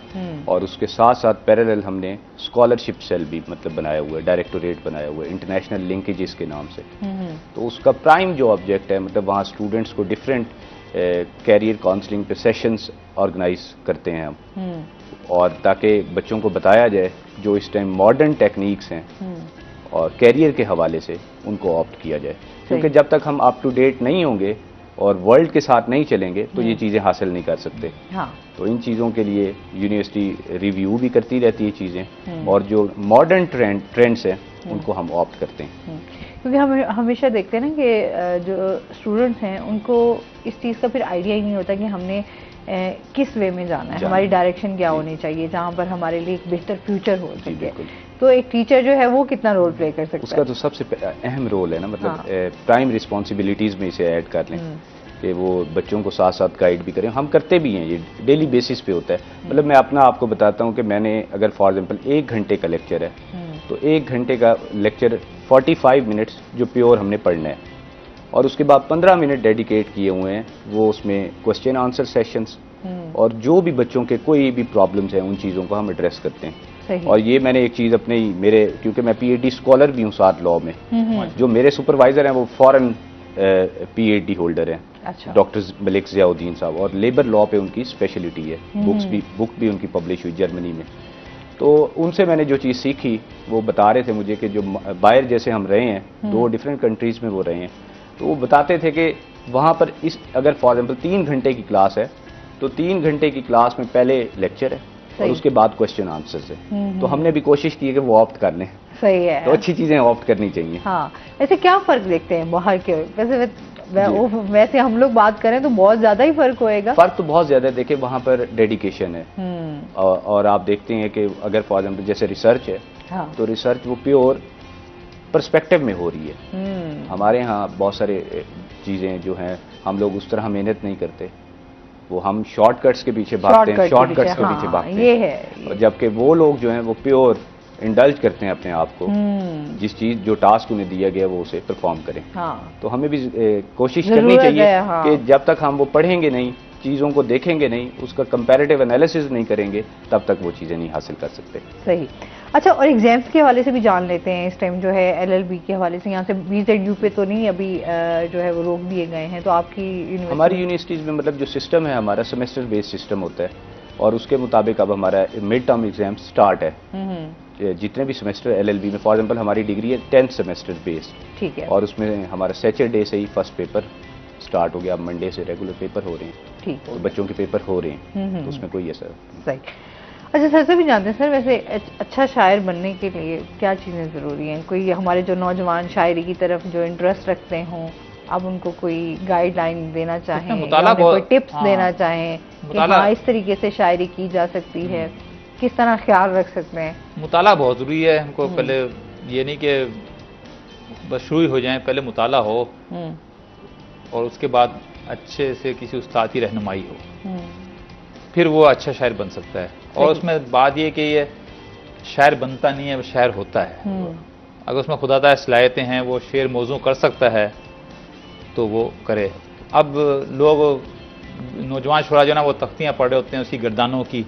और उसके साथ साथ पैरेलल हमने स्कॉलरशिप सेल भी मतलब बनाया हुआ है, डायरेक्टोरेट बनाया हुआ है इंटरनेशनल लिंकेजेस के नाम से। तो उसका प्राइम जो ऑब्जेक्ट है, मतलब वहाँ स्टूडेंट्स को डिफरेंट कैरियर काउंसलिंग पे सेशंस ऑर्गेनाइज करते हैं हम, और ताकि बच्चों को बताया जाए जो इस टाइम मॉडर्न टेक्निक्स हैं और कैरियर के हवाले से उनको ऑप्ट किया जाए। क्योंकि जब तक हम अप टू डेट नहीं होंगे और वर्ल्ड के साथ नहीं चलेंगे तो ये चीज़ें हासिल नहीं कर सकते। हाँ। तो इन चीज़ों के लिए यूनिवर्सिटी रिव्यू भी करती रहती है चीज़ें, और जो मॉडर्न ट्रेंड्स हैं उनको हम ऑप्ट करते हैं। क्योंकि हम हमेशा देखते हैं ना कि जो स्टूडेंट्स हैं उनको इस चीज़ का फिर आइडिया ही नहीं होता कि हमने किस वे में जाना है, हमारी डायरेक्शन क्या होनी चाहिए जहाँ पर हमारे लिए एक बेहतर फ्यूचर हो सके। तो एक टीचर जो है वो कितना रोल प्ले कर सकता है? उसका तो सबसे अहम रोल है ना, मतलब प्राइम रिस्पॉन्सिबिलिटीज़ में इसे ऐड कर लें कि वो बच्चों को साथ साथ गाइड भी करें। हम करते भी हैं, ये डेली बेसिस पे होता है। मतलब मैं अपना आपको बताता हूँ कि मैंने अगर फॉर एग्जांपल 1 घंटे का लेक्चर है तो 1 घंटे का लेक्चर 45 मिनट्स जो प्योर हमने पढ़ना है, और उसके बाद 15 मिनट डेडिकेट किए हुए हैं वो उसमें क्वेश्चन आंसर सेशंस, और जो भी बच्चों के कोई भी प्रॉब्लम्स हैं उन चीज़ों को हम एड्रेस करते हैं। और ये मैंने एक चीज़ अपने मेरे, क्योंकि मैं पीएचडी स्कॉलर भी हूँ साथ लॉ में, जो मेरे सुपरवाइजर हैं वो फॉरेन पीएचडी होल्डर हैं। अच्छा। डॉक्टर मलिक ज़ियाउद्दीन साहब, और लेबर लॉ पे उनकी स्पेशलिटी है। बुक भी उनकी पब्लिश हुई जर्मनी में। तो उनसे मैंने जो चीज़ सीखी वो बता रहे थे मुझे कि जो बाहर जैसे हम रहे हैं, 2 डिफरेंट कंट्रीज़ में वो रहे हैं, तो वो बताते थे कि वहाँ पर इस अगर फॉर एग्जाम्पल 3 घंटे की क्लास है तो 3 घंटे की क्लास में पहले लेक्चर है और उसके बाद क्वेश्चन आंसर्स है। तो हमने भी कोशिश की है कि वो ऑप्ट कर लें। सही है, तो अच्छी चीज़ें ऑप्ट करनी चाहिए। हाँ। वैसे क्या फ़र्क देखते हैं बाहर के? वैसे हम लोग बात करें तो बहुत ज़्यादा ही फ़र्क होएगा। फ़र्क तो बहुत ज़्यादा है। देखिए वहाँ पर डेडिकेशन है, और आप देखते हैं कि अगर फॉर एग्जाम्पल जैसे रिसर्च है, हाँ, तो रिसर्च वो प्योर पर्सपेक्टिव में हो रही है। हमारे यहाँ बहुत सारे चीज़ें जो हैं हम लोग उस तरह मेहनत नहीं करते, वो हम शॉर्टकट्स के पीछे भागते हैं, शॉर्टकट्स के पीछे भागते ये है। और जबकि वो लोग जो हैं वो प्योर इंडल्ज करते हैं अपने आप को, जिस चीज़ जो टास्क उन्हें दिया गया वो उसे परफॉर्म करें। हाँ। तो हमें भी कोशिश करनी चाहिए हाँ, कि जब तक हम वो पढ़ेंगे नहीं, चीज़ों को देखेंगे नहीं, उसका कंपैरेटिव एनालिसिस नहीं करेंगे, तब तक वो चीज़ें नहीं हासिल कर सकते। सही। अच्छा, और एग्जाम्स के हवाले से भी जान लेते हैं। इस टाइम जो है एलएलबी के हवाले से यहाँ से BZU पे तो नहीं अभी जो है वो रोक दिए गए हैं, तो आपकी हमारी यूनिवर्सिटीज़ में मतलब जो सिस्टम है हमारा सेमेस्टर बेस्ड सिस्टम होता है, और उसके मुताबिक अब हमारा मिड टर्म एग्जाम स्टार्ट है। जितने भी सेमेस्टर एलएलबी में फॉर एग्जाम्पल हमारी डिग्री है 10th सेमेस्टर बेस्ड, ठीक है, और उसमें हमारा सैटरडे से ही फर्स्ट पेपर स्टार्ट हो गया। अब मंडे से रेगुलर पेपर हो रहे हैं, ठीक है, तो बच्चों के पेपर हो रहे हैं, तो उसमें कोई असर। सही। अच्छा सर से भी जानते हैं सर, वैसे अच्छा शायर बनने के लिए क्या चीज़ें ज़रूरी हैं? कोई हमारे जो नौजवान शायरी की तरफ जो इंटरेस्ट रखते हों, आप उनको कोई गाइडलाइन देना चाहें, कोई टिप्स देना चाहें कि हाँ इस तरीके से शायरी की जा सकती है, किस तरह ख्याल रख सकते हैं? मुताला बहुत ज़रूरी है हमको। पहले ये नहीं कि बस शुरू हो जाए, पहले मुताला हो और उसके बाद अच्छे से किसी उस्ताद की रहनुमाई हो, फिर वो अच्छा शायर बन सकता है। और उसमें बात ये कि ये शायर बनता नहीं है, वो शायर होता है। अगर उसमें खुदादार सलाहियतें हैं, वो शेर मौजू कर सकता है तो वो करे। अब लोग नौजवान शुरा जो ना वो तख्तियाँ पढ़ रहे होते हैं उसकी गर्दानों की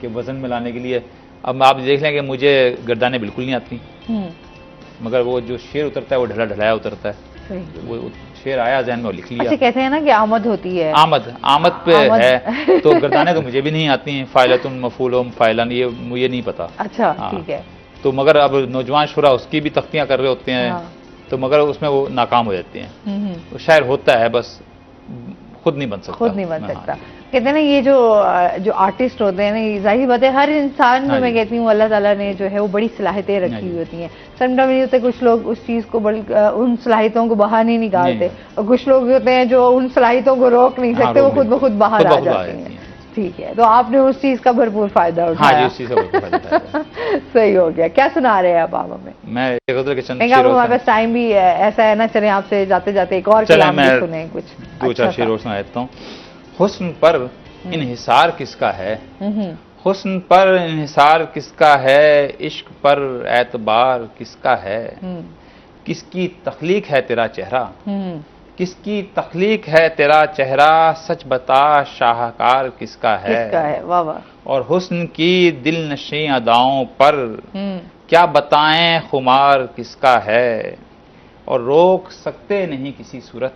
के वज़न में लाने के लिए। अब आप देख लें कि मुझे गर्दानें बिल्कुल नहीं आती, मगर वो जो शेर उतरता है वो ढला ढलाया उतरता है। वो शेर आया ज़हन में, लिख लिया। अच्छा, कहते हैं ना कि आमद होती है, आमद पे है। तो गर्दानें तो मुझे भी नहीं आती हैं, फ़ाइलतुन मफ़ूलुन फ़ाइलन, ये मुझे नहीं पता। अच्छा, ठीक है। तो मगर अब नौजवान शुरा उसकी भी तख्तियाँ कर रहे होते हैं, तो मगर उसमें वो नाकाम हो जाते हैं। वो शायर होता है, बस खुद नहीं बन सकता। खुद नहीं बन सकता। कहते हैं ना ये जो आर्टिस्ट होते हैं ना, जाहिर बात है हर इंसान में मैं कहती हूँ अल्लाह ताला ने जो है वो बड़ी सलाहियतें रखी हुई होती हैं। समटाइम ये होता है कुछ लोग उस चीज़ को उन सलाहियतों को बाहर नहीं निकालते, और कुछ लोग होते हैं जो उन सलाहियतों को रोक नहीं सकते, वो खुद ब खुद बाहर आ जाते हैं। ठीक है, तो आपने उस चीज़ का भरपूर फायदा उठाया। हाँ, उस चीज़ का भरपूर फायदा। सही हो गया। क्या सुना रहे हैं आप हमें? मैं एक गज़ल के चंद शेर, हमारे पास टाइम भी ऐसा है ना, चले आपसे जाते जाते एक और कलाम भी सुने कुछ। 2-4 शेर सुना देता हूँ। हुस्न पर इन्हिसार किसका है, हुस्न पर इन्हिसार किसका है, इश्क पर एतबार किसका है, किसकी तख्लीक है तेरा चेहरा, किसकी तख्लीक है तेरा चेहरा, सच बता शाहकार किसका है, वाह वाह। और हुस्न की दिल नशी अदाओं पर क्या बताएं खुमार किसका है, और रोक सकते नहीं किसी सूरत,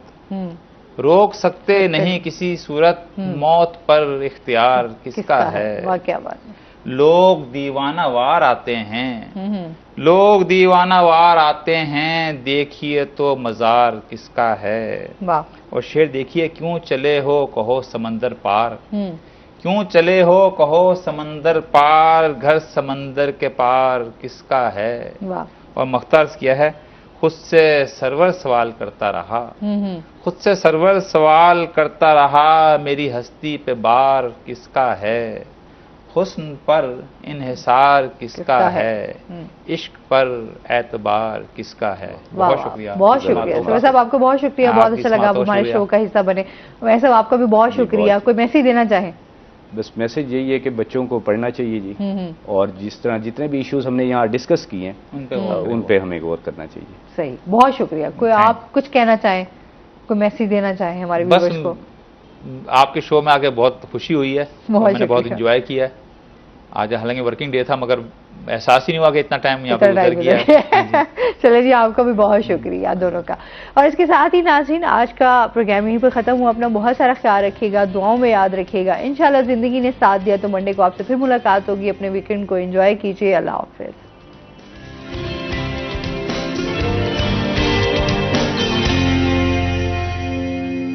रोक सकते नहीं किसी सूरत, मौत पर इख्तियार किसका है। वाह क्या बात है। लोग दीवाना वार आते हैं, लोग दीवाना वार आते हैं, देखिए तो मजार किसका है। वाह। और शेर देखिए, क्यों चले हो कहो समंदर पार, क्यों चले हो कहो समंदर पार, घर समंदर के पार किसका है। वाह। और मख्तार किया है, खुद से सरवर सवाल करता रहा, खुद से सरवर सवाल करता रहा, मेरी हस्ती पे बार किसका है। हुस्न पर इन्हिसार किसका है, इश्क पर एतबार किसका है। बहुत शुक्रिया, बहुत शुक्रिया सर साहब, आपको बहुत शुक्रिया, बहुत अच्छा लगा आप हमारे शो का हिस्सा बने। वैसे साहब आपका भी बहुत शुक्रिया। कोई मैसेज देना चाहें? बस मैसेज यही है कि बच्चों को पढ़ना चाहिए जी, और जिस तरह जितने भी इश्यूज हमने यहाँ डिस्कस किए हैं उन पे हमें गौर करना चाहिए। सही, बहुत शुक्रिया। कोई आप कुछ कहना चाहें, कोई मैसेज देना चाहें हमारे व्यूअर्स को? आपके शो में आके बहुत खुशी हुई है, मैंने बहुत एंजॉय किया है आज। हालांकि वर्किंग डे था मगर एहसास ही नहीं हुआ कि इतना टाइम यहाँ पर गुजर गया है। चलिए जी, आपका भी बहुत शुक्रिया दोनों का। और इसके साथ ही नाज़रीन, आज का प्रोग्राम यहीं पर खत्म हुआ। अपना बहुत सारा ख्याल रखिएगा, दुआओं में याद रखिएगा। इंशाल्लाह जिंदगी ने साथ दिया तो मंडे को आपसे फिर मुलाकात होगी। अपने वीकेंड को एंजॉय कीजिए। अल्लाह हाफिज़।